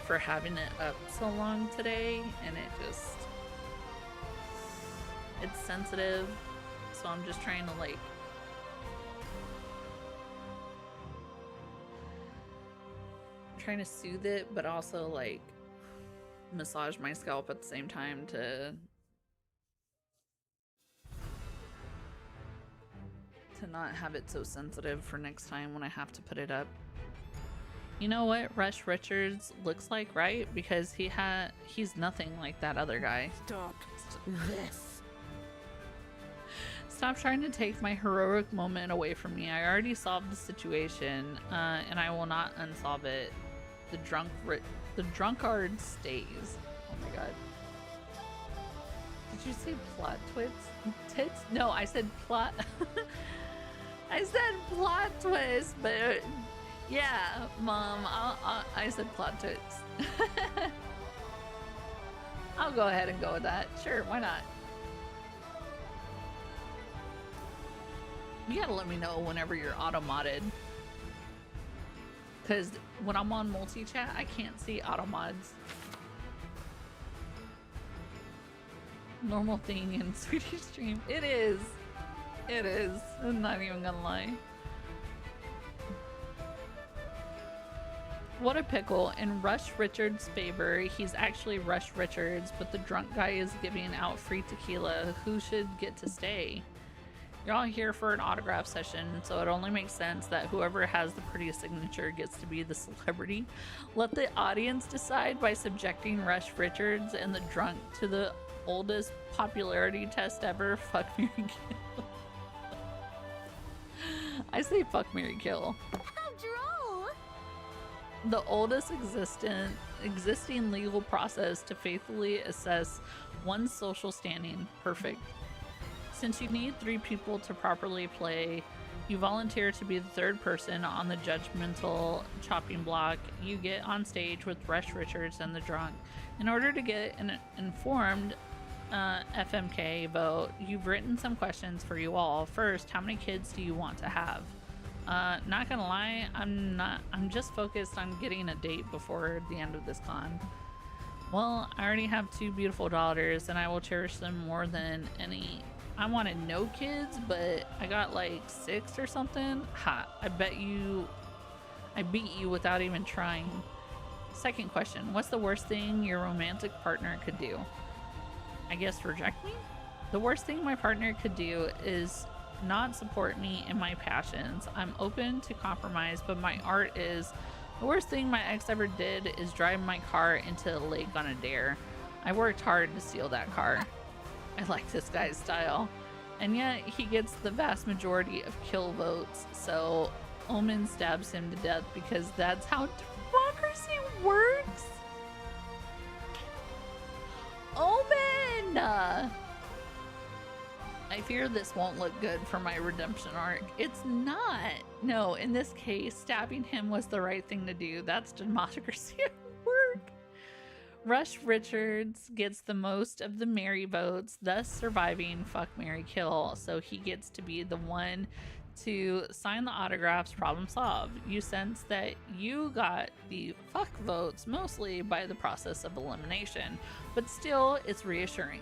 for having it up so long today, and it's sensitive, so I'm just trying to like soothe it, but also like massage my scalp at the same time to not have it so sensitive for next time when I have to put it up. You know what Rush Richards looks like, right? Because he's nothing like that other guy. Stop this. Stop trying to take my heroic moment away from me. I already solved the situation, and I will not unsolve it. The drunkard stays. Oh my god. Did you say plot tits? No, I said plot. I said plot twist, but yeah, Mom, I said plot tits. I'll go ahead and go with that. Sure, why not? You gotta let me know whenever you're auto-modded. Because when I'm on multi-chat, I can't see auto-mods. Normal thing in Swedish stream. It is. It is. I'm not even gonna lie. What a pickle. In Rush Richards' favor, he's actually Rush Richards, but the drunk guy is giving out free tequila. Who should get to stay? You're all here for an autograph session, so it only makes sense that whoever has the prettiest signature gets to be the celebrity. Let the audience decide by subjecting Rush Richards and the drunk to the oldest popularity test ever. Fuck, marry, kill. I say fuck, marry, kill. How droll! The oldest existing legal process to faithfully assess one's social standing. Perfect. Since you need 3 people to properly play, you volunteer to be the 3rd person on the judgmental chopping block. You get on stage with Rush Richards and the drunk. In order to get an informed FMK vote, you've written some questions for you all. First, how many kids do you want to have? Not gonna lie, I'm just focused on getting a date before the end of this con. Well, I already have 2 beautiful daughters and I will cherish them more than any. I wanted no kids, but I got like 6 or something. Ha, I beat you without even trying. Second question, what's the worst thing your romantic partner could do? I guess reject me? The worst thing my partner could do is not support me in my passions. I'm open to compromise, but my art is. The worst thing my ex ever did is drive my car into a lake on a dare. I worked hard to steal that car. I like this guy's style. And yet he gets the vast majority of kill votes, so Omen stabs him to death because that's how democracy works. Omen! I fear this won't look good for my redemption arc. It's not. No, in this case, stabbing him was the right thing to do. That's democracy at work. Rush Richards gets the most of the Mary votes, thus surviving fuck, marry, kill, so he gets to be the one to sign the autographs. Problem solved. You sense that you got the fuck votes mostly by the process of elimination, but still it's reassuring.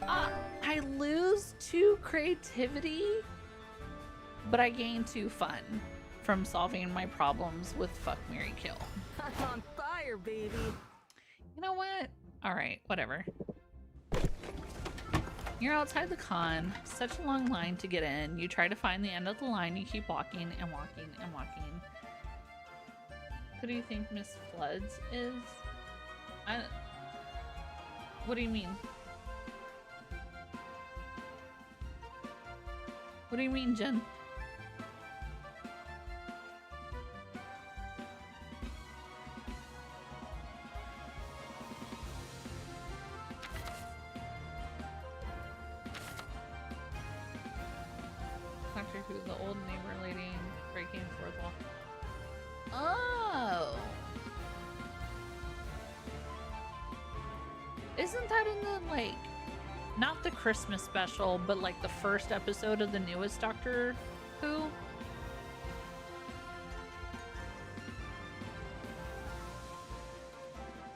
I lose 2 creativity, but I gain 2 fun from solving my problems with fuck, marry, kill. I'm on fire, baby. You know what? Alright, whatever. You're outside the con. Such a long line to get in. You try to find the end of the line. You keep walking and walking and walking. Who do you think Miss Floods is? What do you mean? What do you mean, Jen? Doctor Who, the old neighbor lady breaking fourth wall. Oh! Isn't that in the, like, not the Christmas special, but like the first episode of the newest Doctor Who?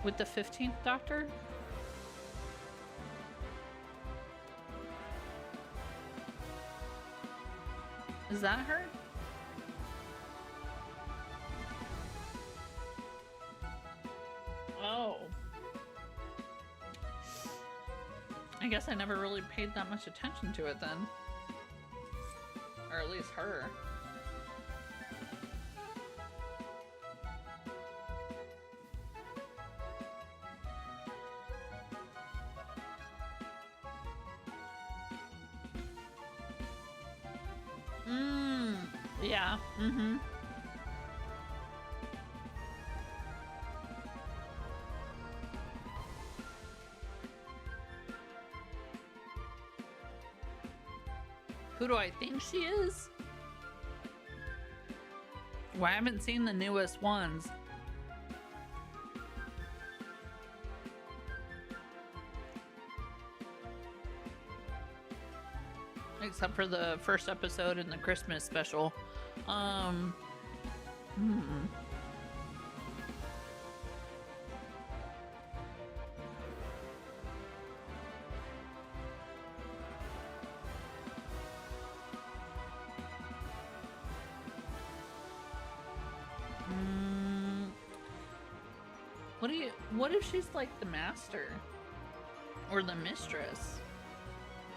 With the 15th Doctor? Is that her? Oh. I guess I never really paid that much attention to it then. Or at least her. Yeah. Mm-hmm. Who do I think she is? Well, I haven't seen the newest ones. Except for the first episode in the Christmas special. What if she's like the master or the mistress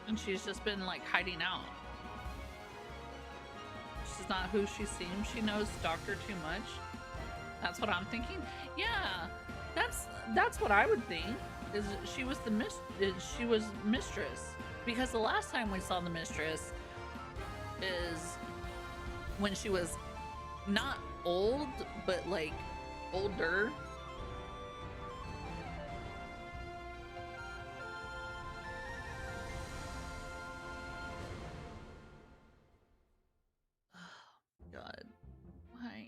and she's just been like hiding out? She's not who she seems. She knows Doctor too much. That's what I'm thinking. Yeah, that's what I would think. Is she was the mistress, because the last time we saw the mistress is when she was not old but like older. God, why?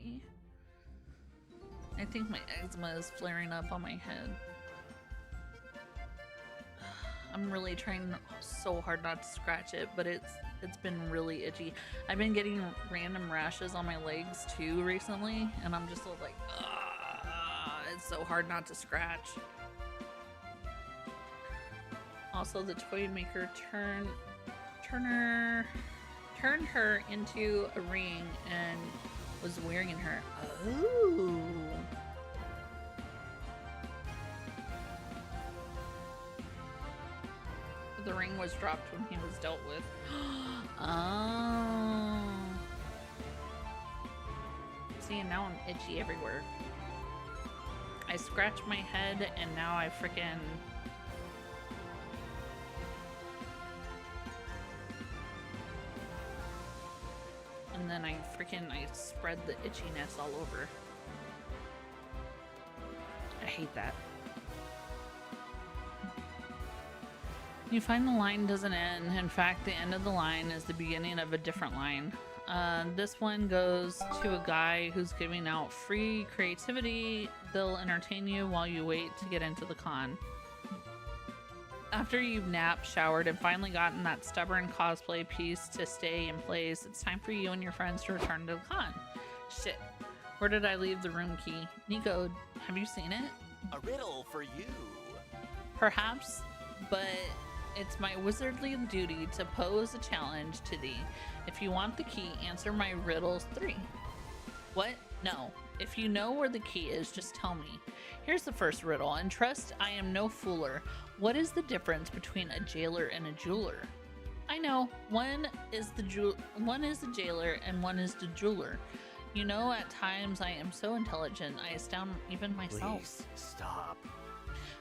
I think my eczema is flaring up on my head. I'm really trying so hard not to scratch it, but it's been really itchy. I've been getting random rashes on my legs too recently, and I'm just like, it's so hard not to scratch. Also, the toy maker turned her into a ring and was wearing her. Oh. The ring was dropped when he was dealt with. Oh. See, and now I'm itchy everywhere. I scratched my head and now I freaking... And then I spread the itchiness all over. I hate that. You find the line doesn't end. In fact, the end of the line is the beginning of a different line. This one goes to a guy who's giving out free creativity. They'll entertain you while you wait to get into the con. After you've napped, showered, and finally gotten that stubborn cosplay piece to stay in place, it's time for you and your friends to return to the con. Shit. Where did I leave the room key? Nico, have you seen it? A riddle for you. Perhaps, but it's my wizardly duty to pose a challenge to thee. If you want the key, answer my riddles 3. What? No. If you know where the key is, just tell me. Here's the first riddle, and trust I am no fooler. What is the difference between a jailer and a jeweler? I know, one is the jailer and one is the jeweler. You know, at times I am so intelligent, I astound even myself. Please stop.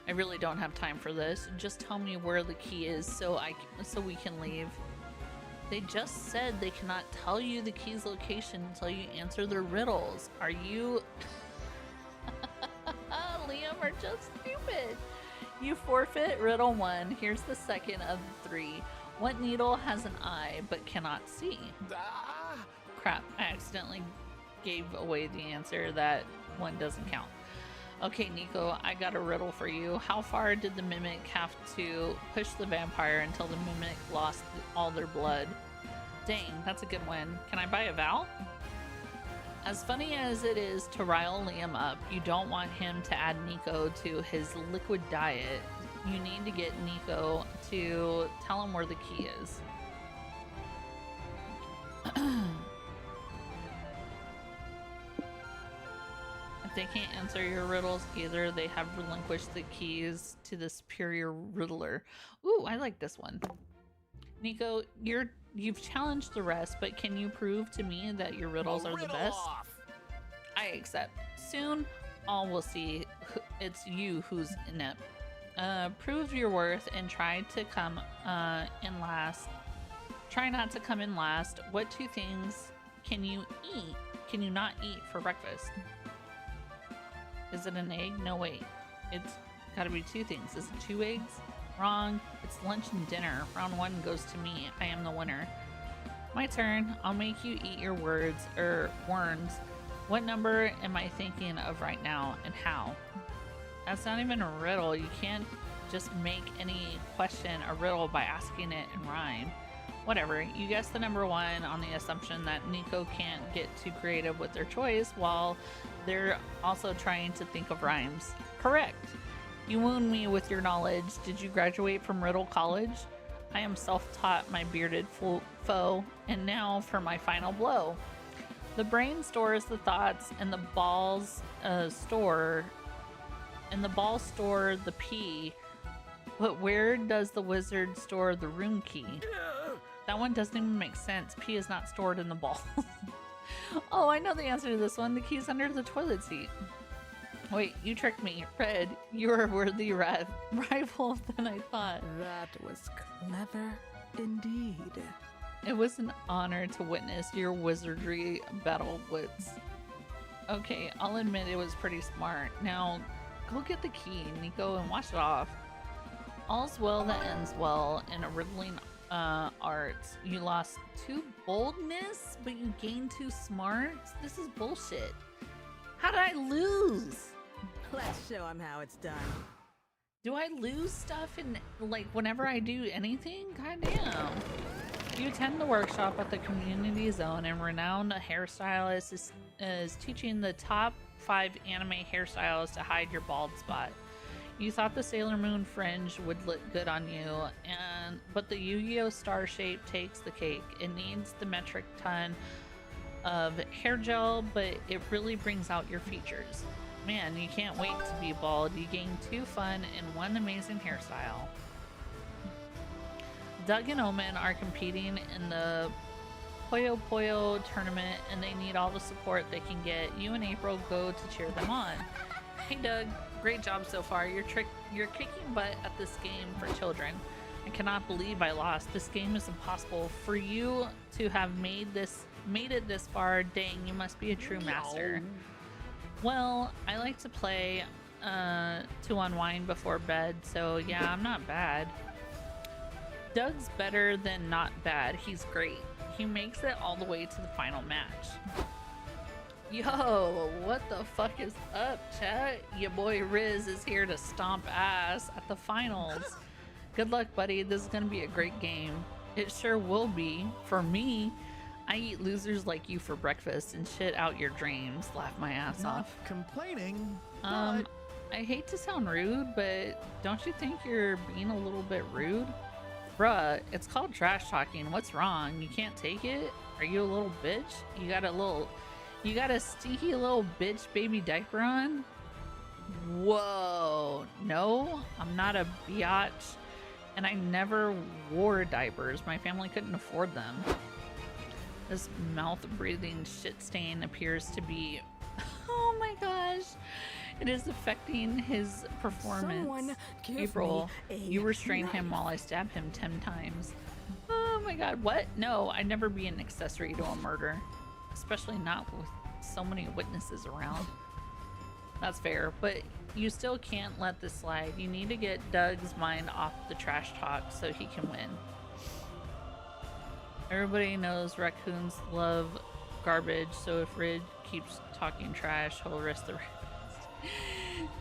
I really don't have time for this. Just tell me where the key is so we can leave. They just said they cannot tell you the key's location until you answer their riddles. Are you... Liam are just stupid. You forfeit riddle 1. Here's the second of the 3. What needle has an eye but cannot see? Ah! Crap, I accidentally gave away the answer. That one doesn't count. Okay, Nico, I got a riddle for you. How far did the mimic have to push the vampire until the mimic lost all their blood? Dang, that's a good one. Can I buy a vowel? As funny as it is to rile Liam up, you don't want him to add Nico to his liquid diet. You need to get Nico to tell him where the key is. If they can't answer your riddles either, they have relinquished the keys to the superior riddler. Ooh, I like this one. Nico, you've challenged the rest, but can you prove to me that your riddles are the best? I accept. Soon, all will see it's you who's inept. Prove your worth and try to come in last. Try not to come in last. What 2 things can you eat? Can you not eat for breakfast? Is it an egg? No, wait. It's gotta be 2 things. Is it 2 eggs? Wrong. It's lunch and dinner. Round 1 goes to me. I am the winner. My turn. I'll make you eat your words, worms. What number am I thinking of right now and how? That's not even a riddle. You can't just make any question a riddle by asking it in rhyme. Whatever. You guess the number 1 on the assumption that Nico can't get too creative with their choice while they're also trying to think of rhymes. Correct. You wound me with your knowledge. Did you graduate from Riddle College? I am self-taught, my bearded foe, and now for my final blow. The brain stores the thoughts and the balls store and the ball store the P, but where does the wizard store the room key? That one doesn't even make sense. P is not stored in the ball. Oh, I know the answer to this one. The key's under the toilet seat. Wait, you tricked me. Red, you're a worthy rival than I thought. That was clever indeed. It was an honor to witness your wizardry battle wits. Okay, I'll admit it was pretty smart. Now, go get the key, Nico, and wash it off. All's well that ends well in a riddling arts. You lost 2 boldness, but you gained 2 smarts? This is bullshit. How did I lose? Let's show him how it's done. Do I lose stuff in, like, whenever I do anything? Goddamn. You attend the workshop at the community zone, and renowned hairstylist is teaching the top 5 anime hairstyles to hide your bald spot. You thought the Sailor Moon fringe would look good on you, but the Yu-Gi-Oh star shape takes the cake. It needs the metric ton of hair gel, but it really brings out your features. Man, you can't wait to be bald. You gain 2 fun and 1 amazing hairstyle. Doug and Omen are competing in the Puyo Puyo tournament, and they need all the support they can get. You and April go to cheer them on. Hey Doug, great job so far. You're kicking butt at this game for children. I cannot believe I lost. This game is impossible. For you to have made it this far, dang, you must be a true master. Well, I like to play to unwind before bed, so yeah, I'm not bad. Doug's better than not bad. He's great. He makes it all the way to the final match. Yo, what the fuck is up, chat? Your boy Riz is here to stomp ass at the finals. Good luck, buddy. This is gonna be a great game. It sure will be. For me, I eat losers like you for breakfast and shit out your dreams. Laugh my ass off. Complaining. I hate to sound rude, but don't you think you're being a little bit rude? Bruh, it's called trash talking. What's wrong? You can't take it? Are you a little bitch? You got a stinky little bitch baby diaper on? Whoa. No, I'm not a biatch, and I never wore diapers. My family couldn't afford them. This mouth-breathing shit stain appears to be... Oh my gosh. It is affecting his performance. April, you restrain him while I stab him 10 times. Oh my god, what? No, I'd never be an accessory to a murder. Especially not with so many witnesses around. That's fair, but you still can't let this slide. You need to get Doug's mind off the trash talk so he can win. Everybody knows raccoons love garbage, so if Rid keeps talking trash, he'll risk the rest.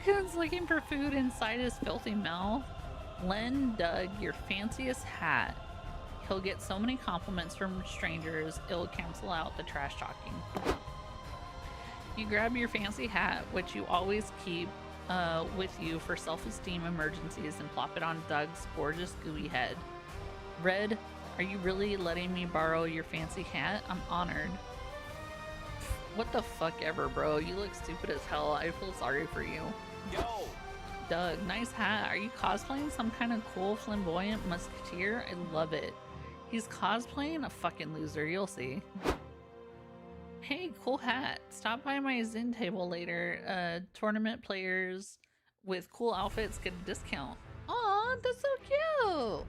Coon's looking for food inside his filthy mouth. Lend Doug your fanciest hat. He'll get so many compliments from strangers, it'll cancel out the trash talking. You grab your fancy hat, which you always keep with you for self-esteem emergencies, and plop it on Doug's gorgeous gooey head. Red, are you really letting me borrow your fancy hat? I'm honored. What the fuck ever, bro. You look stupid as hell. I feel sorry for you. Yo! Doug, nice hat. Are you cosplaying some kind of cool flamboyant musketeer? I love it. He's cosplaying a fucking loser. You'll see. Hey, cool hat. Stop by my Zen table later. Tournament players with cool outfits get a discount. Aw, that's so cute.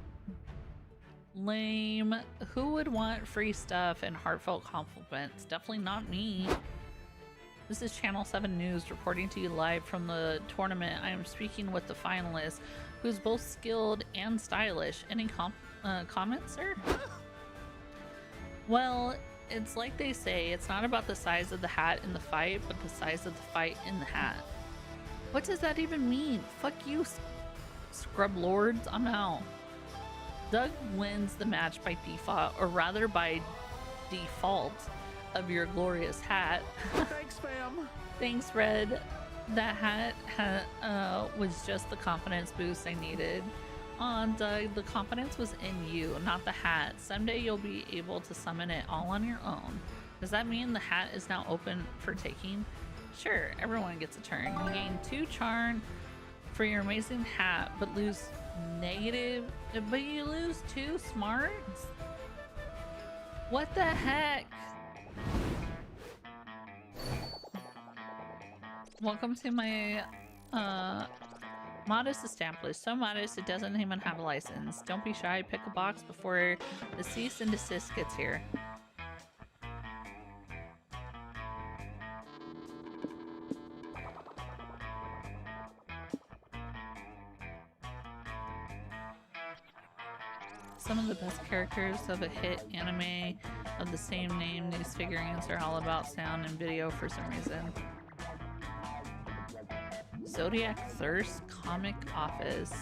Lame. Who would want free stuff and heartfelt compliments? Definitely not me. This is Channel 7 News reporting to you live from the tournament. I am speaking with the finalist, who's both skilled and stylish. Any comments, sir? Well, it's like they say, it's not about the size of the hat in the fight, but the size of the fight in the hat. What does that even mean? Fuck you, scrub lords. I'm out. Doug wins the match by default, or rather by default, of your glorious hat. Thanks, fam. Thanks, Red. That hat was just the confidence boost I needed. Aw, Doug, the confidence was in you, not the hat. Someday you'll be able to summon it all on your own. Does that mean the hat is now open for taking? Sure, everyone gets a turn. You gain 2 charm, for your amazing hat, but lose negative. But you lose 2 smarts? What the heck? Welcome to my modest established. So modest it doesn't even have a license. Don't be shy. Pick a box before the cease and desist gets here. Some of the best characters of a hit anime of the same name. These figurines are all about sound and video for some reason. Zodiac Thirst Comic Office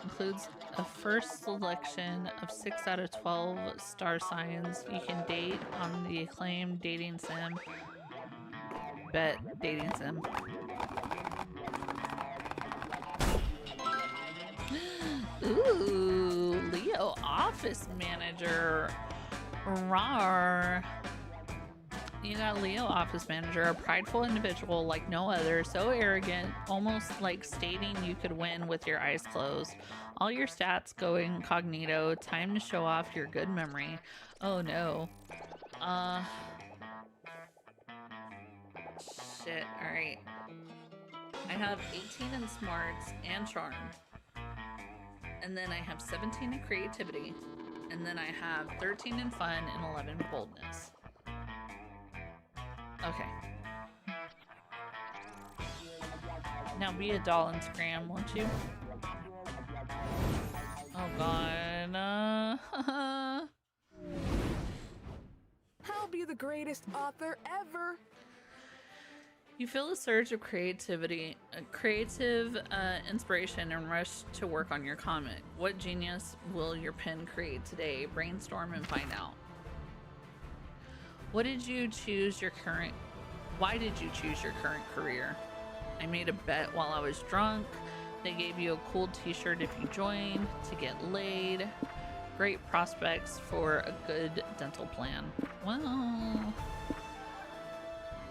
includes a first selection of 6 out of 12 star signs you can date on the acclaimed dating sim. Bet dating sim. Ooh, Leo Office Manager. Rawr. You got Leo Office Manager, a prideful individual like no other, so arrogant, almost like stating you could win with your eyes closed. All your stats go incognito. Time to show off your good memory. Oh no. Shit, alright. I have 18 in smarts and charm. And then I have 17 in creativity. And then I have 13 in fun and 11 in boldness. Okay. Now be a doll and scram, won't you? Oh god. I'll be the greatest author ever. You feel a surge of creativity, creative inspiration and rush to work on your comic. What genius will your pen create today? Brainstorm and find out. Why did you choose your current career? I made a bet while I was drunk. They gave you a cool t-shirt if you join. To get laid. Great prospects for a good dental plan. Well,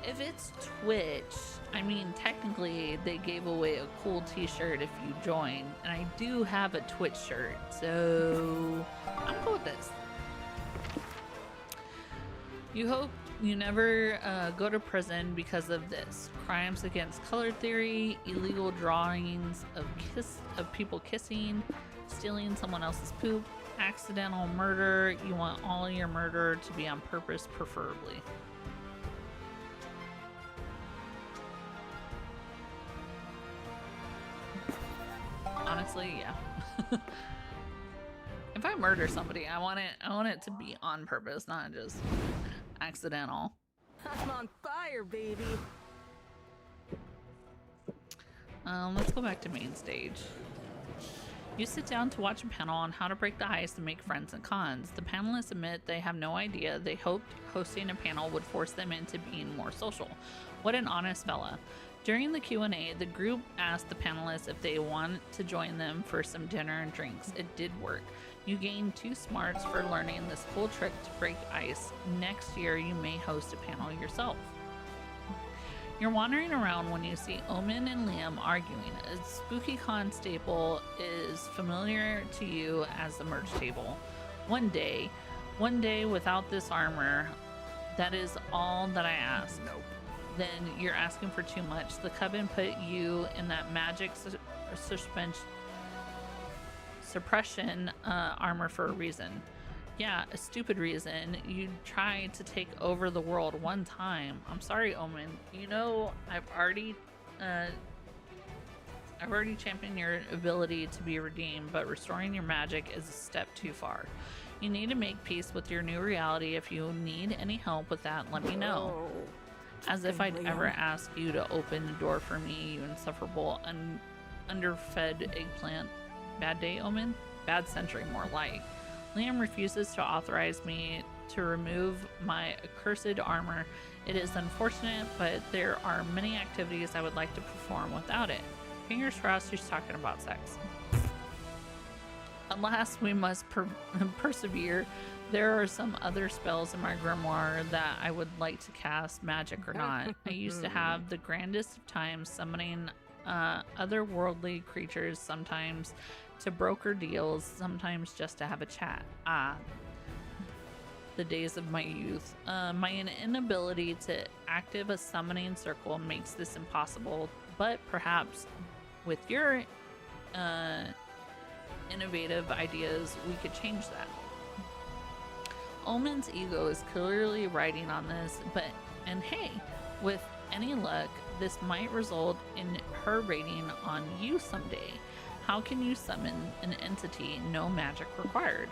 if it's Twitch, I mean, technically they gave away a cool t-shirt if you join. And I do have a Twitch shirt, so I'm cool with this. You hope you never go to prison because of this. Crimes against color theory, illegal drawings of people kissing, stealing someone else's poop, accidental murder. You want all your murder to be on purpose, preferably. Honestly, yeah. If I murder somebody, I want it to be on purpose, not just accidental. I'm on fire, baby. Let's go back to main stage. You sit down to watch a panel on how to break the ice and make friends and cons. The panelists admit they have no idea. They hoped hosting a panel would force them into being more social. What an honest fella. During the Q&A, the group asked the panelists if they want to join them for some dinner and drinks. It did work. You gained 2 smarts for learning this cool trick to break ice. Next year, you may host a panel yourself. You're wandering around when you see Omen and Liam arguing. A SpookyCon staple is familiar to you as the merch table. One day without this armor, that is all that I ask. Nope. Then you're asking for too much. The Coven put you in that magic suppression armor for a reason. Yeah, a stupid reason. You tried to take over the world one time. I'm sorry, Omen. You know, I've already championed your ability to be redeemed, but restoring your magic is a step too far. You need to make peace with your new reality. If you need any help with that, let me know. As if I'd ever ask you to open the door for me, you insufferable, underfed eggplant. Bad day, Omen? Bad century, more like. Liam refuses to authorize me to remove my accursed armor. It is unfortunate, but there are many activities I would like to perform without it. Fingers crossed she's talking about sex. Alas, we must persevere. There are some other spells in my grimoire that I would like to cast, magic or not. I used to have the grandest of times summoning otherworldly creatures, sometimes to broker deals, sometimes just to have a chat. The days of my youth. My inability to active a summoning circle makes this impossible, but perhaps with your innovative ideas, we could change that. Omen's ego is clearly riding on this, and hey, with any luck, this might result in her raiding on you someday. How can you summon an entity? No magic required.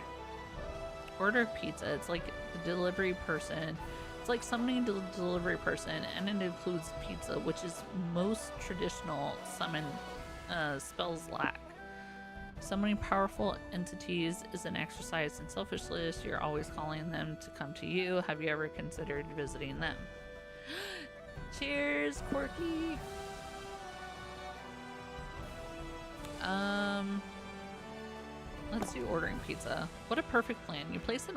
Order pizza. It's like the delivery person. It's like summoning the delivery person, and it includes pizza, which is most traditional summon spells lack. Summoning powerful entities is an exercise in selfishness. You're always calling them to come to you. Have you ever considered visiting them? Cheers, Quirky. Let's do ordering pizza. What a perfect plan. You place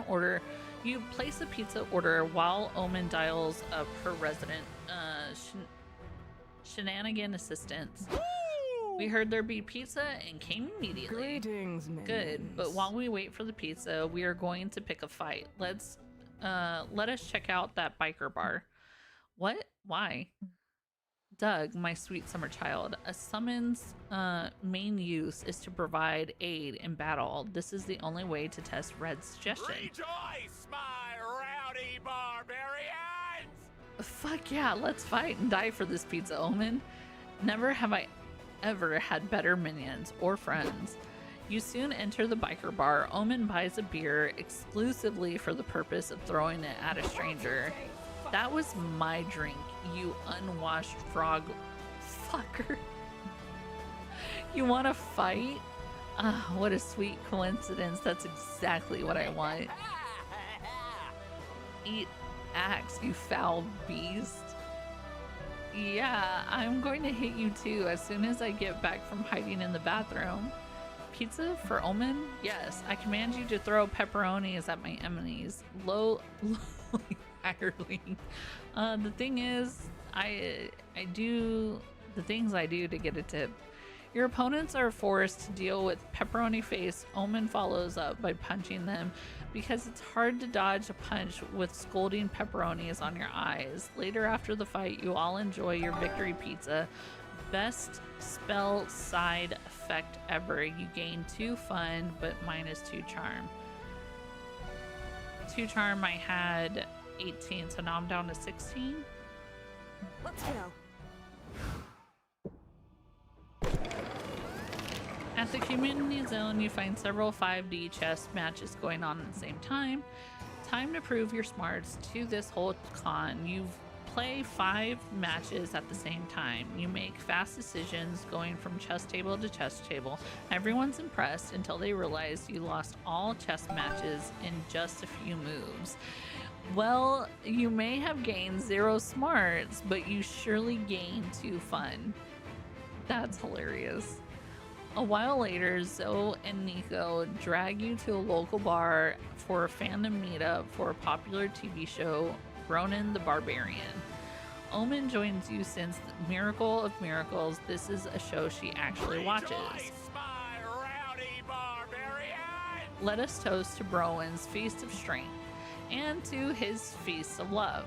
a pizza order while Omen dials up her resident shenanigan assistants. We heard there be pizza and came immediately. Greetings, Good, but while we wait for the pizza, we are going to pick a fight. Let us check out that biker bar. What? Why? Doug, my sweet summer child, a summon's main use is to provide aid in battle. This is the only way to test Red's suggestion. Rejoice, my rowdy barbarians! Fuck yeah, let's fight and die for this pizza, Omen. Never have I ever had better minions or friends. You soon enter the biker bar. Omen buys a beer exclusively for the purpose of throwing it at a stranger. That was my drink, you unwashed frog fucker. You want to fight? What a sweet coincidence. That's exactly what I want. Eat axe, you foul beast. Yeah, I'm going to hit you too as soon as I get back from hiding in the bathroom. Pizza for Omen? Yes, I command you to throw pepperonis at my enemies. Lowly hireling. The thing is, I do the things I do to get a tip. Your opponents are forced to deal with pepperoni face. Omen follows up by punching them because it's hard to dodge a punch with scolding pepperonis on your eyes. Later after the fight, you all enjoy your victory pizza. Best spell side effect ever. You gain 2 fun, but minus 2 charm. 2 charm, I had 18, so now I'm down to 16. Let's go. At the community zone, you find several 5D chess matches going on at the same time. Time to prove your smarts to this whole con. You play 5 matches at the same time. You make fast decisions going from chess table to chess table. Everyone's impressed until they realize you lost all chess matches in just a few moves. Well, you may have gained 0 smarts, but you surely gained 2 fun. That's hilarious. A while later, Zoe and Nico drag you to a local bar for a fandom meetup for a popular TV show, Ronan the Barbarian. Omen joins you since the Miracle of Miracles. This is a show she actually watches. Rejoice, my rowdy barbarians! Let us toast to Browen's Feast of Strength and to his Feast of Love.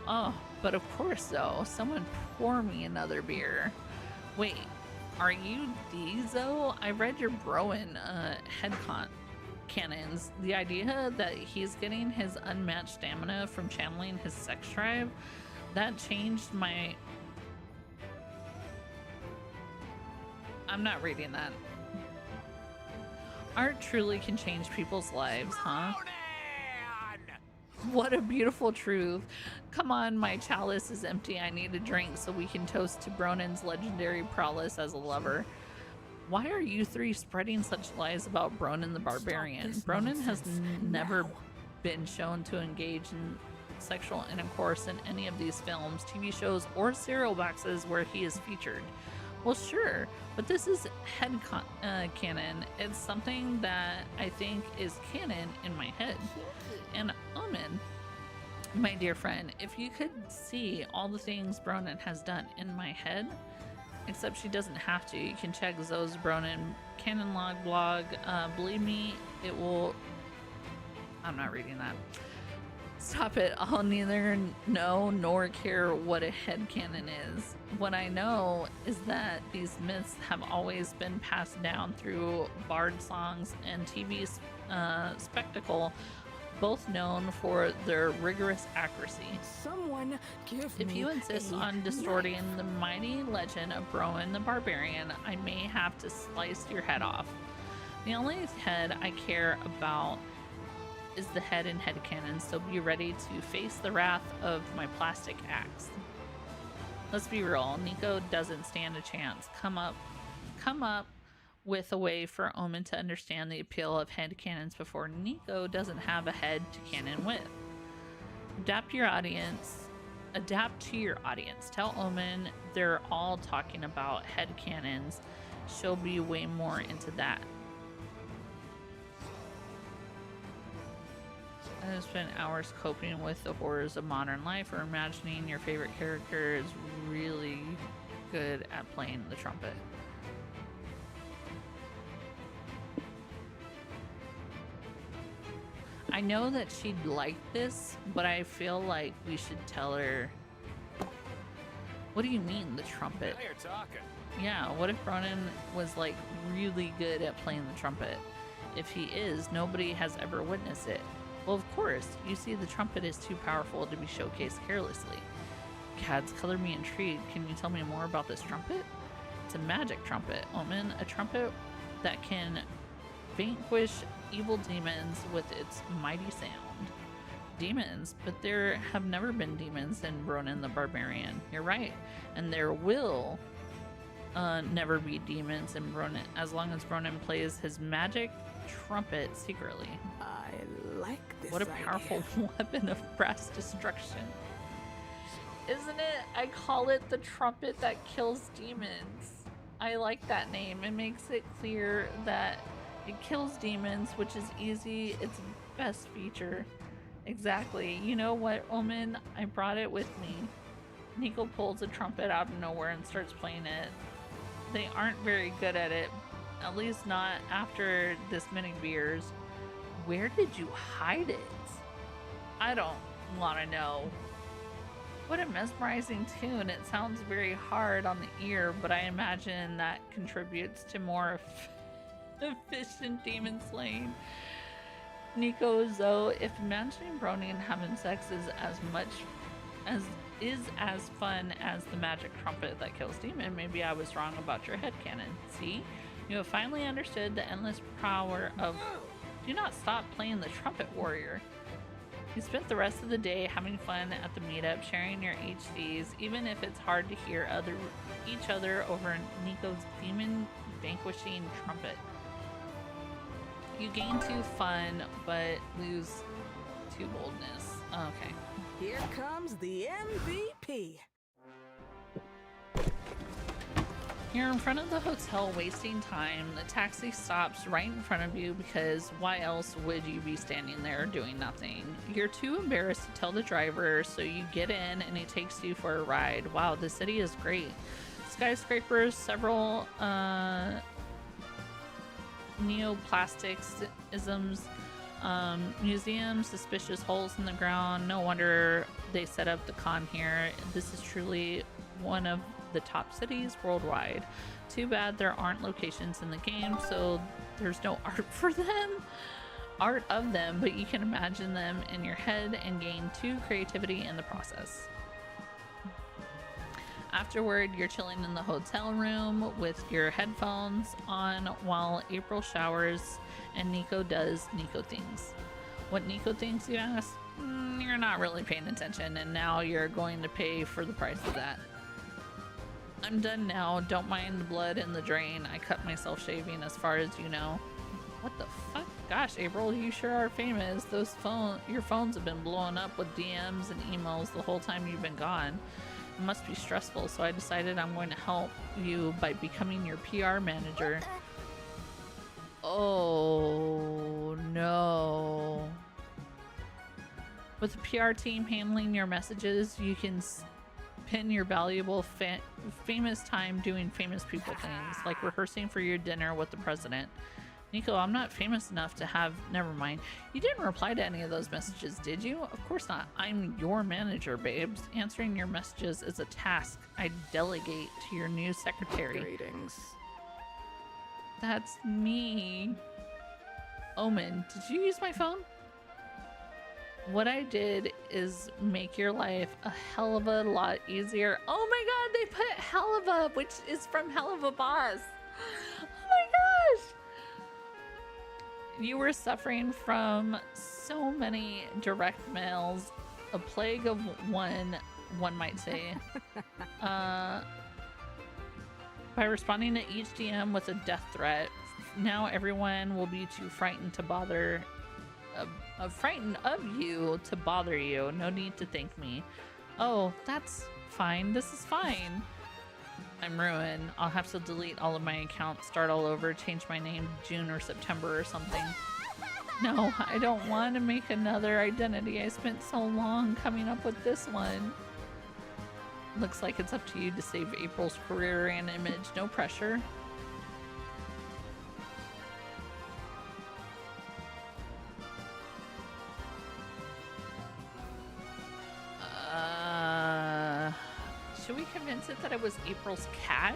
Oh, but of course though, someone pour me another beer. Wait, are you Zoe? I read your Browen cannons. The idea that he's getting his unmatched stamina from channeling his sex drive, that changed my... I'm not reading that. Art truly can change people's lives, huh? What a beautiful truth. Come on, my chalice is empty. I need a drink so we can toast to Bronan's legendary prowess as a lover. Why are you 3 spreading such lies about Bronan the Barbarian? Bronan has never been shown to engage in sexual intercourse in any of these films, TV shows, or cereal boxes where he is featured. Well, sure, but this is canon. It's something that I think is canon in my head. And Omen, my dear friend, if you could see all the things Bronan has done in my head, except she doesn't have to. You can check Zoe's Bronin canon log blog. Believe me, it will. I'm not reading that. Stop it. I'll neither know nor care what a headcanon is. What I know is that these myths have always been passed down through bard songs and TV spectacle, both known for their rigorous accuracy. Someone give If you insist on distorting the mighty legend of Broin the Barbarian, I may have to slice your head off. The only head I care about is the head in headcanon, so be ready to face the wrath of my plastic axe. Let's be real, Nico doesn't stand a chance. Come up with a way for Omen to understand the appeal of headcanons before Nico doesn't have a head to canon with. Adapt to your audience. Tell Omen they're all talking about headcanons. She'll be way more into that. I have spent hours coping with the horrors of modern life or imagining your favorite character is really good at playing the trumpet. I know that she'd like this, but I feel like we should tell her. What do you mean, the trumpet? Now you're talking. Yeah, what if Bronin was like really good at playing the trumpet? If he is, nobody has ever witnessed it. Well, of course, you see, the trumpet is too powerful to be showcased carelessly. Cads, color me intrigued. Can you tell me more about this trumpet? It's a magic trumpet, Omen, a trumpet that can vanquish evil demons with its mighty sound. Demons, but there have never been demons in Bronin the Barbarian. You're right, and there will never be demons in Bronin as long as Bronin plays his magic trumpet secretly. I like this. What a powerful weapon of brass destruction. Isn't it? I call it the trumpet that kills demons. I like that name. It makes it clear that it kills demons, which is easy. Its best feature. Exactly. You know what, Omen? I brought it with me. Nico pulls a trumpet out of nowhere and starts playing it. They aren't very good at it. At least not after this many beers. Where did you hide it? I don't want to know. What a mesmerizing tune. It sounds very hard on the ear, but I imagine that contributes to more efficient demon slaying. Nico, Zoe, if imagining Bronin having sex is as fun as the magic trumpet that kills demon, maybe I was wrong about your headcanon. See? You have finally understood the endless power of... Do not stop playing the trumpet, warrior. You spent the rest of the day having fun at the meetup, sharing your HCs, even if it's hard to hear each other over Nico's demon vanquishing trumpet. You gain 2 fun, but lose 2 boldness. Okay. Here comes the MVP. You're in front of the hotel wasting time. The taxi stops right in front of you because why else would you be standing there doing nothing? You're too embarrassed to tell the driver, so you get in and he takes you for a ride. Wow, the city is great. Skyscrapers, several neoplasticisms, museums, suspicious holes in the ground. No wonder they set up the con here. This is truly one of the top cities worldwide. Too bad there aren't locations in the game, so there's no art of them, but you can imagine them in your head and gain 2 creativity in the process. Afterward, you're chilling in the hotel room with your headphones on while April showers and Nico does Nico things. What Nico things, you ask? You're not really paying attention, and now you're going to pay for the price of that. I'm done now. Don't mind the blood in the drain. I cut myself shaving, as far as you know. What the fuck? Gosh, April, you sure are famous. Your phones have been blowing up with DMs and emails the whole time you've been gone. It must be stressful, so I decided I'm going to help you by becoming your PR manager. Oh no. With the PR team handling your messages, you can spend your valuable famous time doing famous people things, like rehearsing for your dinner with the president. Nico, I'm not famous enough to have... Never mind. You didn't reply to any of those messages, did you? Of course not. I'm your manager, babes. Answering your messages is a task I delegate to your new secretary. Greetings. That's me. Omen, did you use my phone? What I did is make your life a hell of a lot easier. Oh my god, they put hell of a, which is from Hell of a Boss. Oh my gosh. You were suffering from so many direct mails, a plague of one might say. By responding to each DM with a death threat, now everyone will be too frightened to bother, frightened of you to bother you. No need to thank me. Oh, that's fine. This is fine. I'm ruined. I'll have to delete all of my accounts, start all over, change my name June or September or something. No, I don't want to make another identity. I spent so long coming up with this one. Looks like it's up to you to save April's career and image. No pressure. Should we convince it that it was April's cat?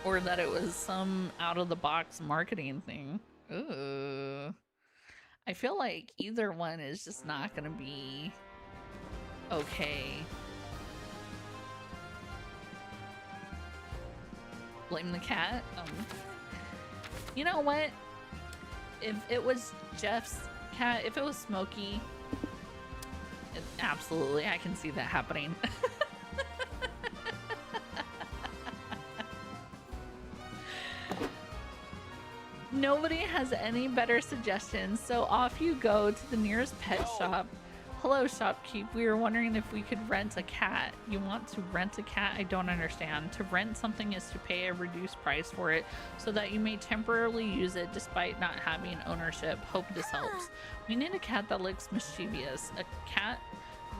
Or that it was some out-of-the-box marketing thing? Ooh. I feel like either one is just not gonna be okay. Blame the cat? You know what? If it was Jeff's cat, if it was Smokey, absolutely, I can see that happening. Nobody has any better suggestions, so off you go to the nearest pet shop. Hello, shopkeep. We were wondering if we could rent a cat. You want to rent a cat? I don't understand. To rent something is to pay a reduced price for it so that you may temporarily use it despite not having ownership. Hope this helps. We need a cat that looks mischievous. A cat,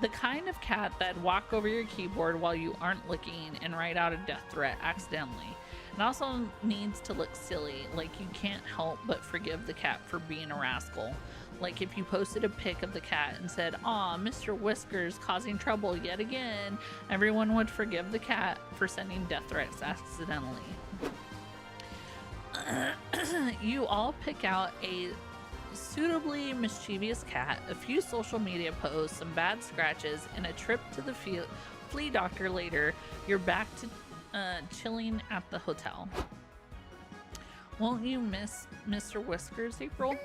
the kind of cat that'd walk over your keyboard while you aren't looking and write out a death threat accidentally. It also needs to look silly, like you can't help but forgive the cat for being a rascal. Like if you posted a pic of the cat and said, "Aw, Mr. Whiskers causing trouble yet again," everyone would forgive the cat for sending death threats accidentally. You all pick out a suitably mischievous cat, a few social media posts, some bad scratches, and a trip to the flea doctor later. You're back to chilling at the hotel. Won't you miss Mr. Whiskers, April?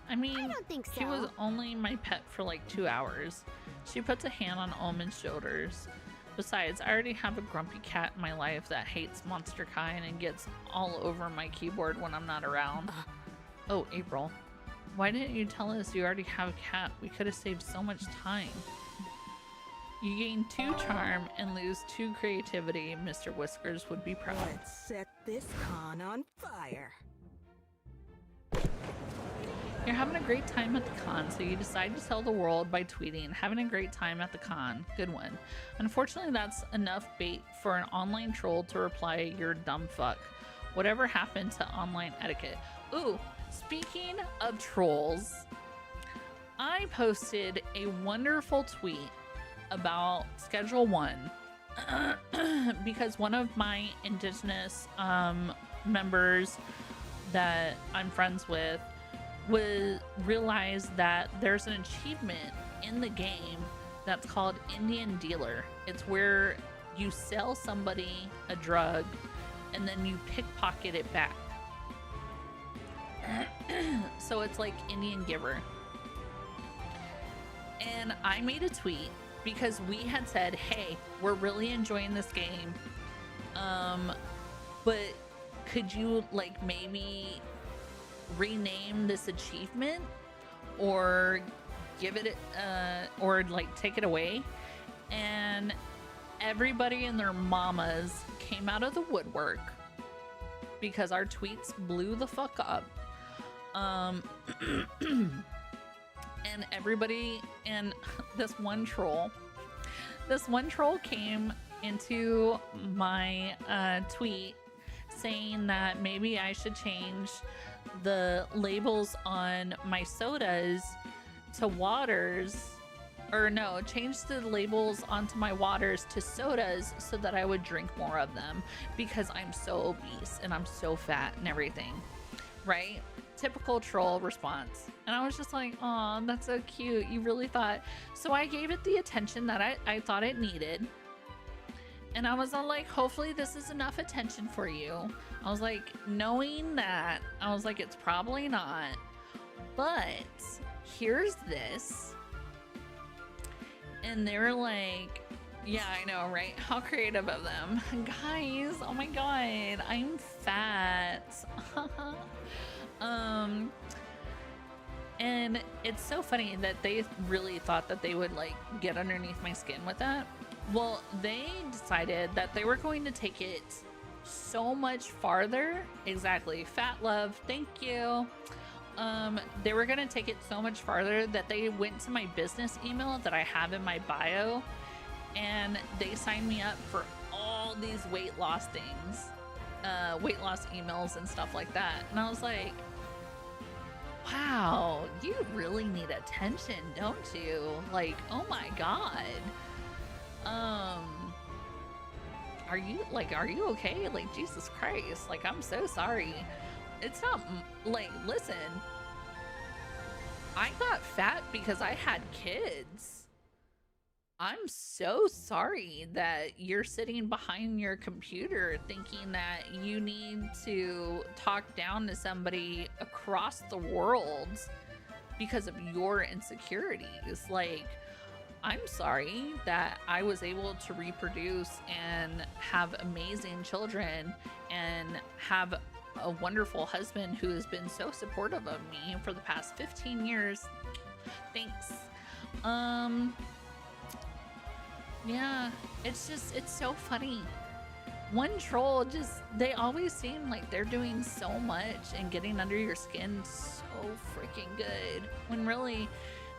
I mean, I don't think so. He was only my pet for like 2 hours. She puts a hand on Omen's shoulders. Besides, I already have a grumpy cat in my life that hates Monster Kind and gets all over my keyboard when I'm not around. Oh, April, why didn't you tell us you already have a cat? We could have saved so much time. You gain 2 charm and lose 2 creativity. Mr. Whiskers would be proud. Let's set this con on fire. You're having a great time at the con, so you decide to tell the world by tweeting, "Having a great time at the con." Good one. Unfortunately, that's enough bait for an online troll to reply, "You're a dumb fuck." Whatever happened to online etiquette? Ooh, speaking of trolls, I posted a wonderful tweet about Schedule 1 because one of my indigenous members that I'm friends with realized that there's an achievement in the game that's called Indian Dealer. It's where you sell somebody a drug and then you pickpocket it back. So it's like Indian Giver. And I made a tweet because we had said, "Hey, we're really enjoying this game, but could you like maybe rename this achievement or give it or like take it away?" And everybody and their mamas came out of the woodwork because our tweets blew the fuck up. And everybody, and this one troll This one troll came into my tweet saying that maybe I should change the labels on my sodas to waters, or no, change the labels onto my waters to sodas so that I would drink more of them because I'm so obese and I'm so fat and everything, right? Typical troll response. And I was just like, oh, that's so cute. You really thought. So I gave it the attention that I thought it needed. And I was all like, hopefully this is enough attention for you. I was like, knowing that, I was like, it's probably not. But here's this. And they were like, yeah, I know, right? How creative of them. Guys, oh my God, I'm fat. And it's so funny that they really thought that they would like get underneath my skin with that. Well, they decided that they were going to take it so much farther. Exactly. Fat love. Thank you. They were going to take it so much farther that they went to my business email that I have in my bio and they signed me up for all these weight loss things, weight loss emails and stuff like that. And I was like, wow, you really need attention, don't you? Like, oh my God. Are you okay? Like, Jesus Christ, like, I'm so sorry. It's not like, listen, I got fat because I had kids. I'm so sorry that you're sitting behind your computer thinking that you need to talk down to somebody across the world because of your insecurities. Like, I'm sorry that I was able to reproduce and have amazing children and have a wonderful husband who has been so supportive of me for the past 15 years. Thanks. Yeah, it's so funny. One troll they always seem like they're doing so much and getting under your skin so freaking good when really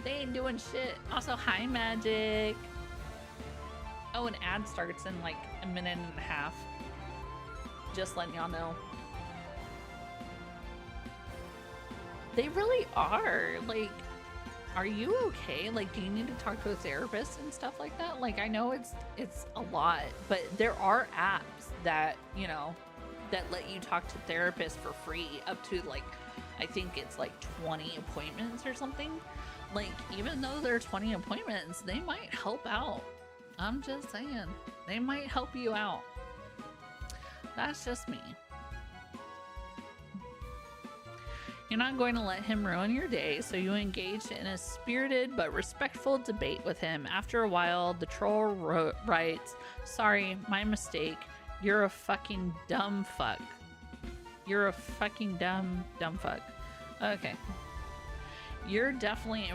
they ain't doing shit. Also, hi Magic. Oh, an ad starts in like a minute and a half. Just letting y'all know. They really are. Like, are you okay? Like, do you need to talk to a therapist and stuff like that? Like, I know it's a lot, but there are apps that, you know, that let you talk to therapists for free up to like, I think it's like 20 appointments or something. Like, even though there are 20 appointments, they might help out. I'm just saying, they might help you out. That's just me. You're not going to let him ruin your day, so you engaged in a spirited but respectful debate with him. After a while, the troll writes, "Sorry, my mistake. You're a fucking dumb fuck. You're a fucking dumb fuck." Okay. You're definitely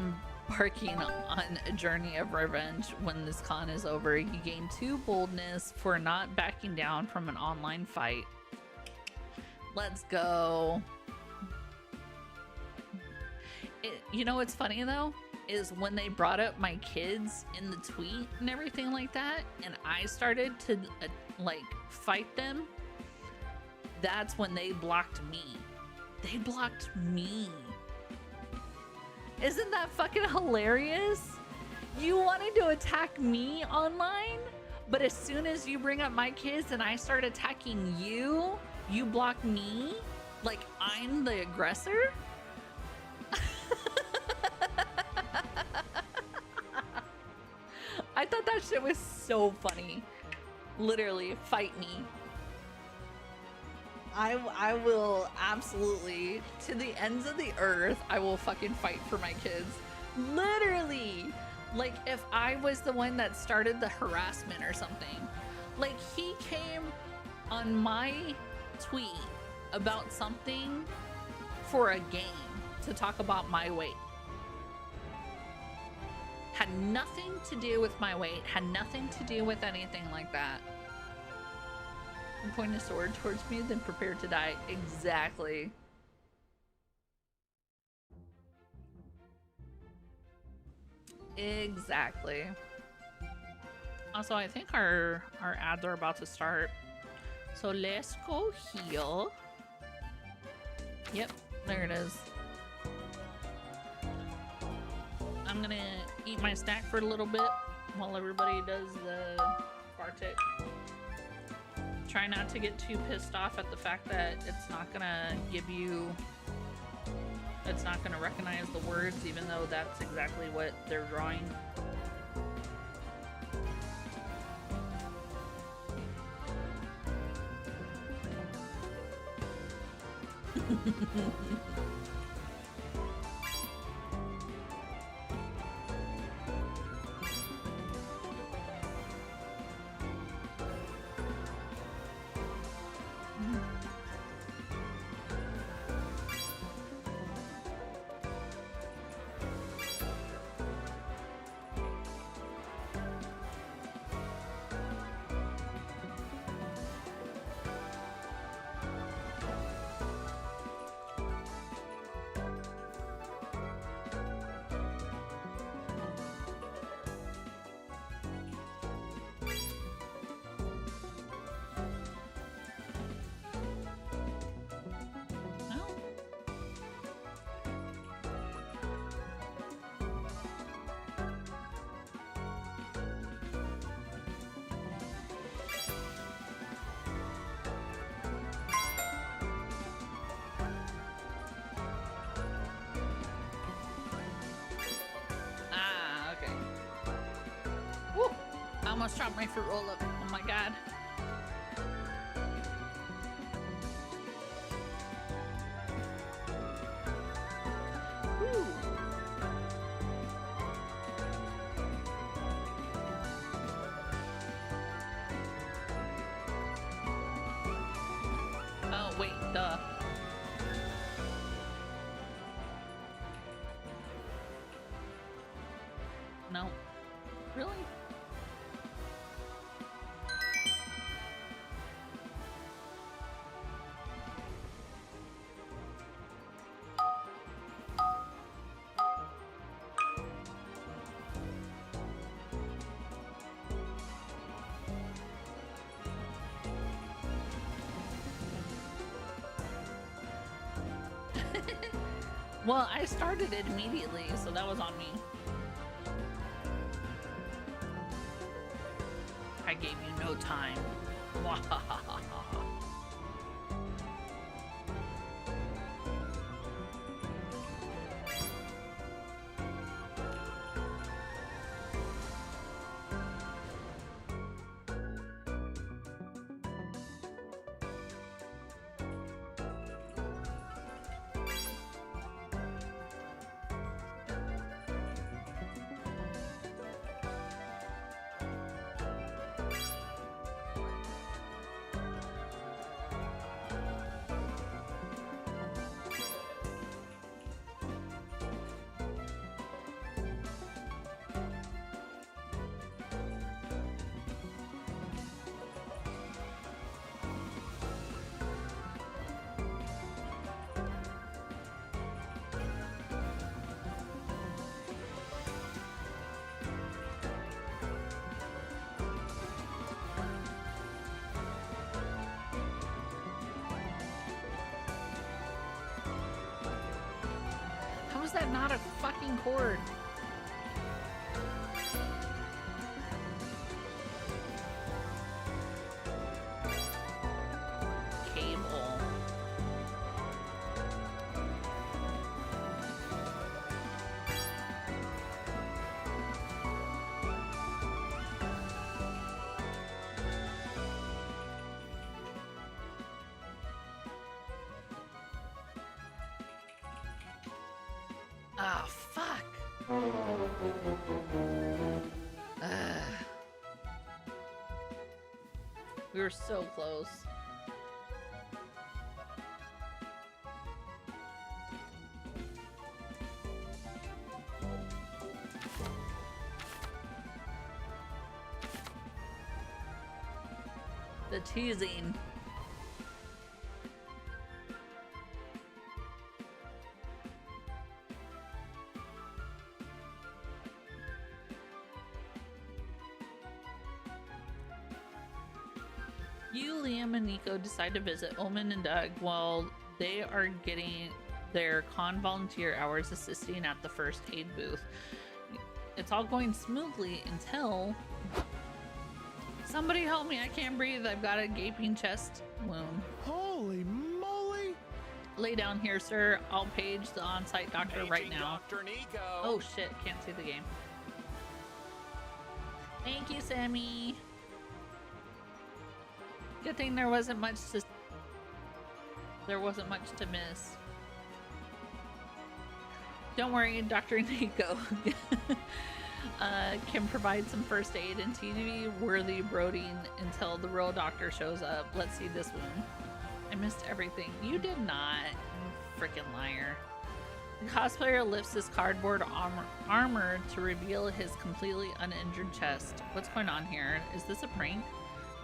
embarking on a journey of revenge when this con is over. You gain 2 boldness for not backing down from an online fight. Let's go. You know what's funny though is when they brought up my kids in the tweet and everything like that, and I started to like fight them, that's when they blocked me. They blocked me. Isn't that fucking hilarious? You wanted to attack me online, but as soon as you bring up my kids and I start attacking you, you block me? Like I'm the aggressor? I thought that shit was so funny. Literally, fight me. I will absolutely, to the ends of the earth, I will fucking fight for my kids. Literally. Like, if I was the one that started the harassment or something. Like, he came on my tweet about something for a game to talk about my weight. Had nothing to do with my weight, had nothing to do with anything like that. Point a sword towards me, then prepare to die. Exactly. Exactly. Also, I think our ads are about to start. So let's go heal. Yep, there it is. I'm gonna eat my snack for a little bit while everybody does the Bartik. Try not to get too pissed off at the fact that it's not gonna give you, it's not gonna recognize the words, even though that's exactly what they're drawing. I almost dropped my fruit roll up. Oh my god. Woo. Oh wait, duh. No. Really? Well, I started it immediately, so that was on me. I gave you no time. How is that not a fucking cord? Cable. Ah, fuck. We were so close. The teasing. You, Liam, and Nico decide to visit Omen and Doug while they are getting their con volunteer hours assisting at the first aid booth. It's all going smoothly until... Somebody help me, I can't breathe. I've got a gaping chest wound. Holy moly! Lay down here, sir. I'll page the on-site doctor right now. Dr. Nico. Oh shit, can't see the game. Thank you, Sammy. Good thing there wasn't much to miss. Don't worry, Dr. Nico can provide some first aid and TV-worthy brooding until the real doctor shows up. Let's see this wound. I missed everything. You did not, you freaking liar. The cosplayer lifts his cardboard armor to reveal his completely uninjured chest. What's going on here? Is this a prank?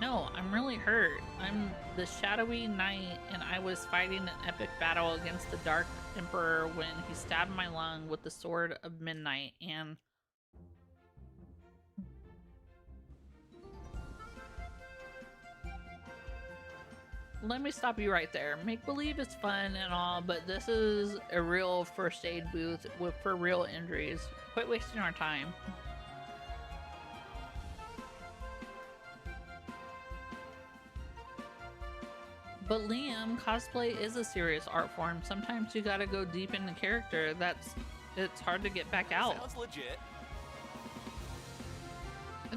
No, I'm really hurt. I'm the Shadowy Knight, and I was fighting an epic battle against the Dark Emperor when he stabbed my lung with the Sword of Midnight, and... Let me stop you right there. Make-believe is fun and all, but this is a real first aid booth for real injuries. Quit wasting our time. But Liam, cosplay is a serious art form. Sometimes you gotta go deep into character. It's hard to get back out. Sounds legit.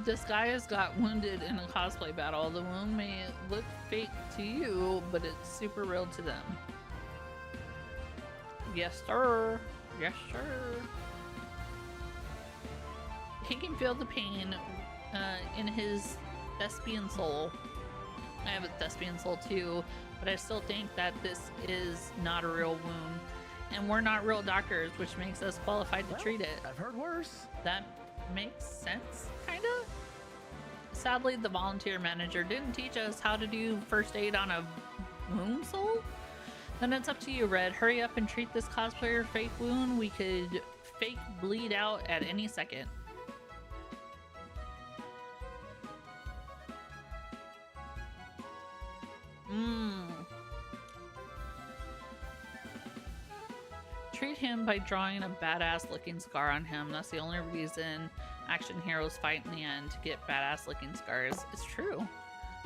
This guy has got wounded in a cosplay battle. The wound may look fake to you, but it's super real to them. Yes, sir. Yes, sir. He can feel the pain in his thespian soul. I have a thespian soul too, but I still think that this is not a real wound. And we're not real doctors, which makes us qualified to treat it. I've heard worse. That makes sense, kinda? Sadly, the volunteer manager didn't teach us how to do first aid on a wound soul? Then it's up to you, Red. Hurry up and treat this cosplayer fake wound. We could fake bleed out at any second. Treat him by drawing a badass looking scar on him. That's the only reason action heroes fight in the end, to get badass looking scars. It's true.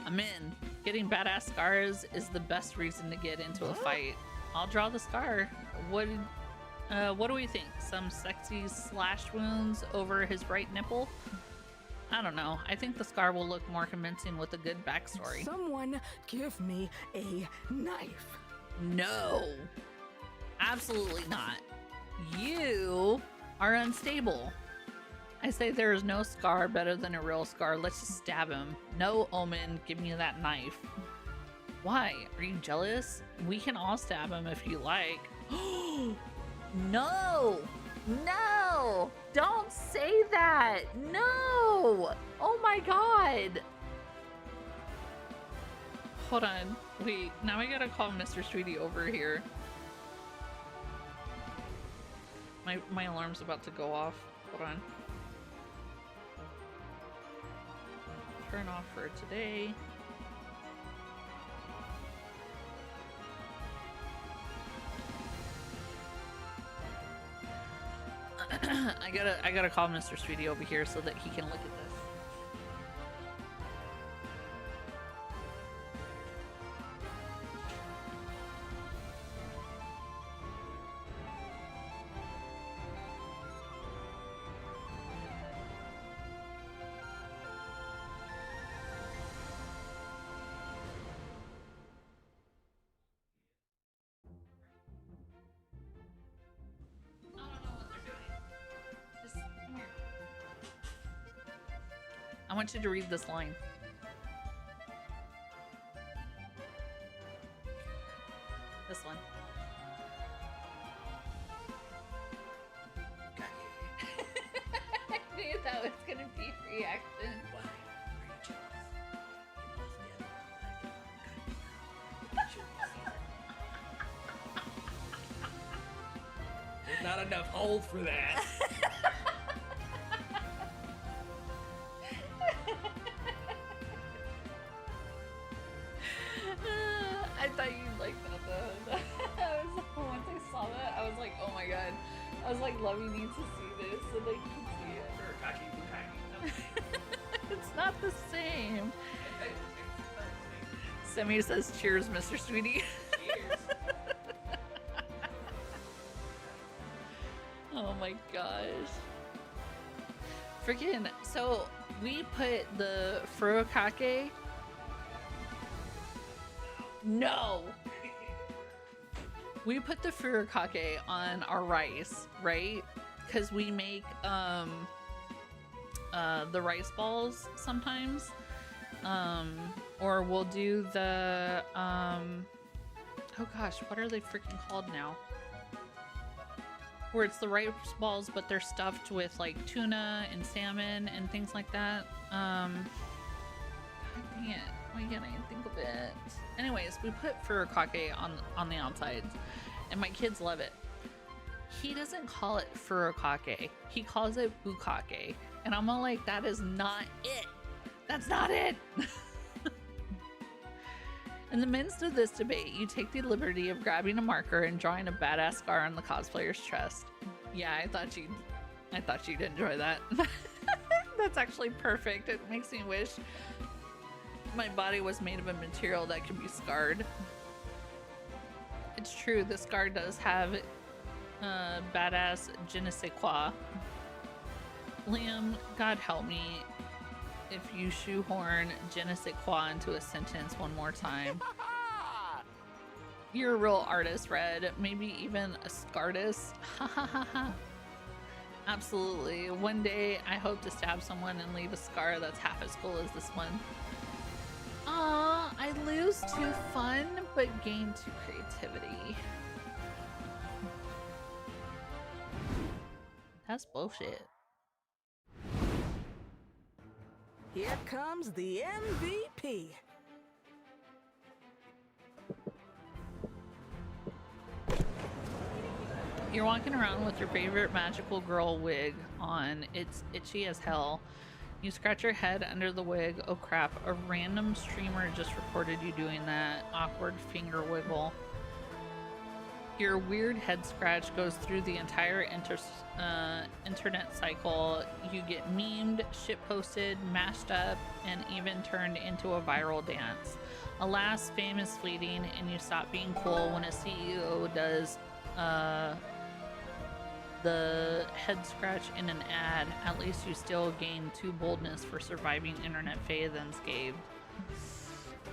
I'm in. Getting badass scars is the best reason to get into a fight. I'll draw the scar. What do we think? Some sexy slash wounds over his right nipple? I don't know. I think the scar will look more convincing with a good backstory. Someone give me a knife. No. Absolutely not. You are unstable. I say there is no scar better than a real scar. Let's just stab him. No, Omen, give me that knife. Why? Are you jealous? We can all stab him if you like. No! No! Don't say that! No! Oh my god! Hold on. Wait, now I gotta call Mr. Sweetie over here. My alarm's about to go off. Hold on. Turn off for today. I gotta call Mr. Sweetie over here so that he can look at this. I want you to read this line. This one. I knew that was gonna be reaction. There's not enough hold for that. I was like, Lovey needs to see this so they can see it. Furikake Bukake. It's not the same. Semi says, cheers, Mr. Sweetie. Cheers. Oh my gosh. Freaking, so we put the furikake. No. We put the furikake on our rice, right? Because we make the rice balls sometimes. Or we'll do the oh gosh, what are they freaking called now? Where it's the rice balls, but they're stuffed with like tuna and salmon and things like that. God dang it, why can't I think of it? Anyways, we put furikake on the outside, and my kids love it. He doesn't call it furikake, he calls it bukake, and I'm all like, that is not it. That's not it. In the midst of this debate, you take the liberty of grabbing a marker and drawing a badass scar on the cosplayer's chest. Yeah, I thought you'd enjoy that. That's actually perfect. It makes me wish my body was made of a material that could be scarred. It's true, the scar does have badass je ne sais quoi. Liam, God help me if you shoehorn je ne sais quoi into a sentence one more time. You're a real artist, Red. Maybe even a scartist. Ha ha ha ha. Absolutely. One day I hope to stab someone and leave a scar that's half as cool as this one. Aw, I lose to fun but gain to creativity. That's bullshit. Here comes the MVP. You're walking around with your favorite magical girl wig on. It's itchy as hell. You scratch your head under the wig. Oh crap, a random streamer just reported you doing that. Awkward finger wiggle. Your weird head scratch goes through the entire internet cycle. You get memed, shitposted, mashed up, and even turned into a viral dance. Alas, fame is fleeting, and you stop being cool when a CEO does the head scratch in an ad. At least you still gain 2 boldness for surviving internet fae unscathed.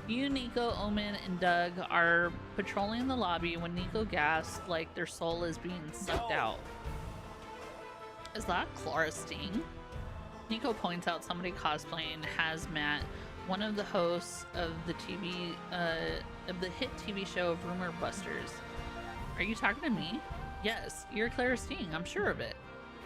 You, Nico, Omen, and Doug are patrolling the lobby when Nico gasps like their soul is being sucked out. Is that Clara Sting? Nico points out somebody cosplaying Hazmat, one of the hosts of the hit TV show Rumor Busters. Are you talking to me? Yes, you're Clara Sting, I'm sure of it.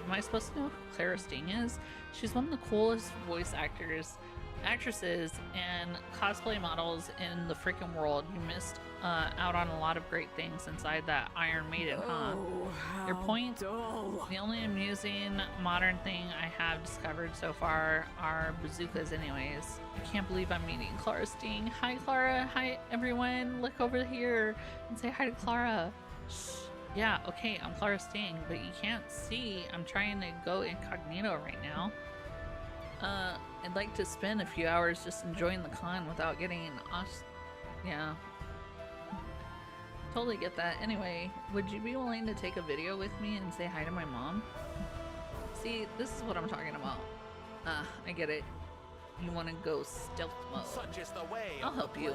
Am I supposed to know who Clara Sting is? She's one of the coolest voice actresses and cosplay models in the freaking world. You missed out on a lot of great things inside that Iron Maiden, huh? Your point? The only amusing modern thing I have discovered so far are bazookas anyways. I can't believe I'm meeting Clara Sting. Hi Clara, hi everyone, look over here and say hi to Clara. Shh. Yeah, okay, I'm Clara Sting, but you can't see. I'm trying to go incognito right now. I'd like to spend a few hours just enjoying the con without getting yeah. Totally get that. Anyway, would you be willing to take a video with me and say hi to my mom? See, this is what I'm talking about. I get it. You want to go stealth mode. Such is the way. I'll help you.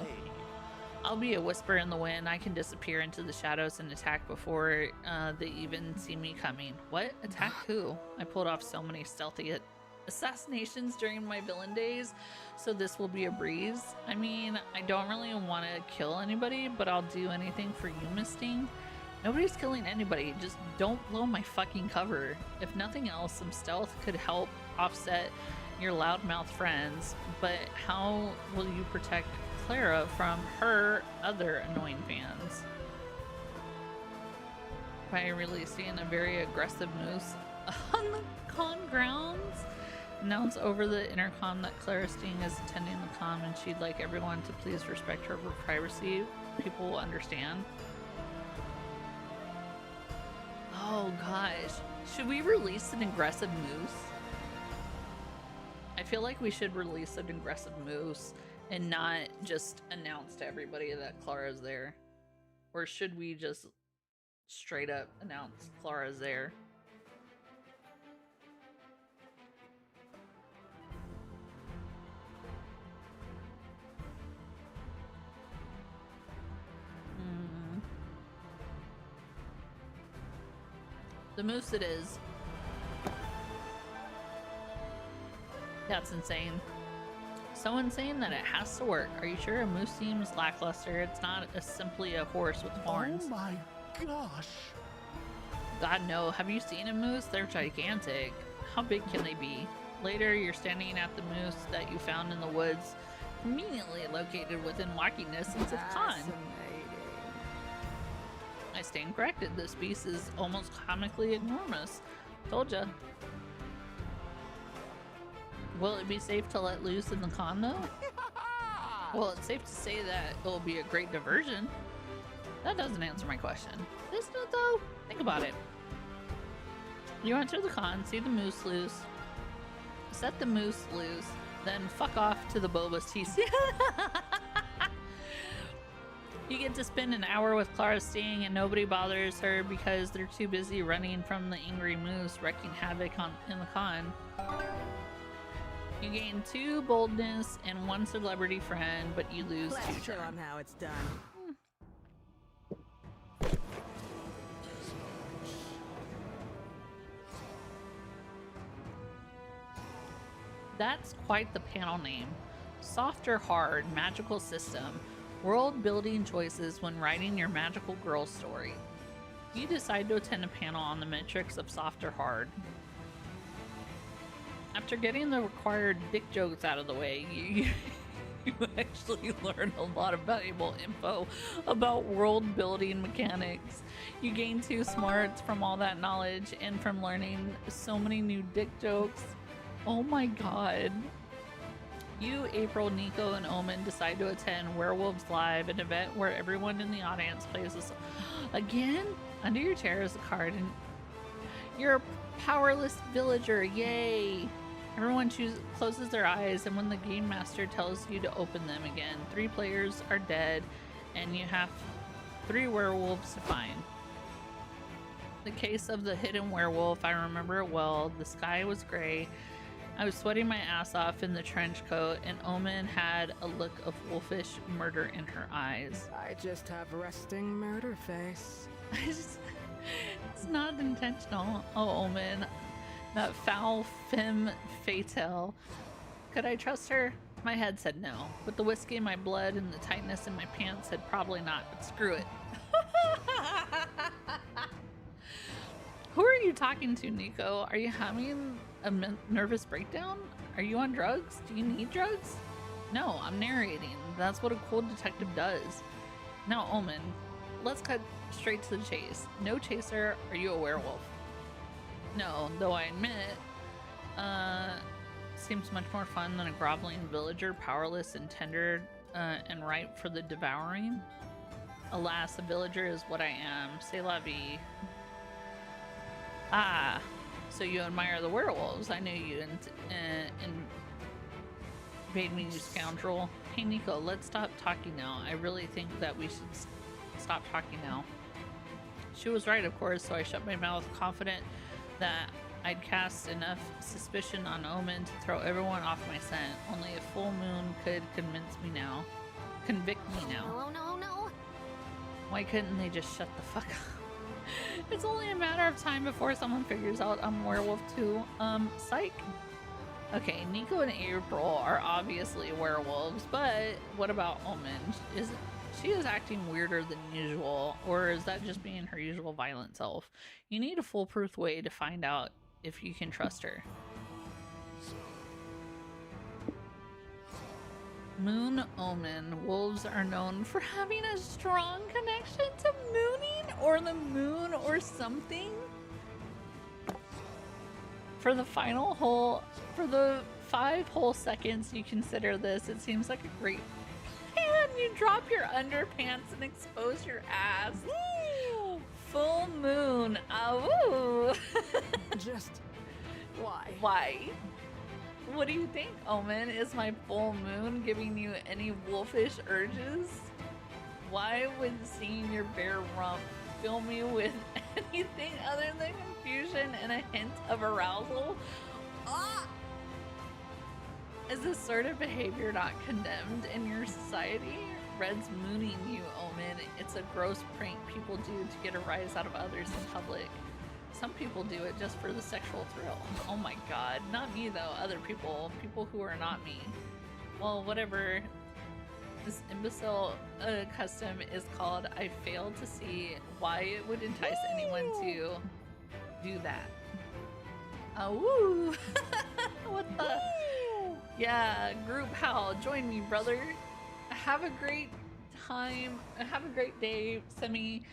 I'll be a whisper in the wind. I can disappear into the shadows and attack before they even see me coming. What? Attack who? I pulled off so many stealthy assassinations during my villain days, so this will be a breeze. I mean, I don't really want to kill anybody, but I'll do anything for you, Miss Sting. Nobody's killing anybody, just don't blow my fucking cover. If nothing else, some stealth could help offset your loudmouth friends, but how will you protect Clara from her other annoying fans? By releasing a very aggressive moose on the con grounds? Announce over the intercom that Clara Sting is attending the con and she'd like everyone to please respect her privacy. People will understand. Oh gosh. Should we release an aggressive moose? I feel like we should release an aggressive moose and not just announce to everybody that Clara's there. Or should we just straight up announce Clara's there? The moose it is. That's insane. So insane that it has to work. Are you sure? A moose seems lackluster. It's not simply a horse with horns. Oh my gosh. God, no. Have you seen a moose? They're gigantic. How big can they be? Later, you're standing at the moose that you found in the woods, conveniently located within walking distance of Khan. I stand corrected. This beast is almost comically enormous. Told ya. Will it be safe to let loose in the Khan, though? Well, it's safe to say that it will be a great diversion. That doesn't answer my question. This note, though, think about it. You enter the Khan, see the moose loose, set the moose loose, then fuck off to the Boba's TC. You get to spend an hour with Clara Sting and nobody bothers her because they're too busy running from the angry moose wrecking havoc in the Khan. You gain 2 boldness and 1 celebrity friend, but you lose 2 Let's show charm. 'em how it's done. That's quite the panel name. Soft or hard, magical system. World building choices when writing your magical girl story. You decide to attend a panel on the metrics of soft or hard. After getting the required dick jokes out of the way, you actually learn a lot of valuable info about world building mechanics. You gain 2 smarts from all that knowledge and from learning so many new dick jokes. Oh my god. You, April, Nico, and Omen decide to attend Werewolves Live, an event where everyone in the audience plays a song. Again? Under your chair is a card, and you're a powerless villager. Yay! Everyone closes their eyes, and when the game master tells you to open them again, 3 players are dead, and you have 3 werewolves to find. The case of the hidden werewolf, I remember it well. The sky was gray. I was sweating my ass off in the trench coat, and Omen had a look of wolfish murder in her eyes. I just have resting murder face. It's not intentional. Oh, Omen. That foul femme fatale. Could I trust her? My head said no, but the whiskey in my blood and the tightness in my pants said probably not, but screw it. Who are you talking to, Nico? Are you having a nervous breakdown? Are you on drugs? Do you need drugs? No, I'm narrating. That's what a cool detective does. Now, Omen, let's cut straight to the chase. No chaser, are you a werewolf? No, though I admit, seems much more fun than a groveling villager, powerless and tender and ripe for the devouring. Alas, a villager is what I am. C'est la vie. Ah, so you admire the werewolves. I knew you invade me, you scoundrel. Hey Nico, let's stop talking now. I really think that we should stop talking now. She was right, of course, so I shut my mouth, confident that I'd cast enough suspicion on Omen to throw everyone off my scent. Only a full moon could convince me now. Convict me now. No, no, no. Why couldn't they just shut the fuck up? It's only a matter of time before someone figures out I'm a werewolf too. Psych. Okay, Nico and April are obviously werewolves, but what about Omen? She is acting weirder than usual, or is that just being her usual violent self? You need a foolproof way to find out if you can trust her. Moon Omen. Wolves are known for having a strong connection to mooning or the moon or something. For the final hole, for the 5 whole seconds you consider this, it seems like a great plan. You drop your underpants and expose your ass. Full moon. Awoo. Just why? Why? What do you think, Omen? Is my full moon giving you any wolfish urges? Why would seeing your bare rump fill me with anything other than confusion and a hint of arousal? Ah! Is this sort of behavior not condemned in your society? Red's mooning you, Omen. It's a gross prank people do to get a rise out of others in public. Some people do it just for the sexual thrill. Oh my god. Not me though. Other people. People who are not me. Well, whatever. This imbecile custom is called. I fail to see why it would entice anyone to do that. Oh, woo! What the? Yeah, group howl. Join me, brother. Have a great time. Have a great day, Semi.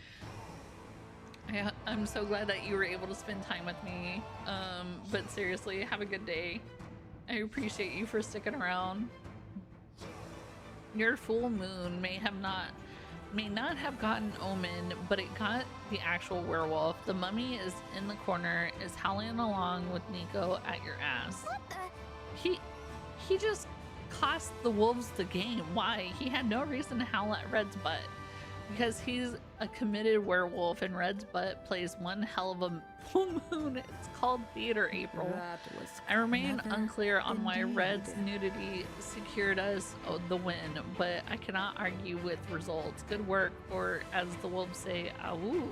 I'm so glad that you were able to spend time with me. But seriously, have a good day. I appreciate you for sticking around. Your full moon may not have gotten Omen, but it got the actual werewolf. The mummy is in the corner, is howling along with Nico at your ass. What the? He just cost the wolves the game. Why? He had no reason to howl at Red's butt. Because he's a committed werewolf and Red's butt plays one hell of a full moon. It's called Theater April. That was I remain clever unclear on why indeed. Red's nudity secured us the win, but I cannot argue with results. Good work, or as the wolves say, awoo.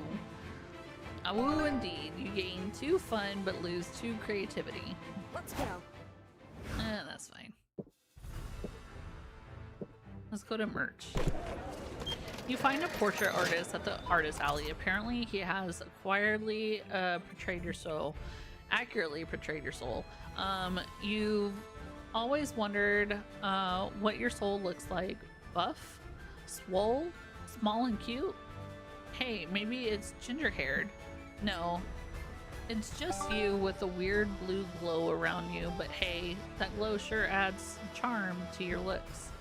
Awoo indeed. You gain 2 fun but lose 2 creativity. Let's go. That's fine. Let's go to merch. You find a portrait artist at the artist alley. Apparently he has acquiredly portrayed your soul, accurately portrayed your soul. You've always wondered what your soul looks like. Buff? Swole? Small and cute? Hey, maybe it's ginger haired. No, it's just you with a weird blue glow around you, but hey, that glow sure adds charm to your looks.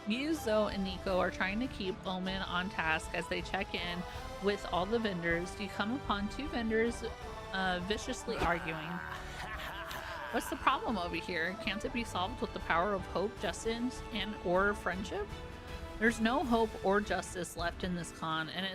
You, Zoe, and Nico are trying to keep Omen on task as they check in with all the vendors. You come upon 2 vendors viciously arguing. What's the problem over here? Can't it be solved with the power of hope, justice, and or friendship? There's no hope or justice left in this con, and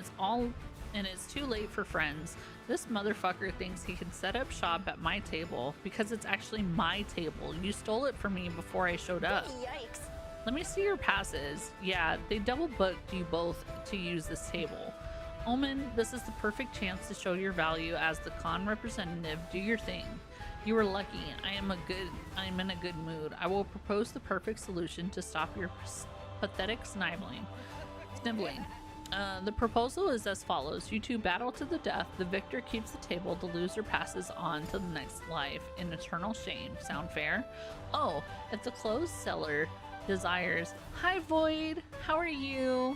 it's too late for friends. This motherfucker thinks he can set up shop at my table because it's actually my table. You stole it from me before I showed up. Yikes. Let me see your passes. Yeah, they double booked you both to use this table. Omen, this is the perfect chance to show your value as the con representative. Do your thing. You were lucky. I'm in a good mood. I will propose the perfect solution to stop your pathetic sniveling. The proposal is as follows. You 2 battle to the death. The victor keeps the table. The loser passes on to the next life in eternal shame. Sound fair? Oh, if the closed cellar desires. Hi Void, how are you?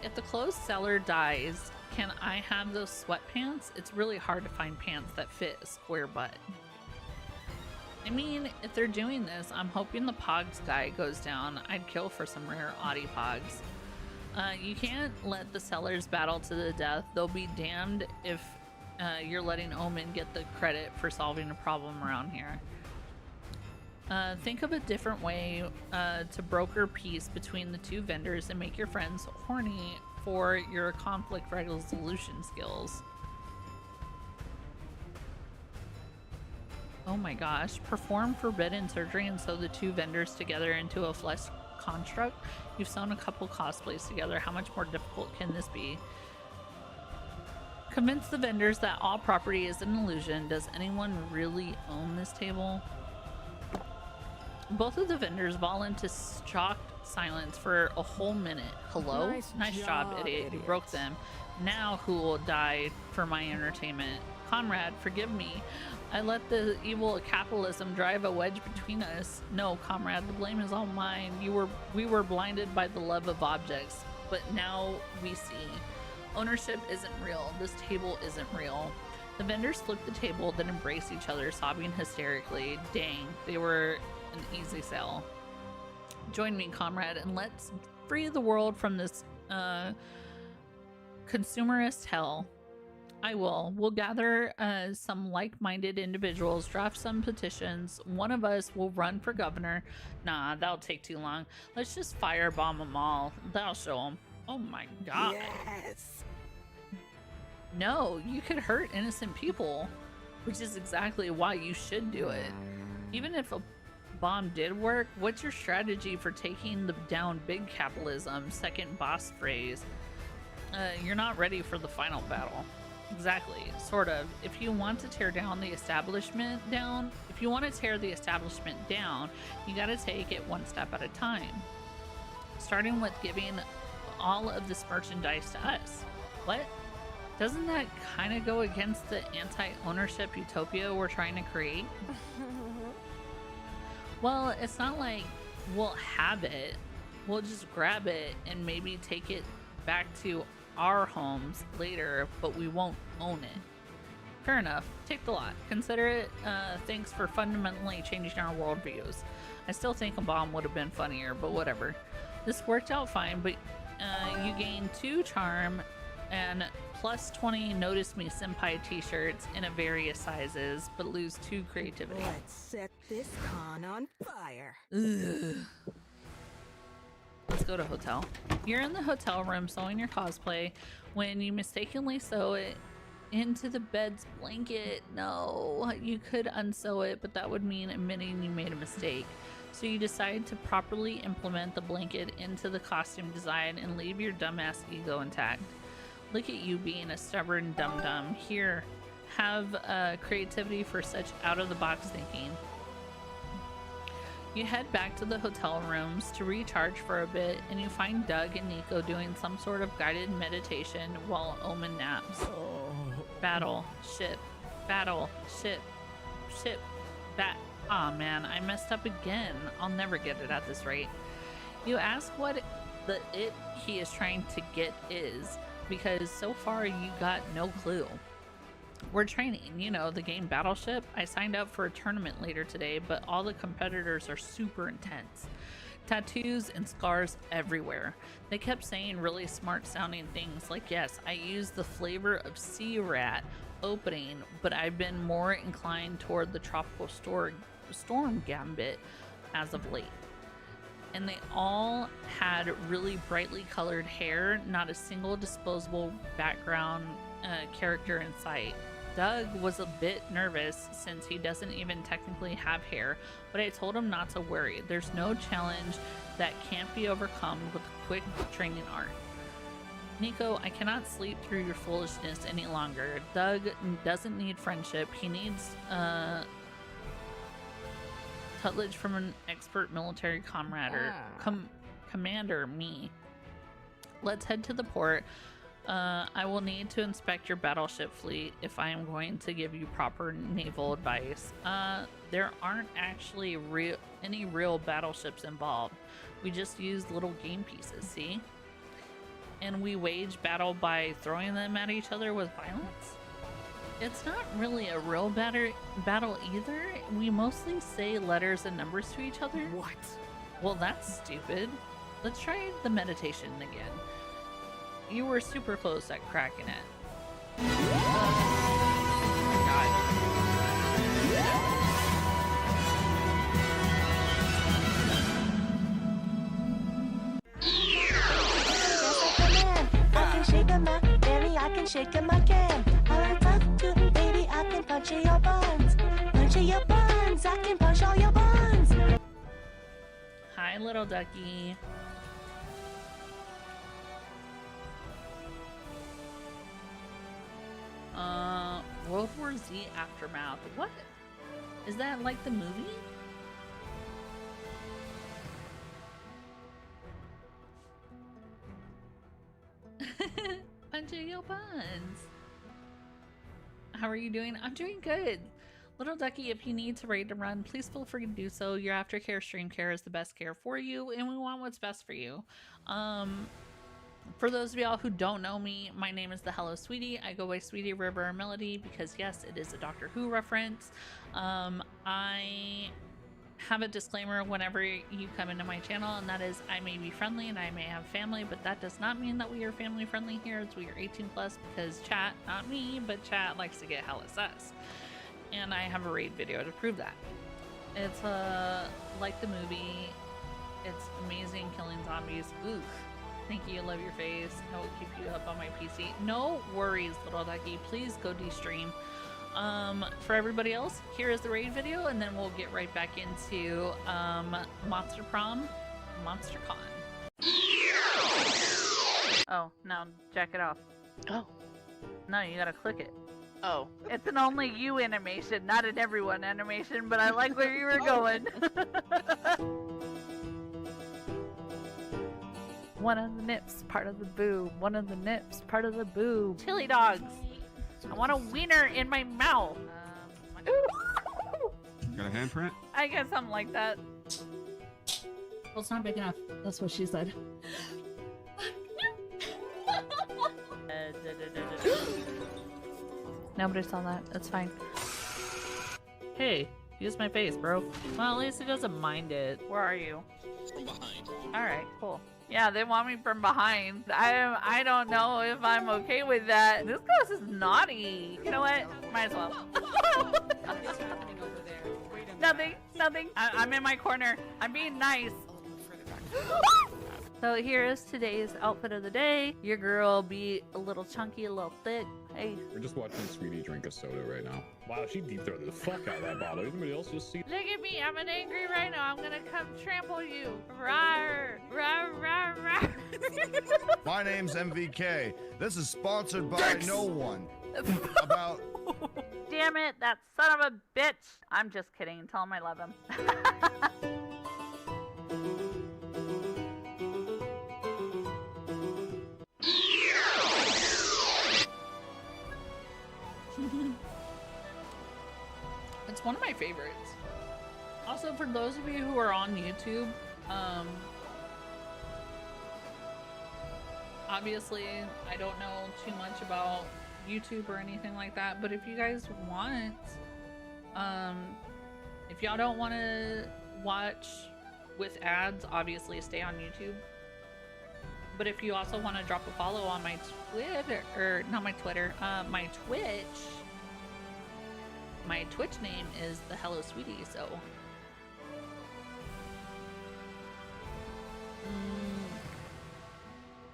If the closed cellar dies, can I have those sweatpants? It's really hard to find pants that fit a square butt. I mean, if they're doing this, I'm hoping the Pogs guy goes down. I'd kill for some rare Audi Pogs. You can't let the sellers battle to the death. They'll be damned if you're letting Omen get the credit for solving a problem around here. Think of a different way to broker peace between the 2 vendors and make your friends horny for your conflict resolution skills. Oh my gosh. Perform forbidden surgery and sew the 2 vendors together into a flesh construct. You've sewn a couple cosplays together. How much more difficult can this be? Convince the vendors that all property is an illusion. Does anyone really own this table? Both of the vendors fall into shocked silence for a whole minute. Hello? Nice job, idiot. You broke them. Now who will die for my entertainment? Conrad, forgive me. I let the evil of capitalism drive a wedge between us. No, comrade, the blame is all mine. We were blinded by the love of objects, but now we see. Ownership isn't real. This table isn't real. The vendors flip the table, then embrace each other, sobbing hysterically. Dang, they were an easy sell. Join me, comrade, and let's free the world from this consumerist hell. We'll gather some like-minded individuals, draft some petitions. One of us will run for governor. Nah, that'll take too long. Let's just firebomb them all. That'll show them. Oh my god. Yes. No, you could hurt innocent people, which is exactly why you should do it. Even if a bomb did work, what's your strategy for taking down big capitalism? Second boss phrase. You're not ready for the final battle. Exactly, sort of. If you want to tear the establishment down, you gotta take it one step at a time. Starting with giving all of this merchandise to us. What? Doesn't that kind of go against the anti-ownership utopia we're trying to create? Well, it's not like we'll have it. We'll just grab it and maybe take it back to our homes later, but we won't own it. Fair enough. Take the lot. Consider it. Thanks for fundamentally changing our worldviews. I still think a bomb would have been funnier, but whatever. This worked out fine, but you gain 2 charm and plus 20 Notice Me Senpai t-shirts in a various sizes, but lose 2 creativity. Let's set this con on fire. Ugh. Let's go to hotel. You're in the hotel room sewing your cosplay when you mistakenly sew it into the bed's blanket. No, you could unsew it, but that would mean admitting you made a mistake. So you decide to properly implement the blanket into the costume design and leave your dumbass ego intact. Look at you being a stubborn dum-dum. Here, have creativity for such out-of-the-box thinking. You head back to the hotel rooms to recharge for a bit, and you find Doug and Nico doing some sort of guided meditation while Omen naps. Battle, ship, bat. Aw man, I messed up again. I'll never get it at this rate. You ask what the it he is trying to get is, because so far you got no clue. We're training, you know, the game Battleship. I signed up for a tournament later today, but all the competitors are super intense. Tattoos and scars everywhere. They kept saying really smart sounding things like, yes, I use the flavor of sea rat opening, but I've been more inclined toward the tropical storm gambit as of late. And they all had really brightly colored hair, not a single disposable background character in sight. Doug was a bit nervous since he doesn't even technically have hair, but I told him not to worry. There's no challenge that can't be overcome with quick training art. Nico, I cannot sleep through your foolishness any longer. Doug doesn't need friendship. He needs tutelage from an expert military commander, me. Let's head to the port. I will need to inspect your battleship fleet if I am going to give you proper naval advice. There aren't actually any real battleships involved. We just use little game pieces, see? And we wage battle by throwing them at each other with violence? It's not really a real battle either. We mostly say letters and numbers to each other. What? Well, that's stupid. Let's try the meditation again. You were super close at cracking it. Shake a ma, baby, I can shake 'em, I can. All I talk to, baby, I can punch in your buns. Punch in your buns, I can punch all your buns. Hi, little ducky. World War Z Aftermath. What? Is that like the movie? Punch in your buns. How are you doing? I'm doing good. Little ducky, if you need to raid to run, please feel free to do so. Your aftercare stream care is the best care for you, and we want what's best for you. For those of y'all who don't know me, my name is the Hello Sweetie. I go by Sweetie River Melody because yes, it is a Doctor Who reference. I have a disclaimer whenever you come into my channel, and that is I may be friendly and I may have family, but that does not mean that we are family friendly here. It's we are 18 plus because chat, not me, but chat likes to get hella sus. And I have a raid video to prove that. It's like the movie. It's amazing killing zombies. Oof. Thank you, love your face. I will keep you up on my PC. No worries, little ducky. Please go de-stream. For everybody else, here is the raid video, and then we'll get right back into Monster Prom, Monster Con. Oh, now jack it off. Oh. No, you gotta click it. Oh. It's an only you animation, not an everyone animation, but I like where you were going. One of the nips, part of the boob. One of the nips, part of the boob. Chili dogs. I want a wiener in my mouth. Got a handprint? I guess something like that. Well, it's not big enough. That's what she said. Nobody saw that. That's fine. Hey, use my face, bro. Well, at least he doesn't mind it. Where are you? From behind. Alright, cool. Yeah, they want me from behind. I don't know if I'm okay with that. This ghost is naughty. You know what? Might as well. Nothing. I'm in my corner. I'm being nice. So here is today's outfit of the day. Your girl be a little chunky, a little thick. Hey. We're just watching Sweetie drink a soda right now. Wow, she deep throated the fuck out of that bottle. Anybody else just see? Look at me. I'm an angry rhino. I'm gonna come trample you. Rawr, rawr, rawr, rawr. My name's MVK. This is sponsored by no one. About. Damn it, that son of a bitch. I'm just kidding. Tell him I love him. It's one of my favorites. Also, for those of you who are on YouTube, obviously I don't know too much about YouTube or anything like that, but if you guys want, if y'all don't want to watch with ads, obviously stay on YouTube. But if you also want to drop a follow on my Twitter, or not my Twitter, my Twitch, my Twitch name is the Hello Sweetie, so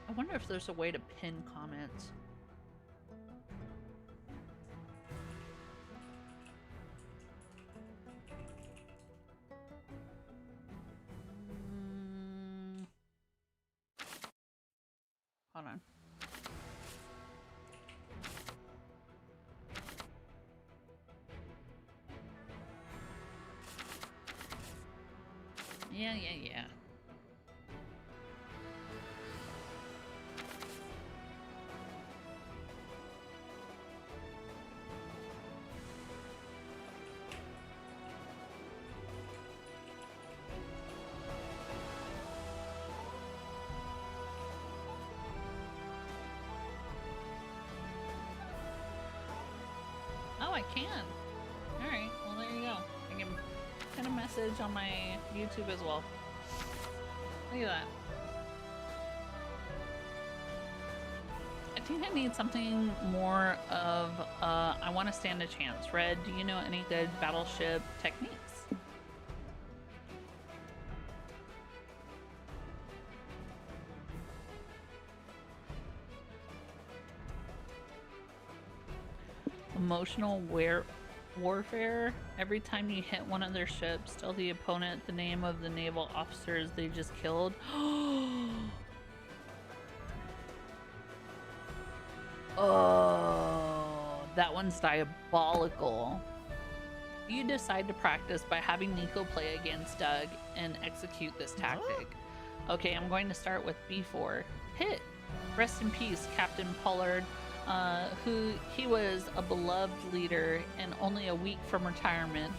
I wonder if there's a way to pin comments. Hold on. Yeah. Oh, I can. Alright, well there you go. I can send a message on my YouTube as well. Look at that. I think I need something more of, I want to stand a chance. Red, do you know any good battleship techniques? Emotional warfare. Every time you hit one of their ships, tell the opponent the name of the naval officers they just killed. Oh, that one's diabolical. You decide to practice by having Nico play against Doug and execute this tactic. Okay, I'm going to start with B4. Hit. Rest in peace, Captain Pollard. He was a beloved leader and only a week from retirement.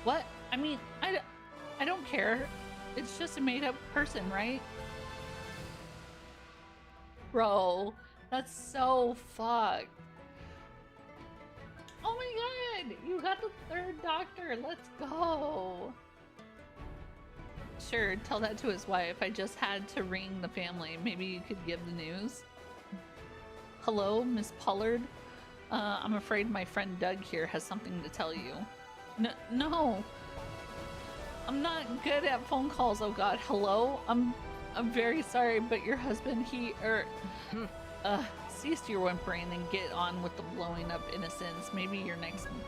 What? I mean, I don't care. It's just a made-up person, right? Bro, that's so fucked. Oh my god, you got the third doctor. Let's go. Sure, tell that to his wife. I just had to ring the family. Maybe you could give the news. Hello, Miss Pollard. I'm afraid my friend Doug here has something to tell you. No. I'm not good at phone calls. Oh God. Hello? I'm very sorry, but your husband, cease your whimpering and get on with the blowing up innocence. Maybe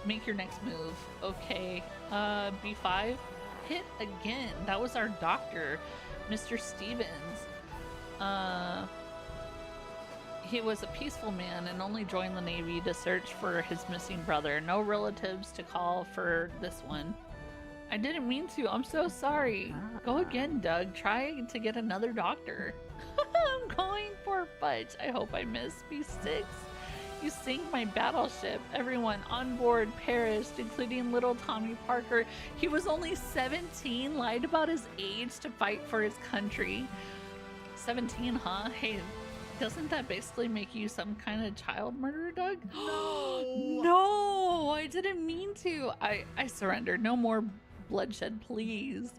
make your next move. Okay. B5. Hit again. That was our doctor, Mr. Stevens. He was a peaceful man and only joined the Navy to search for his missing brother. No relatives to call for this one. I didn't mean to. I'm so sorry. Go again, Doug. Try to get another doctor. I'm going for Fudge. I hope I miss B6. You sink my battleship. Everyone on board perished, including little Tommy Parker. He was only 17, lied about his age to fight for his country. 17, huh? Hey, doesn't that basically make you some kind of child murderer, Doug? No! No! I didn't mean to. I surrender. No more bloodshed, please.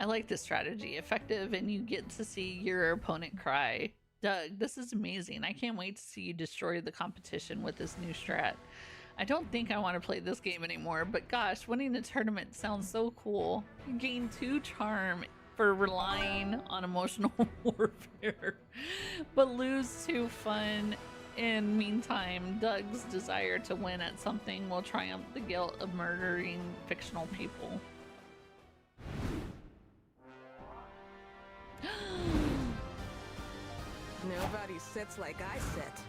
I like this strategy. Effective, and you get to see your opponent cry. Doug, this is amazing. I can't wait to see you destroy the competition with this new strat. I don't think I want to play this game anymore, but gosh, winning the tournament sounds so cool. You gain 2 charm for relying on emotional warfare, but lose 2 fun. In meantime, Doug's desire to win at something will triumph the guilt of murdering fictional people. Nobody sits like I sit.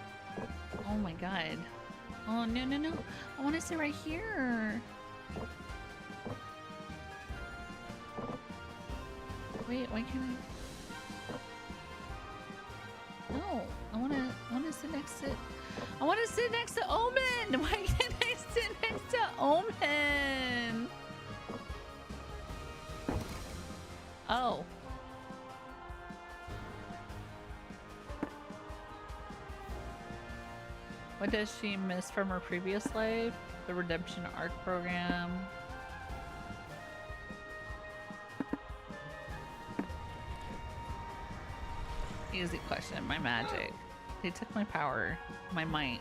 Oh my god. Oh, no. I want to sit right here. Wait, why can't I? No, I want to sit next to... I want to sit next to Omen! Why can't I sit next to Omen? Oh. What does she miss from her previous life? The redemption arc program. Easy question. My magic. They took my power, my might,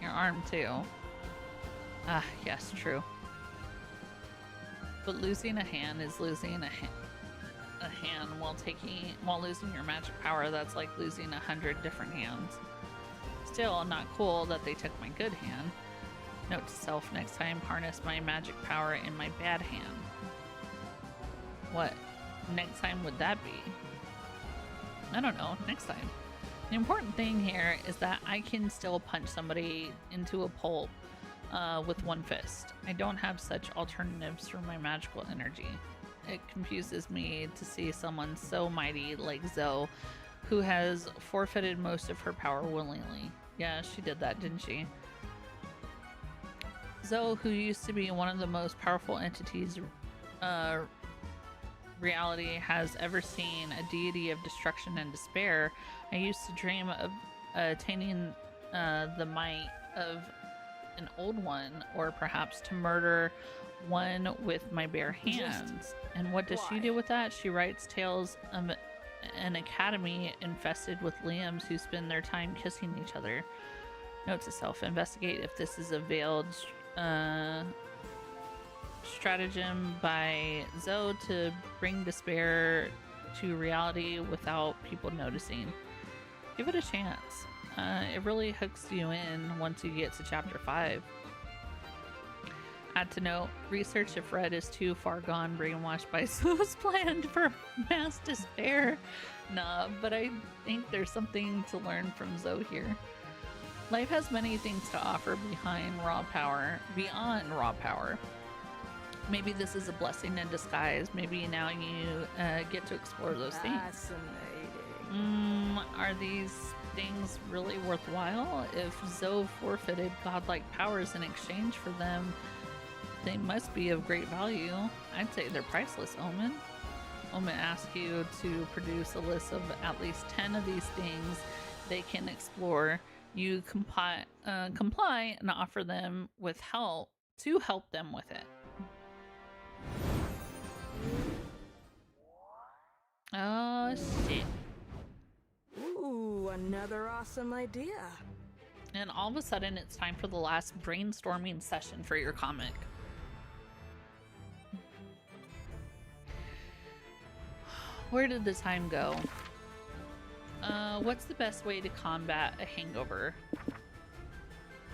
your arm too. Ah, yes, true. But losing a hand is losing a hand while losing your magic power. That's like losing 100 different hands. Still not cool that they took my good hand. Note to self: next time, harness my magic power in my bad hand. What next time would that be? I don't know. Next time. The important thing here is that I can still punch somebody into a pulp with one fist. I don't have such alternatives for my magical energy. It confuses me to see someone so mighty like Zoe, who has forfeited most of her power willingly. Yeah, she did that, didn't she? Zoe, who used to be one of the most powerful entities reality has ever seen, a deity of destruction and despair. I used to dream of attaining the might of an old one, or perhaps to murder one with my bare hands. And what does she do with that? She writes tales of an academy infested with Liams who spend their time kissing each other. Note to self: investigate if this is a veiled stratagem by Zoe to bring despair to reality without people noticing. Give it a chance. It really hooks you in once you get to chapter 5. Add to note: research if Red is too far gone, brainwashed by Zoe's plan for mass despair. Nah, but I think there's something to learn from Zoe here. Life has many things to offer beyond raw power. Maybe this is a blessing in disguise. Maybe now you get to explore those things. Fascinating. Are these things really worthwhile? If Zoe forfeited godlike powers in exchange for them, they must be of great value. I'd say they're priceless, Omen. Omen asks you to produce a list of at least 10 of these things they can explore. You comply and offer them with help to help them with it. Another awesome idea. And all of a sudden, it's time for the last brainstorming session for your comic. Where did the time go? What's the best way to combat a hangover?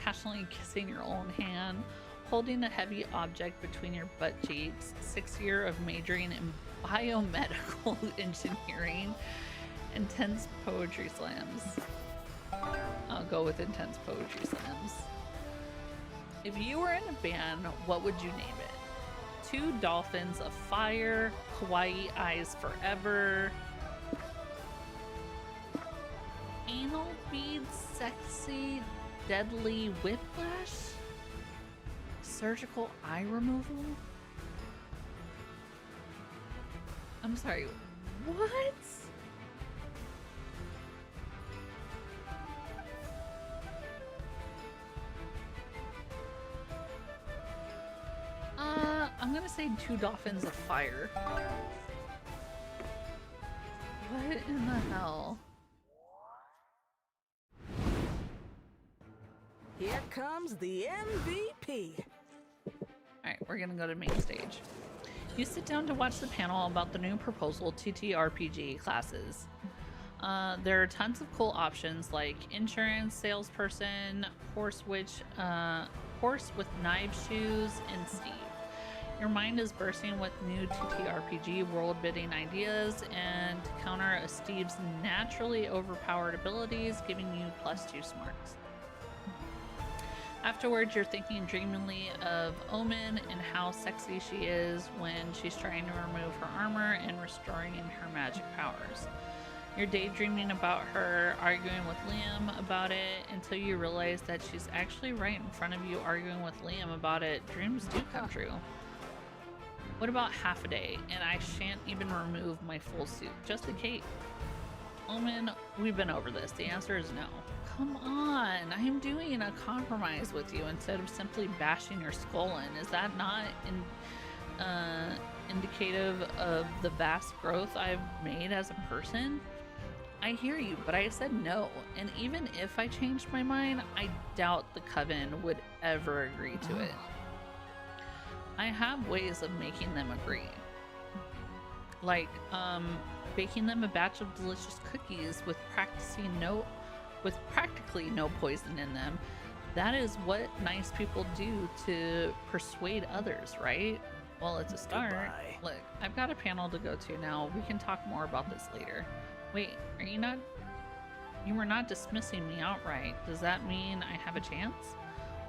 Passionately kissing your own hand, holding a heavy object between your butt cheeks, 6th year of majoring in biomedical engineering, intense poetry slams. I'll go with intense poetry slams. If you were in a band, what would you name it? 2 Dolphins of Fire, Kawaii Eyes Forever, Anal Beads Sexy Deadly Whiplash, Surgical Eye Removal? I'm sorry, what? I'm gonna say 2 Dolphins of Fire. What in the hell? Here comes the MVP. Alright, we're gonna go to main stage. You sit down to watch the panel about the new proposal TTRPG classes. There are tons of cool options like insurance, salesperson, horse with knife shoes, and Steve. Your mind is bursting with new TTRPG world-building ideas, and to counter Steve's naturally overpowered abilities, giving you +2 smarts. Afterwards, you're thinking dreamily of Omen and how sexy she is when she's trying to remove her armor and restoring her magic powers. You're daydreaming about her, arguing with Liam about it, until you realize that she's actually right in front of you arguing with Liam about it. Dreams do come true. What about half a day, and I shan't even remove my full suit, just a cape? Omen, we've been over this. The answer is no. Come on, I am doing a compromise with you instead of simply bashing your skull in. Is that not indicative of the vast growth I've made as a person? I hear you, but I said no, and even if I changed my mind, I doubt the Coven would ever agree to it. I have ways of making them agree. Like, baking them a batch of delicious cookies with practically no poison in them. That is what nice people do to persuade others, right? Well, it's a start. Goodbye. Look, I've got a panel to go to now. We can talk more about this later. Wait, are you not? You were not dismissing me outright. Does that mean I have a chance?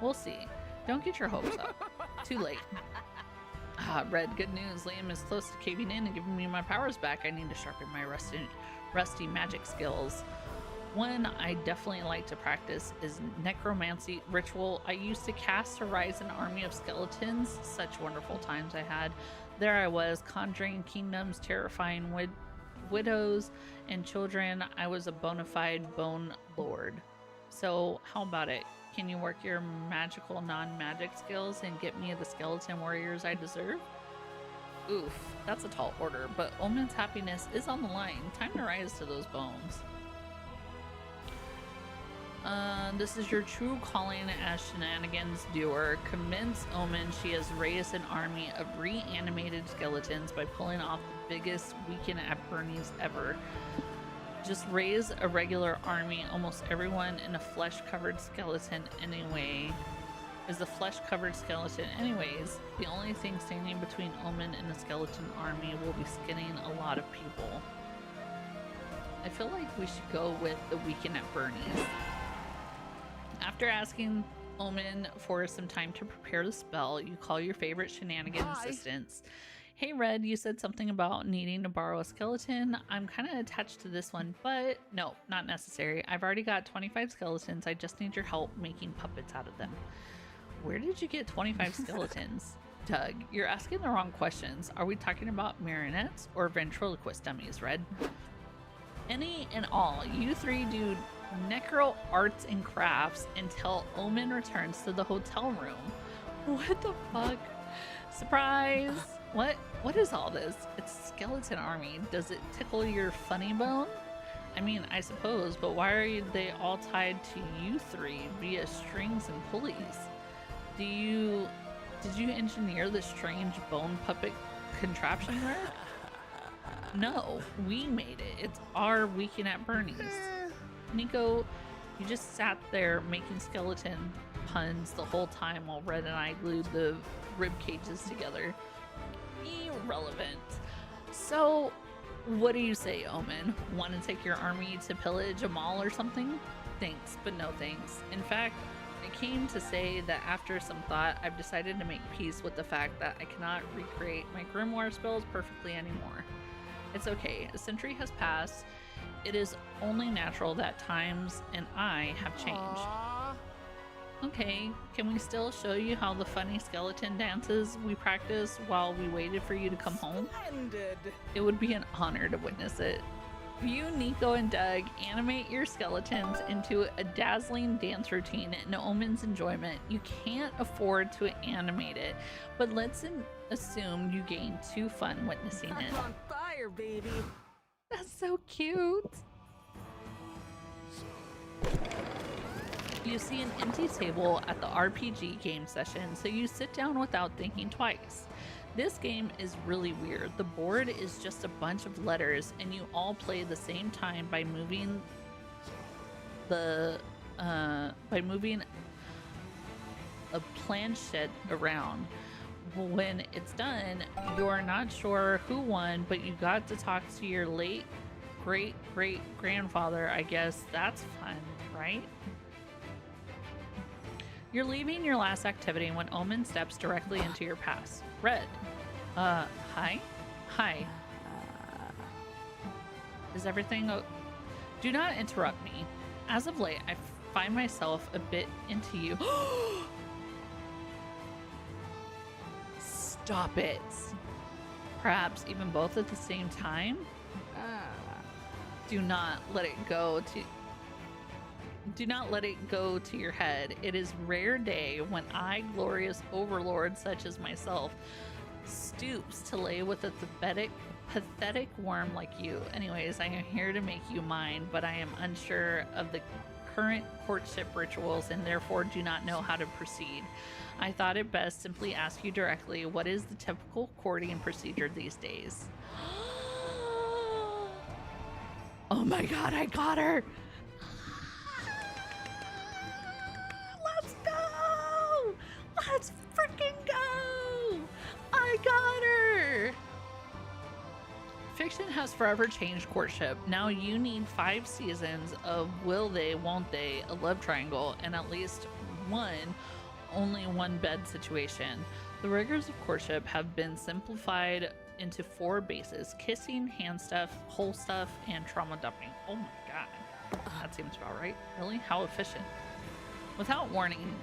We'll see. Don't get your hopes up. Too late. Red, good news. Liam is close to caving in and giving me my powers back. I need to sharpen my rusty magic skills. One I definitely like to practice is necromancy ritual. I used to cast to rise an army of skeletons. Such wonderful times I had. There I was, conjuring kingdoms, terrifying widows and children. I was a bona fide bone lord. So how about it? Can you work your magical non-magic skills and get me the skeleton warriors I deserve? Oof, that's a tall order, but Omen's happiness is on the line. Time to rise to those bones. This is your true calling as shenanigans doer. Convince Omen she has raised an army of reanimated skeletons by pulling off the biggest weekend at Bernie's ever. Just raise a regular army. Almost everyone in a flesh-covered skeleton anyway is a flesh-covered skeleton anyways. The only thing standing between Omen and a skeleton army will be skinning a lot of people. I feel like we should go with the weekend at Bernie's. After asking Omen for some time to prepare the spell, you call your favorite shenanigan assistants. Hey Red, you said something about needing to borrow a skeleton. I'm kind of attached to this one, but no, not necessary. I've already got 25 skeletons. I just need your help making puppets out of them. Where did you get 25 skeletons? Doug, you're asking the wrong questions. Are we talking about marionettes or ventriloquist dummies, Red? Any and all, you three do necro arts and crafts until Omen returns to the hotel room. What the fuck? Surprise! What is all this? It's a skeleton army. Does it tickle your funny bone? I mean, I suppose, but why are they all tied to you three via strings and pulleys? Did you engineer this strange bone puppet contraption, Red? No, we made it. It's our weekend at Bernie's. Nico, you just sat there making skeleton puns the whole time while Red and I glued the rib cages together. Irrelevant. So, what do you say, Omen? Want to take your army to pillage a mall or something? Thanks, but no thanks. In fact, I came to say that after some thought, I've decided to make peace with the fact that I cannot recreate my grimoire spells perfectly anymore. It's okay, a century has passed. It is only natural that times and I have changed. Aww. Okay, can we still show you how the funny skeleton dances we practiced while we waited for you to come home? Splendid. It would be an honor to witness it. You, Nico, and Doug animate your skeletons into a dazzling dance routine in Omen's enjoyment. You can't afford to animate it, but let's assume you gain 2 fun witnessing it. I'm on fire, baby. That's so cute. You see an empty table at the RPG game session, so you sit down without thinking twice. This game is really weird. The board is just a bunch of letters, and you all play the same time by moving a planchette around. When it's done, you're not sure who won, but you got to talk to your late great-great-grandfather. I guess that's fun, right? You're leaving your last activity when Omen steps directly into your path. Red. Hi? Hi. Is everything Do not interrupt me. As of late, I find myself a bit into you. Stop it. Perhaps even both at the same time? Do not let it go to your head. It is rare day when I, glorious overlord such as myself, stoops to lay with a pathetic worm like you. Anyways, I am here to make you mine, but I am unsure of the current courtship rituals and therefore do not know how to proceed. I thought it best simply ask you directly, what is the typical courting procedure these days? Oh my god, I got her! Let's go! Let's freaking go! I got her! Fiction has forever changed courtship. Now you need 5 seasons of will they, won't they, a love triangle, and at least only one bed situation. The rigors of courtship have been simplified into 4 bases: kissing, hand stuff, hole stuff, and trauma dumping. Oh my god. That seems about right. Really? How efficient. Without warning,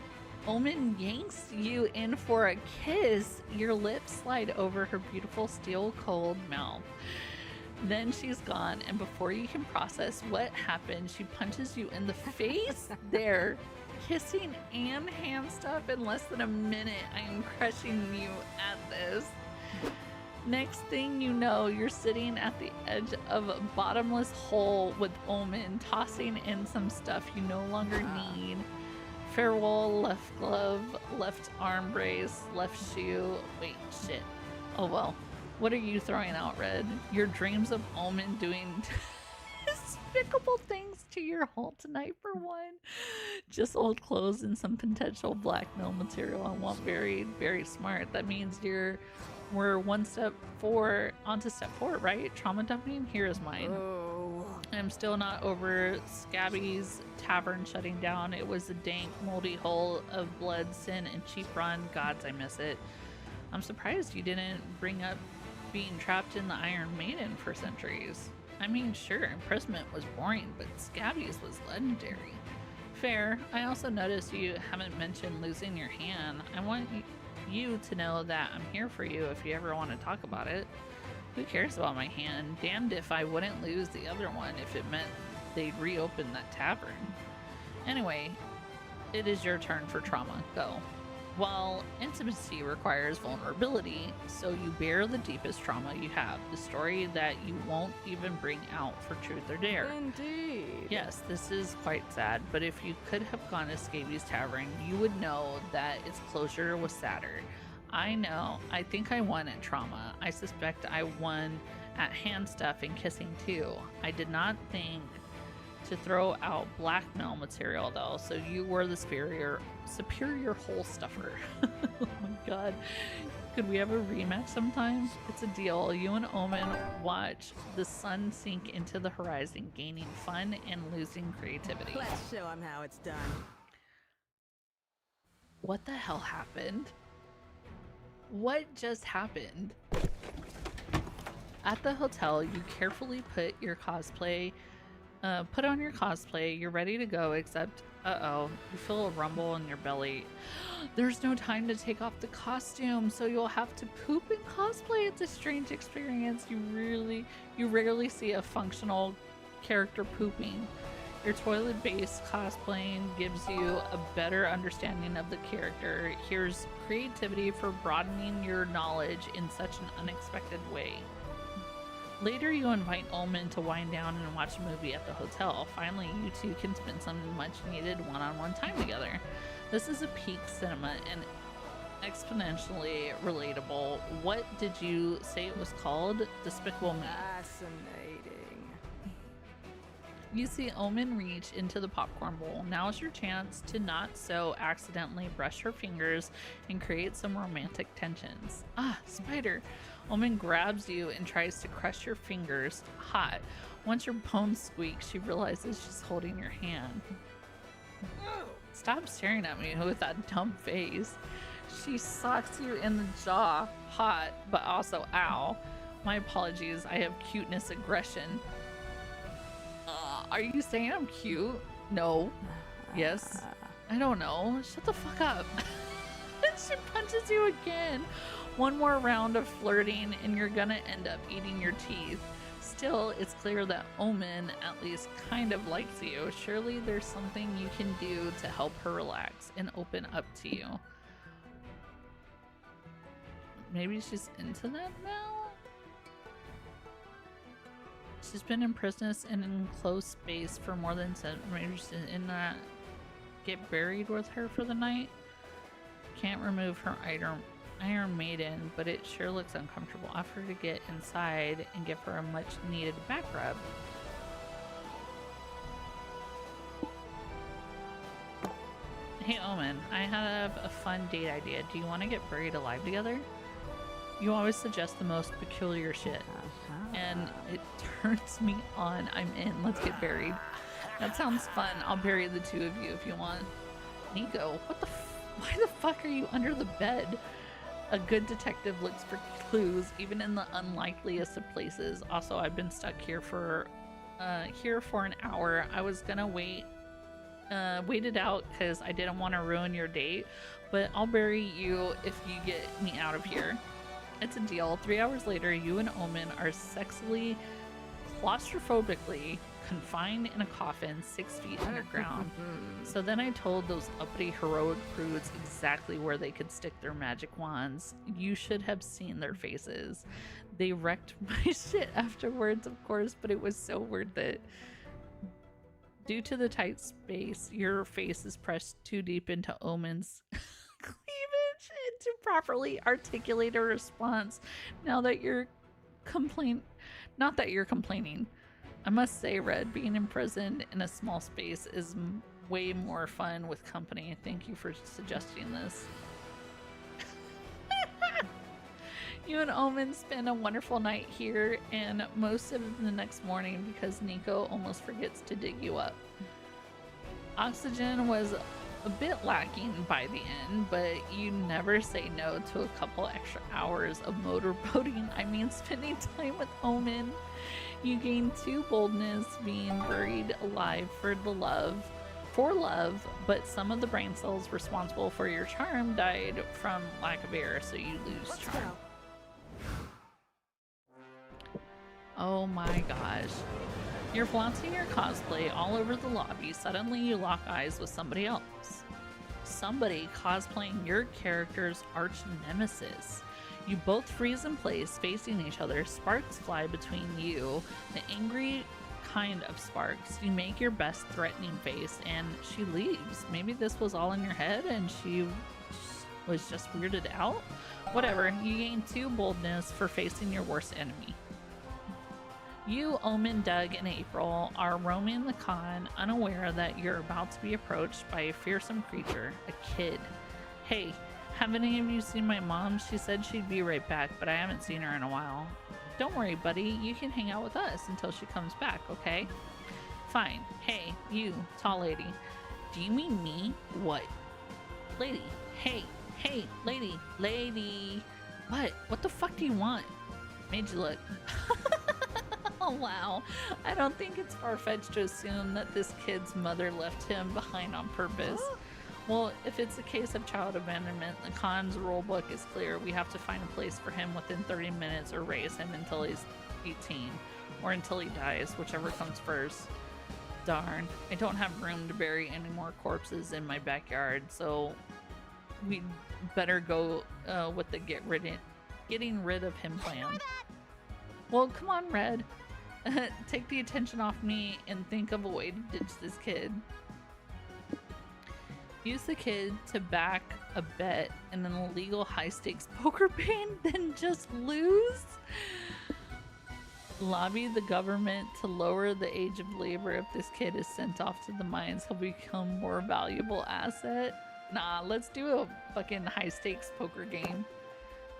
Omen yanks you in for a kiss. Your lips slide over her beautiful steel cold mouth. Then she's gone, and before you can process what happened, she punches you in the face. There. Kissing and hand stuff in less than a minute. I am crushing you at this. Next thing you know, you're sitting at the edge of a bottomless hole with Omen, tossing in some stuff you no longer need. Farewell, left glove, left arm brace, left shoe. Wait, shit. Oh well. What are you throwing out, Red? Your dreams of Omen doing despicable things to your hole tonight for one. Just old clothes and some potential blackmail material I want buried. Very smart. That means we're one step onto step 4, right? Trauma dumping? Here is mine. Oh. I'm still not over Scabby's tavern shutting down. It was a dank, moldy hole of blood, sin, and cheap run. Gods, I miss it. I'm surprised you didn't bring up being trapped in the Iron Maiden for centuries. I mean, sure, imprisonment was boring, but Scabby's was legendary. Fair. I also noticed you haven't mentioned losing your hand. I want you to know that I'm here for you if you ever want to talk about it. Who cares about my hand? Damned if I wouldn't lose the other one if it meant they'd reopen that tavern. Anyway, it is your turn for trauma. Go. While intimacy requires vulnerability, so you bear the deepest trauma you have, the story that you won't even bring out for truth or dare. Indeed. Yes, this is quite sad, but if you could have gone to Scabies Tavern, you would know that its closure was sadder. I know, I think I won at trauma. I suspect I won at hand stuff and kissing too. I did not think to throw out blackmail material though, so you were the superior hole stuffer. Oh my god. Could we have a rematch sometime? It's a deal. You and Omen watch the sun sink into the horizon, gaining fun and losing creativity. Let's show him how it's done. What the hell happened? What just happened? At the hotel, you carefully put on your cosplay, you're ready to go, except, uh-oh, you feel a rumble in your belly. There's no time to take off the costume, so you'll have to poop in cosplay. It's a strange experience. You rarely see a functional character pooping. Your toilet-based cosplaying gives you a better understanding of the character. Here's creativity for broadening your knowledge in such an unexpected way. Later, you invite Omen to wind down and watch a movie at the hotel. Finally, you two can spend some much-needed one-on-one time together. This is a peak cinema and exponentially relatable. What did you say it was called? Despicable Me. Fascinating. You see Omen reach into the popcorn bowl. Now's your chance to not so accidentally brush her fingers and create some romantic tensions. Ah, spider. Omen grabs you and tries to crush your fingers hot. Once your bones squeak, she realizes she's holding your hand. Stop staring at me with that dumb face. She socks you in the jaw, hot, but also ow. My apologies, I have cuteness aggression. Are you saying I'm cute? No. Yes. I don't know. Shut the fuck up. She punches you again. One more round of flirting and you're gonna end up eating your teeth. Still, it's clear that Omen at least kind of likes you. Surely there's something you can do to help her relax and open up to you. Maybe she's into that now? She's been in prison and in enclosed space for more than 7 years. In that, get buried with her for the night. Can't remove her Iron Maiden, but it sure looks uncomfortable. Offer to get inside and give her a much needed back rub. Hey Omen, I have a fun date idea. Do you want to get buried alive together? You always suggest the most peculiar shit. And it turns me on. I'm in. Let's get buried. That sounds fun. I'll bury the two of you if you want. Nico, what the why the fuck are you under the bed? A good detective looks for clues, even in the unlikeliest of places. Also, I've been stuck here for an hour. I was gonna wait it out because I didn't want to ruin your date, but I'll bury you if you get me out of here. It's a deal. 3 hours later, you and Omen are sexily, claustrophobically confined in a coffin 6 feet underground. So then I told those uppity heroic prudes exactly where they could stick their magic wands. You should have seen their faces. They wrecked my shit afterwards, of course, but it was so worth it. Due to the tight space, your face is pressed too deep into Omen's cleavage to properly articulate a response. Not that you're complaining. I must say, Red, being imprisoned in a small space is way more fun with company. Thank you for suggesting this. You and Omen spend a wonderful night here and most of the next morning because Nico almost forgets to dig you up. Oxygen was a bit lacking by the end, but you never say no to a couple extra hours of motorboating. I mean, spending time with Omen. You gain 2 boldness being buried alive for love, but some of the brain cells responsible for your charm died from lack of air, so you lose charm. Oh my gosh. You're flaunting your cosplay all over the lobby. Suddenly you lock eyes with somebody else. somebody cosplaying your character's arch nemesis. You both freeze in place, facing each other. Sparks fly between you, the angry kind of sparks. You make your best threatening face, and she leaves. Maybe this was all in your head, and she was just weirded out. Whatever. You gain 2 boldness for facing your worst enemy. You, Omen, Doug, and April are roaming the con, unaware that you're about to be approached by a fearsome creature, a kid. Hey, have any of you seen my mom? She said she'd be right back, but I haven't seen her in a while. Don't worry, buddy. You can hang out with us until she comes back, okay? Fine. Hey, you, tall lady. Do you mean me? What? Lady. Hey, lady. Lady. What? What the fuck do you want? Made you look. Oh, wow. I don't think it's far-fetched to assume that this kid's mother left him behind on purpose. Well, if it's a case of child abandonment, the con's rulebook is clear. We have to find a place for him within 30 minutes or raise him until he's 18. Or until he dies, whichever comes first. Darn. I don't have room to bury any more corpses in my backyard, so we better go with the getting rid of him plan. Well, come on, Red. Take the attention off me and think of a way to ditch this kid. Use the kid to back a bet in an illegal high-stakes poker game, then just lose? Lobby the government to lower the age of labor. If this kid is sent off to the mines, he'll become a more valuable asset. Nah, let's do a fucking high-stakes poker game.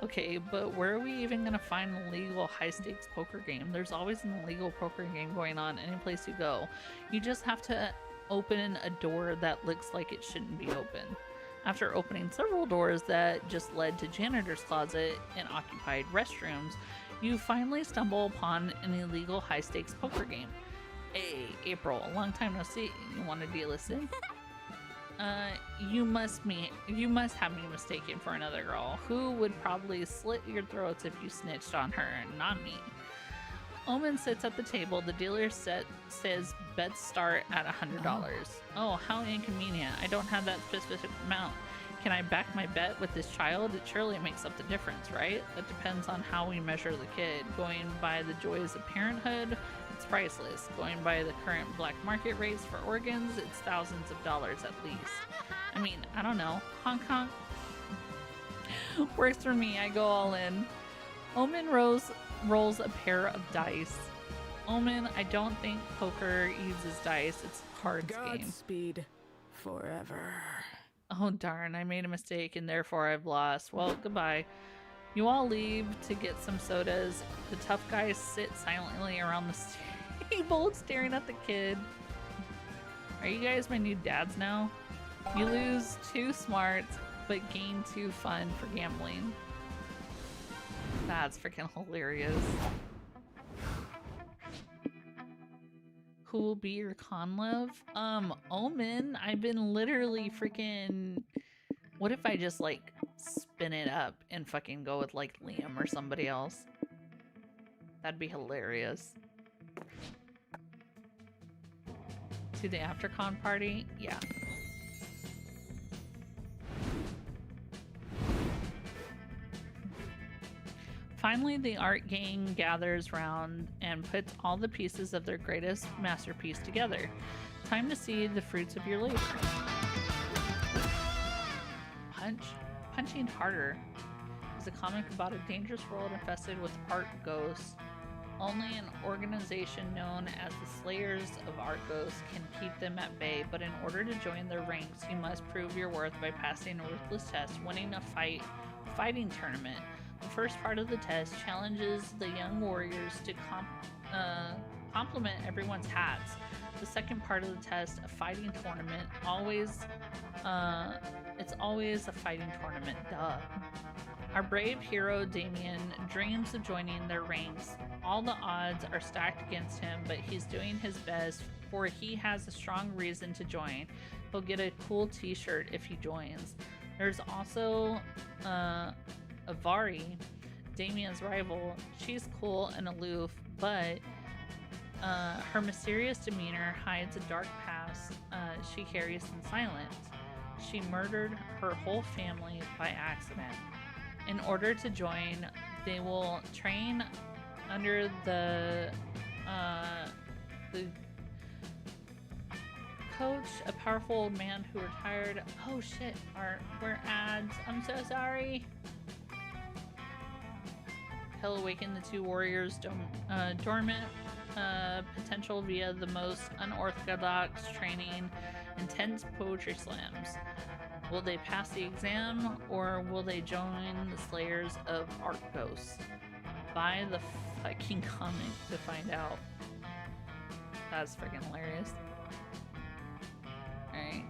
Okay, but where are we even gonna find an illegal high-stakes poker game? There's always an illegal poker game going on any place you go. You just have to open a door that looks like it shouldn't be open. After opening several doors that just led to janitor's closet and occupied restrooms, you finally stumble upon an illegal high-stakes poker game. Hey, April, long time no see. You want to de-listen? You must have me mistaken for another girl who would probably slit your throats if you snitched on her, not me. Omen sits at the table. The dealer says bets start at $100. Oh, how inconvenient. I don't have that specific amount. Can I back my bet with this child? It surely makes up the difference, right? That depends on how we measure the kid. Going by the joys of parenthood, it's priceless. Going by the current black market rates for organs, it's thousands of dollars at least. I mean, I don't know. Hong Kong? Works for me. I go all in. Omen rolls a pair of dice. Omen, I don't think poker uses dice. It's a cards game. Godspeed forever. Oh darn, I made a mistake and therefore I've lost. Well, goodbye. You all leave to get some sodas. The tough guys sit silently around the table staring at the kid. Are you guys my new dads now? You lose 2 smarts but gain 2 fun for gambling. That's freaking hilarious. Who will be your con love? Omen. I've been literally freaking... What if I just like spin it up and fucking go with like Liam or somebody else? That'd be hilarious. To the AfterCon party? Yeah. Finally, the art gang gathers round and puts all the pieces of their greatest masterpiece together. Time to see the fruits of your labor. Punching Harder is a comic about a dangerous world infested with art ghosts. Only an organization known as the Slayers of Art Ghosts can keep them at bay, but in order to join their ranks, you must prove your worth by passing a ruthless test, winning a fighting tournament. The first part of the test challenges the young warriors to compliment everyone's hats. The second part of the test, a fighting tournament, it's always a fighting tournament, duh. Our brave hero Damien dreams of joining their ranks. All the odds are stacked against him, but he's doing his best, for he has a strong reason to join. He'll get a cool t-shirt if he joins. There's also Avari, Damien's rival. She's cool and aloof, but her mysterious demeanor hides a dark past she carries in silence. she murdered her whole family by accident. In order to join, they will train under the coach, a powerful old man who retired. Oh shit, we're ads. I'm so sorry. He'll awaken the two warriors' dormant potential via the most unorthodox training, intense poetry slams. Will they pass the exam, or will they join the Slayers of Arctos? Buy the fucking comic to find out. That's freaking hilarious. Alright.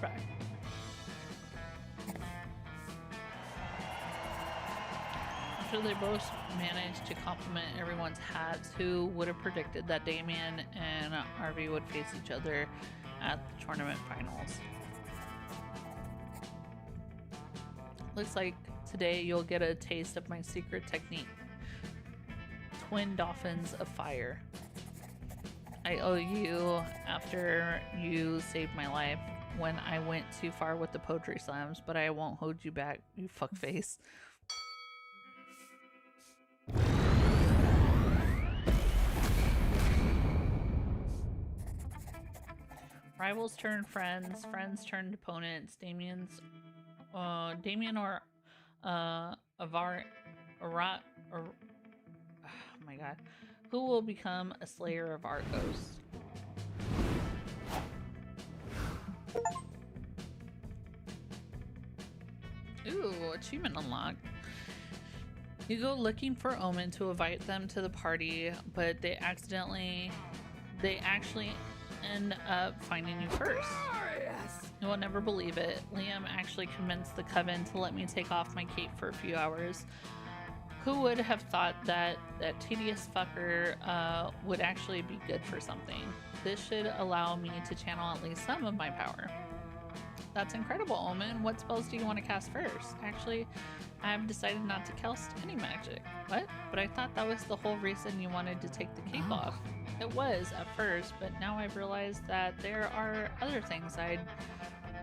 Back. After they both managed to compliment everyone's hats, who would have predicted that Damien and Arby would face each other at the tournament finals? Looks like today you'll get a taste of my secret technique. Twin Dolphins of Fire. I owe you after you saved my life when I went too far with the poetry slams, but I won't hold you back, you fuckface. Rivals turn friends, friends turned opponents. Damien or Avar, oh my god, who will become a Slayer of Arctos? Ooh, achievement unlocked. You go looking for Omen to invite them to the party, but they actually end up finding you first. You will never believe it. Liam actually convinced the Coven to let me take off my cape for a few hours. Who would have thought that that tedious fucker would actually be good for something? This should allow me to channel at least some of my power. That's incredible, Omen. What spells do you want to cast first? Actually, I've decided not to cast any magic. What? But I thought that was the whole reason you wanted to take the cape off. It was at first, but now I've realized that there are other things I'd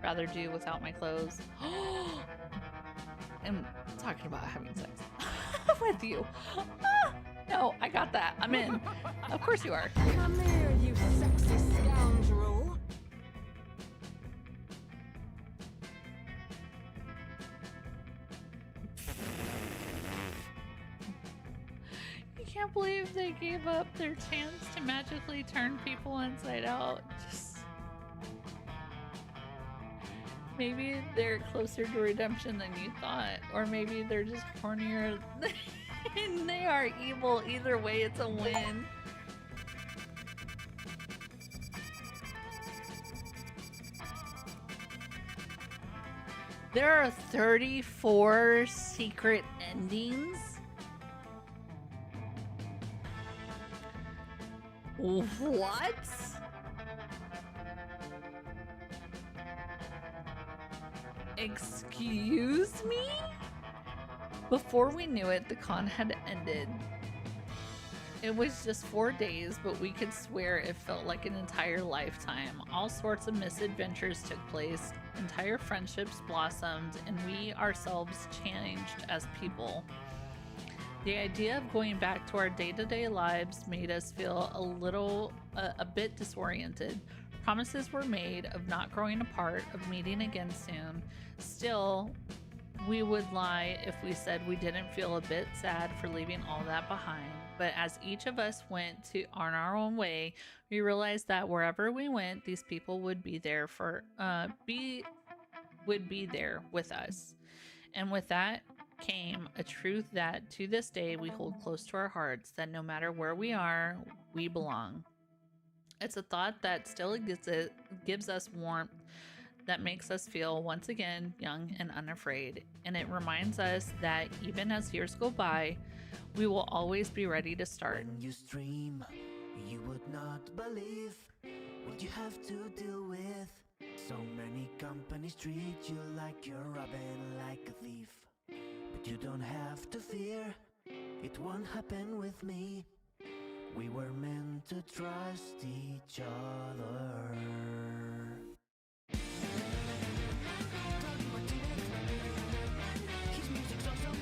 rather do without my clothes. I'm talking about having sex with you. No, I got that. I'm in. Of course you are. Come here, you sexy scoundrel. I can't believe they gave up their chance to magically turn people inside out. Just maybe they're closer to redemption than you thought, or maybe they're just hornier and they are evil. Either way, it's a win. There are 34 secret endings. What? Excuse me? Before we knew it, the con had ended. It was just 4 days, but we could swear it felt like an entire lifetime. All sorts of misadventures took place, entire friendships blossomed, and we ourselves changed as people. The idea of going back to our day-to-day lives made us feel a bit disoriented. Promises were made of not growing apart, of meeting again soon. Still, we would lie if we said we didn't feel a bit sad for leaving all that behind. But as each of us went on our own way, we realized that wherever we went, these people would be there with us. And with that came a truth that to this day we hold close to our hearts, that no matter where we are, we belong. It's a thought that still gives us warmth, that makes us feel once again young and unafraid. And it reminds us that even as years go by, we will always be ready to start. When you stream, you would not believe what you have to deal with. So many companies treat you like you're robbing like a thief. But you don't have to fear, it won't happen with me. We were meant to trust each other. His music's awesome.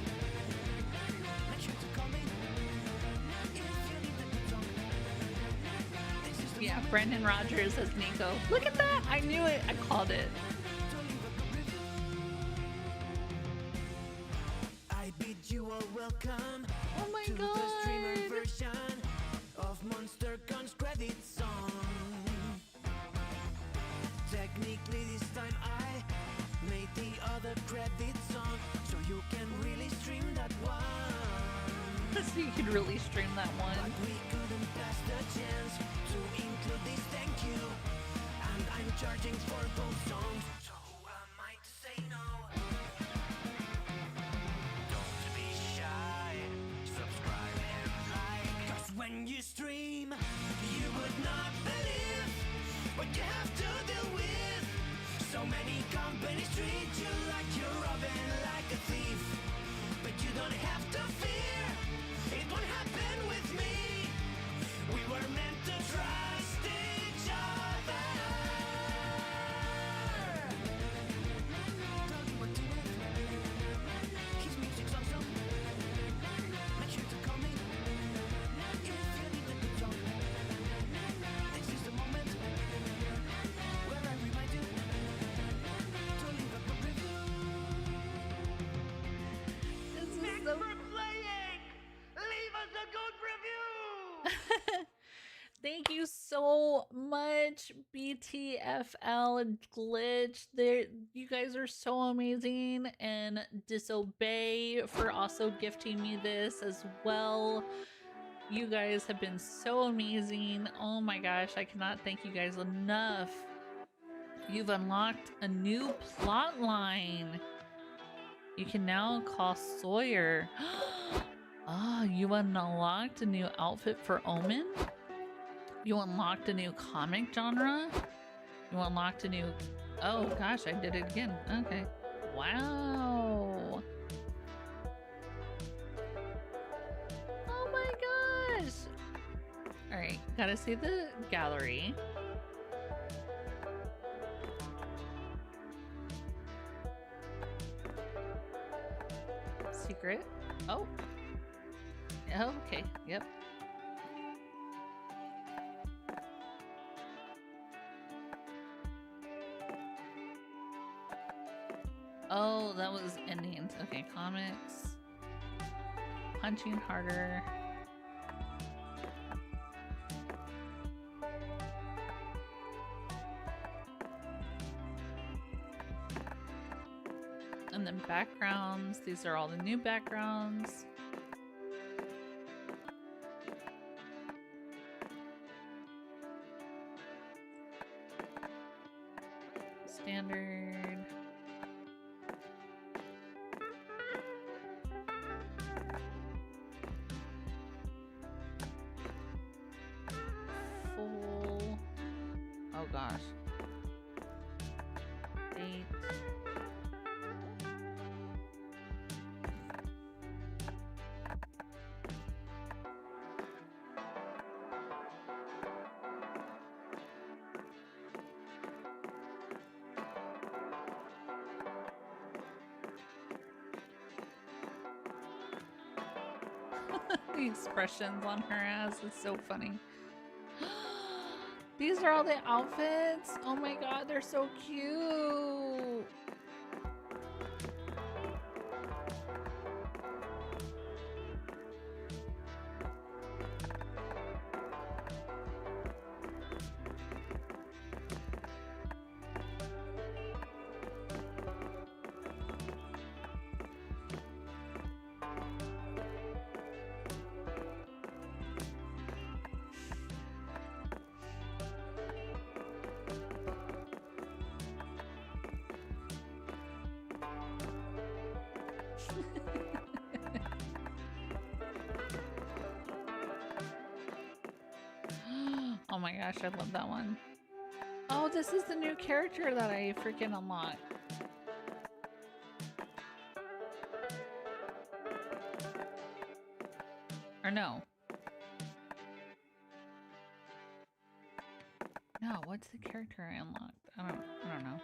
Make sure to call me if you need a good song. This is the Yeah, moment. Brendan Rogers as Nico. Look at that! I knew it. I called it. I bid you all welcome Oh my to the streamer god! version of Monster Gun's credit song. Technically this time I made the other credit song, so you can really stream that one. So you could really stream that But one. we couldn't pass the chance to include this thank you, and I'm charging for both songs, so who am I to say no? Don't be shy, subscribe and like, 'cause when you stream, you would not believe what you have to deal with. So many companies treat you like you're robbing like a thief, but you don't have to fear, it won't happen with me. We were meant to trust each other. Doggy Martinez, his music's awesome. Make sure to call me if you need a good song. This is the moment where I remind you to leave a good review. This is so... playing! Leave us a good review! Thank you so much, BTFL Glitch. You guys are so amazing, and Disobey for also gifting me this as well. You guys have been so amazing. Oh my gosh, I cannot thank you guys enough. You've unlocked a new plot line. You can now call Sawyer. Ah, you unlocked a new outfit for Omen? You unlocked a new comic genre? You unlocked a new... Oh gosh, I did it again. Okay. Wow. Oh my gosh. Alright, gotta see the gallery. Secret. Oh. Oh, okay. Yep. Oh, that was endings. Okay, comics. Punching harder. And then backgrounds. These are all the new backgrounds. Standard. Full. Oh gosh. Date. The expressions on her ass is so funny. These are all the outfits. Oh my god, they're so cute. Oh my gosh, I love that one. Oh, this is the new character that I freaking unlocked. Or no. No, what's the character I unlocked? I don't know.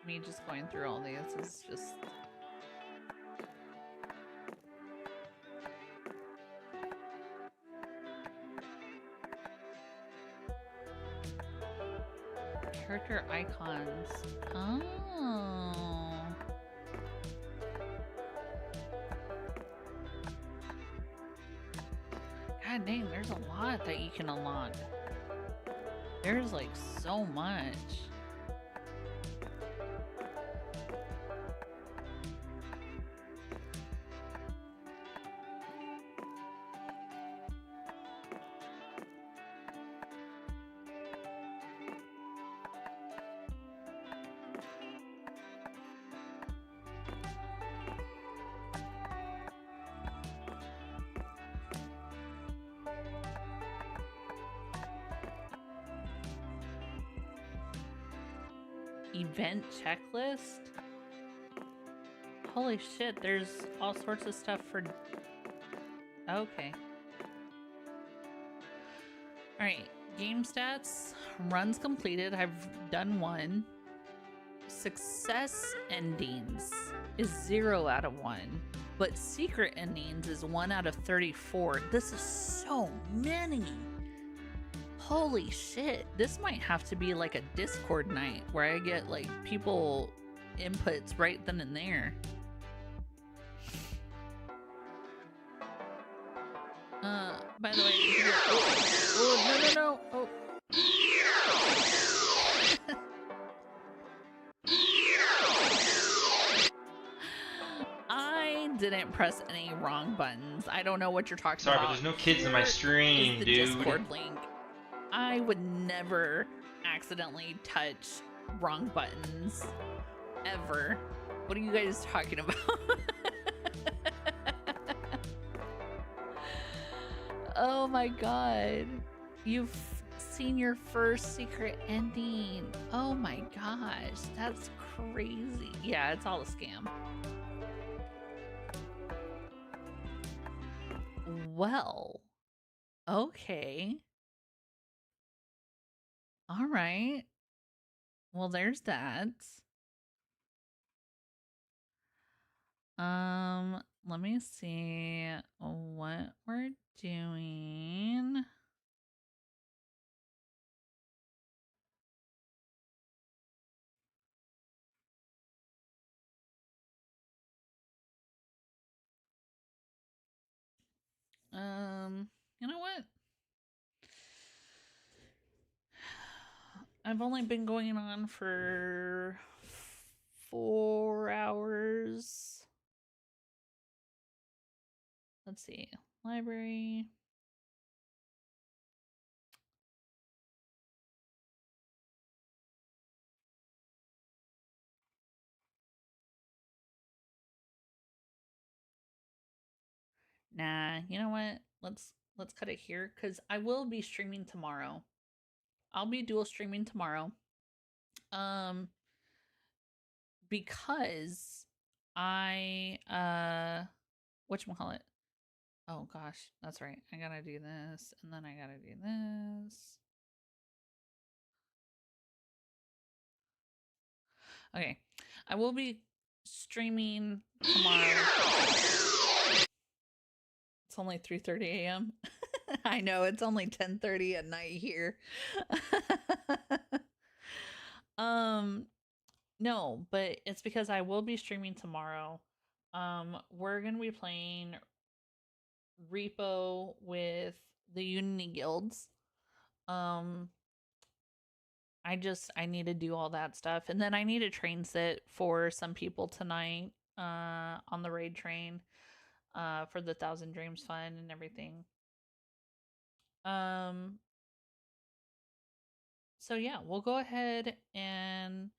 Me just going through all these is just... Character icons. Oh. God dang, there's a lot that you can unlock. There's like so much. Event checklist? Holy shit, there's all sorts of stuff for... Okay. Alright, game stats. Runs completed, I've done 1. Success endings is 0 out of 1. But secret endings is 1 out of 34. This is so many! Holy shit, this might have to be like a Discord night where I get like people inputs right then and there. By the way, oh, no. Oh. I didn't press any wrong buttons. I don't know what you're talking about. Sorry, but there's no kids in my stream, dude. Discord link. I would never accidentally touch wrong buttons. Ever. What are you guys talking about? Oh my god. You've seen your first secret ending. Oh my gosh. That's crazy. Yeah, it's all a scam. Well, okay. All right. Well, there's that. Let me see what we're doing. You know what? I've only been going on for 4 hours. Let's see. Library. Nah, you know what? Let's cut it here cuz I will be streaming tomorrow. I'll be dual streaming tomorrow. Because I whatchamacallit? Oh gosh, that's right. I gotta do this, and then I gotta do this. Okay, I will be streaming tomorrow. It's only 3:30 a.m. I know, it's only 10:30 at night here. No, but it's because I will be streaming tomorrow. We're gonna be playing Repo with the Unity guilds. I need to do all that stuff, and then I need a train sit for some people tonight on the raid train for the Thousand Dreams Fund and everything. So yeah, we'll go ahead and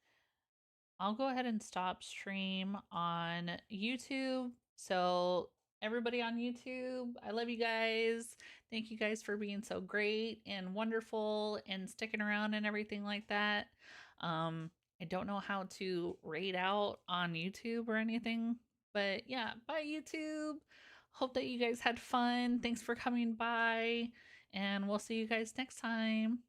I'll go ahead and stop stream on YouTube. So everybody on YouTube, I love you guys. Thank you guys for being so great and wonderful and sticking around and everything like that. I don't know how to rate out on YouTube or anything, but yeah, bye YouTube. Hope that you guys had fun. Thanks for coming by, and we'll see you guys next time.